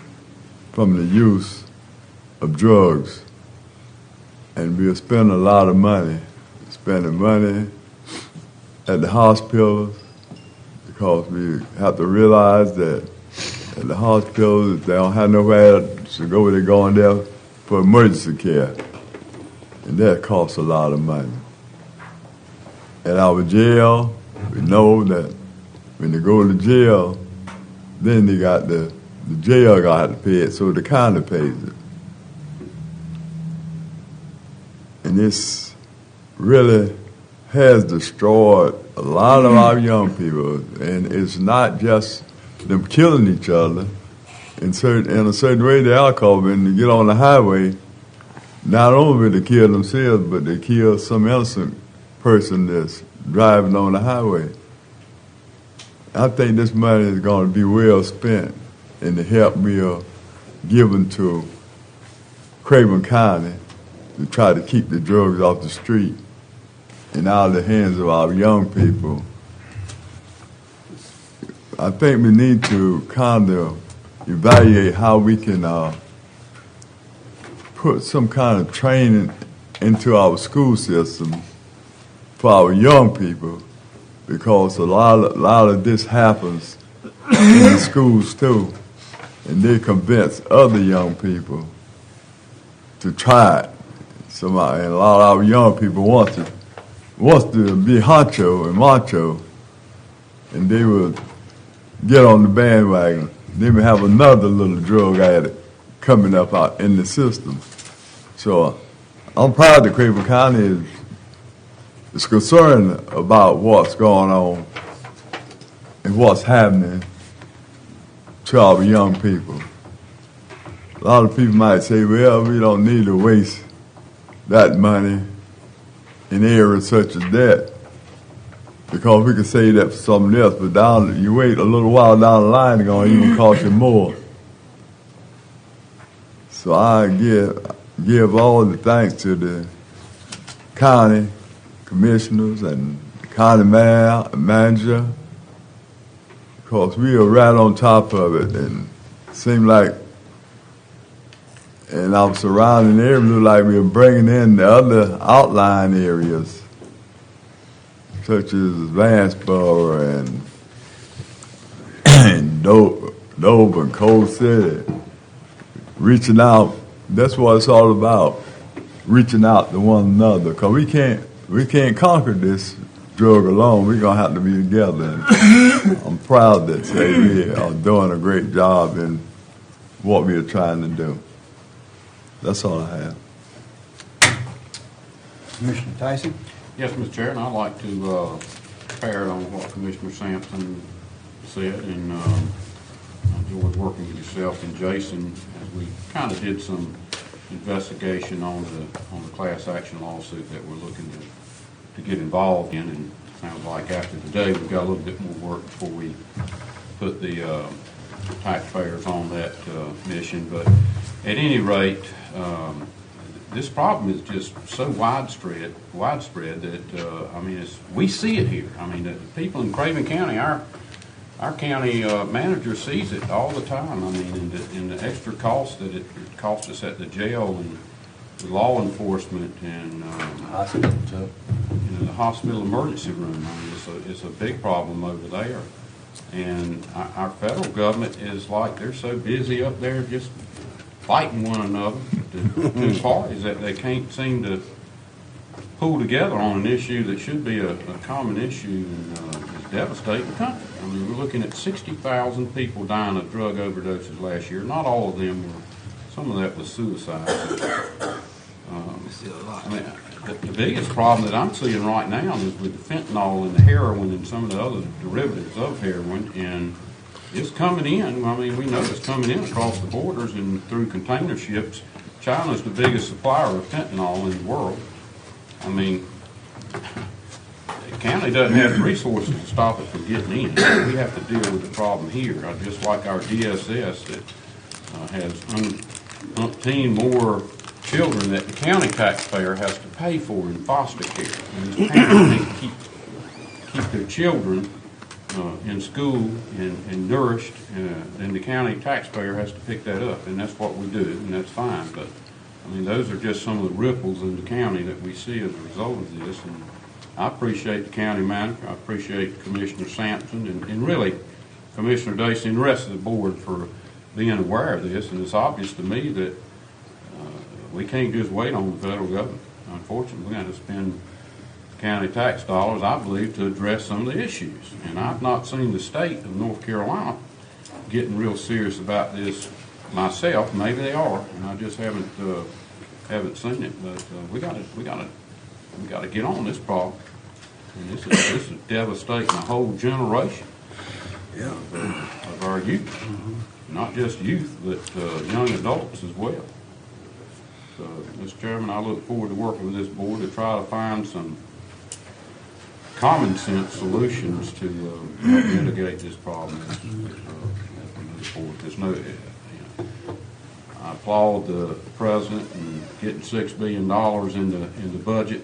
from the use of drugs. And we're spending a lot of money, spending money at the hospitals, because we have to realize that at the hospitals, they don't have nowhere to go. They're going there for emergency care. And that costs a lot of money. At our jail, we know that when they go to jail, then they got the jail got to pay it, so the county pays it. And this really has destroyed a lot of our young people. And it's not just them killing each other. In a certain way, the alcohol, when they get on the highway, not only do they kill themselves, but they kill some innocent person that's driving on the highway. I think this money is going to be well spent in the help we are giving to Craven County to try to keep the drugs off the street and out of the hands of our young people. I think we need to kind of evaluate how we can put some kind of training into our school system for our young people, because a lot of this happens in the schools too, and they convince other young people to try it. And a lot of our young people wants to be honcho and macho, and they will get on the bandwagon. They may have another little drug addict coming up out in the system. So I'm proud that Craven County is concerned about what's going on and what's happening to our young people. A lot of people might say, well, we don't need to waste that money in areas such as that, because we can save that for something else, but you wait a little while down the line, it's going to even cost you more. So I give all the thanks to the county commissioners and the county manager, because we are right on top of it, and it seemed like in our surrounding area, look like we are bringing in the other outlying areas, such as Vanceboro and Dover and Coal City, reaching out. That's what it's all about, reaching out to one another, because we can't we can't conquer this drug alone. We're going to have to be together. And I'm proud that we are doing a great job in what we are trying to do. That's all I have. Commissioner Tyson? Yes, Mr. Chair, and I'd like to pair on what Commissioner Sampson said, and I enjoyed working with yourself and Jason as we kind of did some investigation on the class action lawsuit that we're looking to get involved in. And it sounds like after today we've got a little bit more work before we put the taxpayers on that mission. But at any rate, this problem is just so widespread that I mean, we see it here. I mean, the people in Craven County, our county manager sees it all the time. I mean, in the extra cost that it costs us at the jail and the law enforcement and hospital too. You know, the hospital emergency room. I mean, it's a big problem over there. And our federal government is like they're so busy up there just fighting one another, the two parties, that they can't seem to pull together on an issue that should be a common issue and is devastating the country. I mean, we're looking at 60,000 people dying of drug overdoses last year. Not all of them were, some of that was suicide. I mean, the biggest problem that I'm seeing right now is with the fentanyl and the heroin and some of the other derivatives of heroin, and it's coming in. I mean, we know it's coming in across the borders and through container ships. China's the biggest supplier of fentanyl in the world. I mean, the county doesn't have the resources to stop it from getting in. We have to deal with the problem here. Just like our DSS that has umpteen more children that the county taxpayer has to pay for in foster care. And these parents need to keep their children in school and nourished, and the county taxpayer has to pick that up, and that's what we do, and that's fine. But I mean, those are just some of the ripples in the county that we see as a result of this. And I appreciate the county manager, I appreciate Commissioner Sampson, and really Commissioner Dacey and the rest of the board for being aware of this. And it's obvious to me that we can't just wait on the federal government. Unfortunately, we have to spend county tax dollars, I believe, to address some of the issues. And I've not seen the state of North Carolina getting real serious about this myself. Maybe they are, and I just haven't seen it. But we got to get on this problem. And this is devastating a whole generation of our youth, not just youth, but young adults as well. So, Mr. Chairman, I look forward to working with this board to try to find some common sense solutions to help mitigate this problem as we move forward. There's no, I applaud the president in getting $6 billion in the budget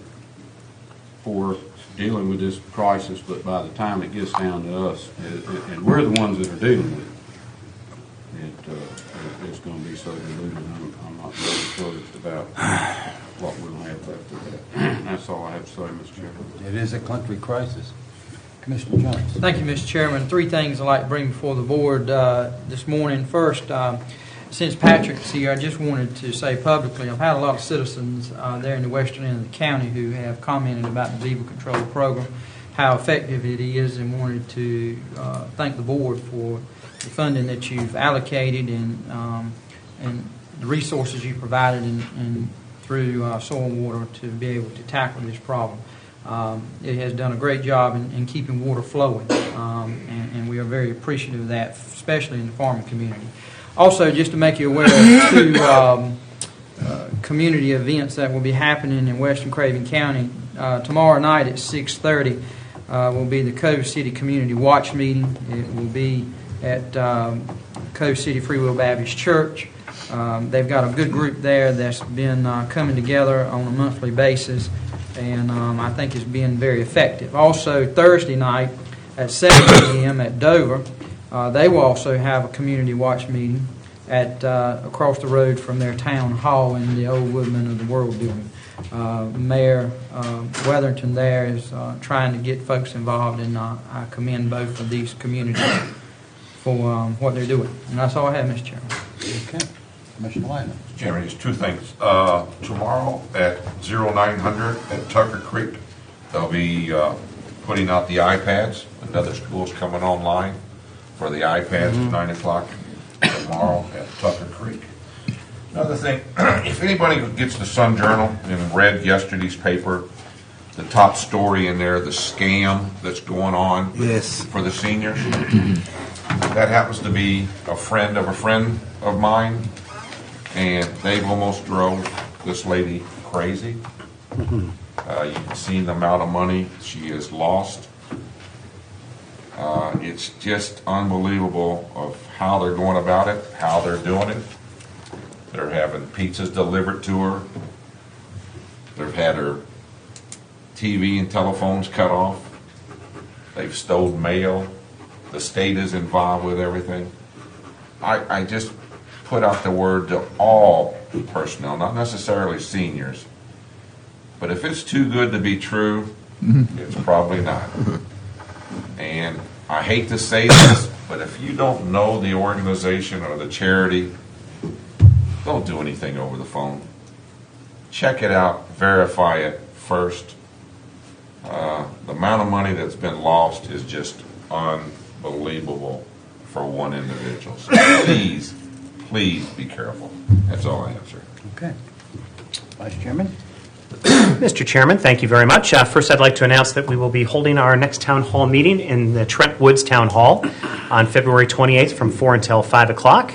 for dealing with this crisis, but by the time it gets down to us, and we're the ones that are dealing with it, it's going to be so diluted. I'm not really encouraged about what we'll have after that. That's all I have to say, Mr. Chairman. It is a country crisis. Commissioner Jones. Thank you, Mr. Chairman. Three things I'd like to bring before the board this morning. First, since Patrick's here, I just wanted to say publicly, I've had a lot of citizens there in the western end of the county who have commented about the Beaver Control Program, how effective it is, and wanted to thank the board for the funding that you've allocated and the resources you provided and through soil and water to be able to tackle this problem. It has done a great job in keeping water flowing, and we are very appreciative of that, especially in the farming community. Also, just to make you aware of two community events that will be happening in Western Craven County. Tomorrow night at 6:30 will be the Cove City Community Watch Meeting. It will be at Cove City Free Will Baptist Church. They've got a good group there that's been coming together on a monthly basis, and I think it's been very effective. Also, Thursday night at 7 p.m. at Dover, they will also have a community watch meeting at across the road from their town hall in the old Woodman of the World building. Mayor Weatherington there is trying to get folks involved, and I commend both of these communities for what they're doing. And that's all I have, Mr. Chairman. Okay. Commissioner Lyman. Chairman, there's two things. Tomorrow at 0900 at Tucker Creek, They'll be putting out the iPads. Another school's coming online for the iPads at 9 o'clock tomorrow at Tucker Creek. Another thing, if anybody gets the Sun Journal and read yesterday's paper, the top story in there, the scam that's going on for the seniors, that happens to be a friend of mine, and they've almost drove this lady crazy. You can see the amount of money she has lost. It's just unbelievable of how they're going about it, how they're doing it. They're having pizzas delivered to her. They've had her TV and telephones cut off. They've stolen mail. The state is involved with everything. I just put out the word to all personnel, not necessarily seniors, but if it's too good to be true, it's probably not. And I hate to say this, but if you don't know the organization or the charity, don't do anything over the phone. Check it out, verify it first. The amount of money that's been lost is just unbelievable for one individual. So please be careful. That's all I have, sir. Okay. Vice Chairman? Mr. Chairman, thank you very much. First, I'd like to announce that we will be holding our next town hall meeting in the Trent Woods Town Hall on February 28th from 4 until 5 o'clock.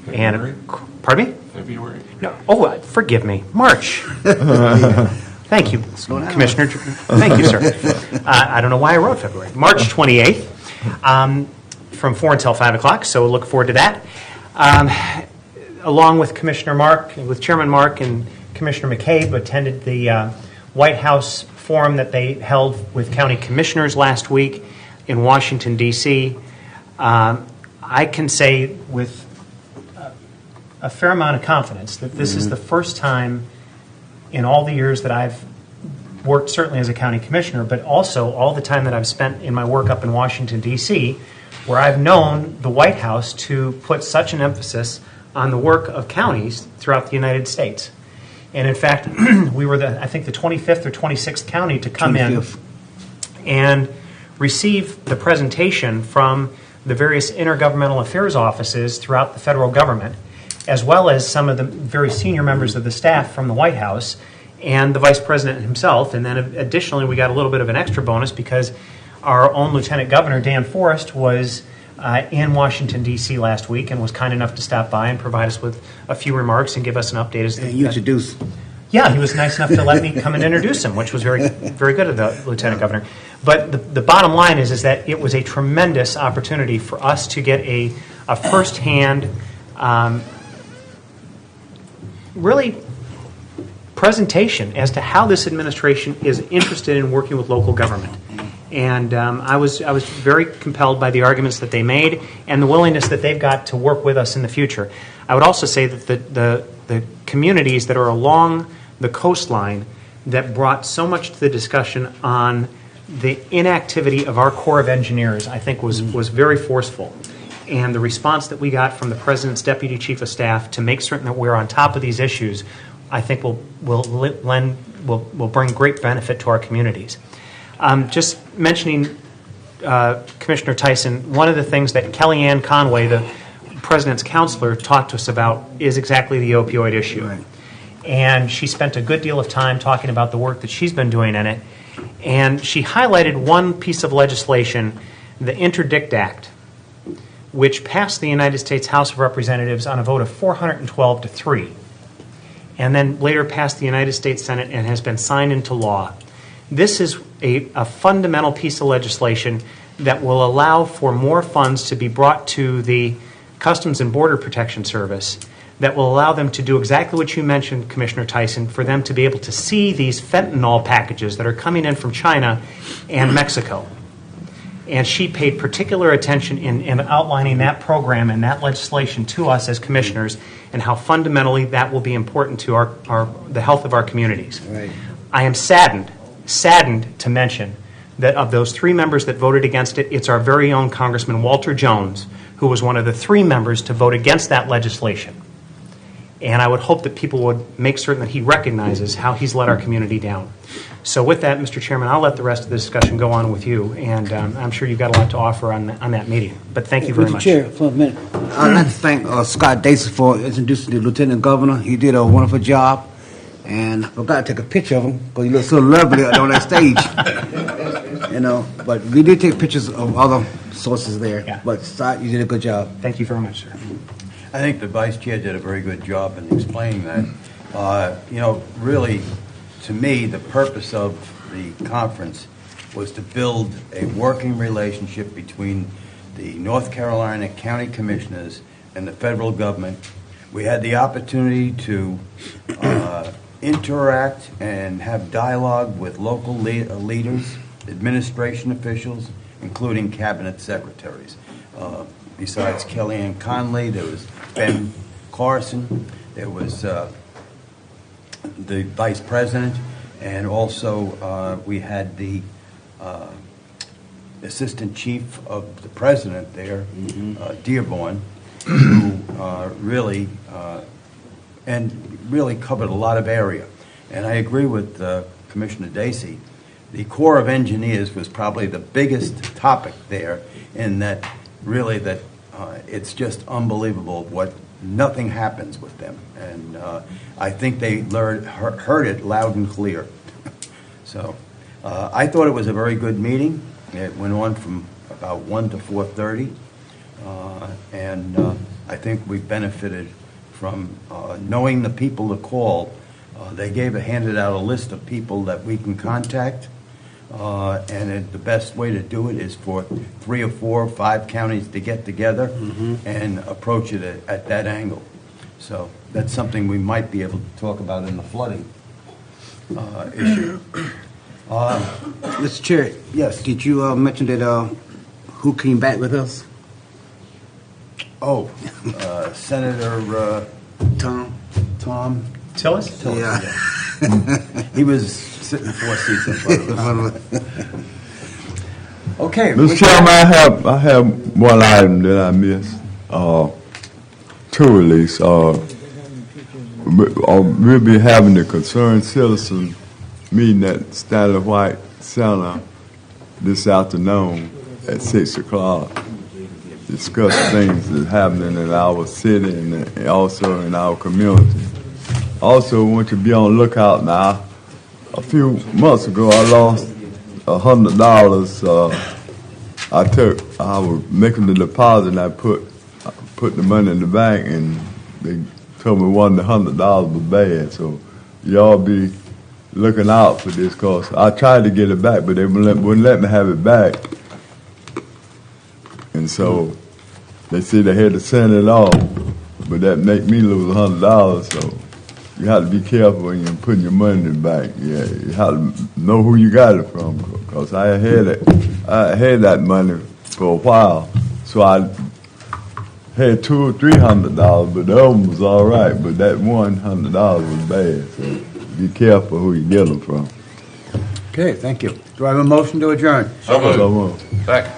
February? And, pardon me? February? No, forgive me. March. Thank you, Commissioner. Thank you, sir. I don't know why I wrote February. March 28th from 4 until 5 o'clock, so we'll look forward to that. Along with Commissioner Mark, with Chairman Mark and Commissioner McCabe, attended the White House forum that they held with county commissioners last week in Washington, D.C. I can say with a fair amount of confidence that this is the first time in all the years that I've worked, certainly as a county commissioner, but also all the time that I've spent in my work up in Washington, D.C., where I've known the White House to put such an emphasis on the work of counties throughout the United States. And in fact, we were I think the 25th or 26th county to come 25th. In and receive the presentation from the various intergovernmental affairs offices throughout the federal government, as well as some of the very senior members of the staff from the White House and the Vice President himself. And then additionally, we got a little bit of an extra bonus because our own Lieutenant Governor, Dan Forrest, was in Washington, D.C. last week and was kind enough to stop by and provide us with a few remarks and give us an update. And you introduced. Yeah, he was nice enough to let me come and introduce him, which was very, very good of the Lieutenant Governor. But the bottom line is that it was a tremendous opportunity for us to get a firsthand, really presentation as to how this administration is interested in working with local government. And I was very compelled by the arguments that they made and the willingness that they've got to work with us in the future. I would also say that the communities that are along the coastline that brought so much to the discussion on the inactivity of our Corps of Engineers, I think was very forceful. And the response that we got from the President's Deputy Chief of Staff to make certain that we're on top of these issues, I think will bring great benefit to our communities. Just mentioning Commissioner Tyson, one of the things that Kellyanne Conway, the President's counselor, talked to us about is exactly the opioid issue. Right. And she spent a good deal of time talking about the work that she's been doing in it. And she highlighted one piece of legislation, the Interdict Act, which passed the United States House of Representatives on a vote of 412 to 3, and then later passed the United States Senate and has been signed into law. This is a fundamental piece of legislation that will allow for more funds to be brought to the Customs and Border Protection Service, that will allow them to do exactly what you mentioned, Commissioner Tyson, for them to be able to see these fentanyl packages that are coming in from China and Mexico. And she paid particular attention in outlining that program and that legislation to us as commissioners and how fundamentally that will be important to the health of our communities. Right. I am saddened to mention that of those 3 members that voted against it, it's our very own Congressman Walter Jones, who was one of the 3 members to vote against that legislation. And I would hope that people would make certain that he recognizes how he's let our community down. So with that, Mr. Chairman, I'll let the rest of the discussion go on with you, and I'm sure you've got a lot to offer on that meeting. But thank you very Mr. much. Chair, for a minute, I'd like to thank Scott Dacey for introducing the Lieutenant Governor. He did a wonderful job, and I forgot to take a picture of him because he looked so lovely on that stage. But we did take pictures of other sources there. Yeah. But Scott, you did a good job. Thank you very much, sir. I think the vice chair did a very good job in explaining that. Really, to me, the purpose of the conference was to build a working relationship between the North Carolina County Commissioners and the federal government. We had the opportunity to interact and have dialogue with local leaders, administration officials, including cabinet secretaries. Besides Kellyanne Conley, there was Ben Carson, there was the vice president, and also we had the assistant chief of the president there, Dearborn, who really covered a lot of area. And I agree with Commissioner Dacey. The Corps of Engineers was probably the biggest topic there, in that really that it's just unbelievable what nothing happens with them. And I think they heard it loud and clear. So I thought it was a very good meeting. It went on from about 1 to 4:30. And I think we benefited from knowing the people to call. They handed out a list of people that we can contact. The best way to do it is for 3 or 4 or 5 counties to get together and approach it at that angle. So that's something we might be able to talk about in the flooding issue. Mr. Chair, yes. Did you mention that who came back with us? Oh, Senator Tom Tillis? Yeah. He was sitting 4 seats in front of us. Okay. Mr. Chairman, I have one item that I missed. Tour release. We'll be having the concerned citizen meeting at Stanley White Center this afternoon at 6 o'clock. Discuss things that's happening in our city and also in our community. Also, want to be on the lookout now. A few months ago, I lost $100. I was making the deposit, and I put the money in the bank, and they told me one of the $100 was bad. So y'all be looking out for this, cause I tried to get it back, but they wouldn't let me have it back. And so they said they had to send it off, but that make me lose $100. So you have to be careful when you're putting your money in the bank. Yeah, you have to know who you got it from, because I had that money for a while. So I had $200 or $300, but the other one was all right. But that $100 was bad. So be careful who you get them from. Okay, thank you. Do I have a motion to adjourn? So moved. So moved. Second.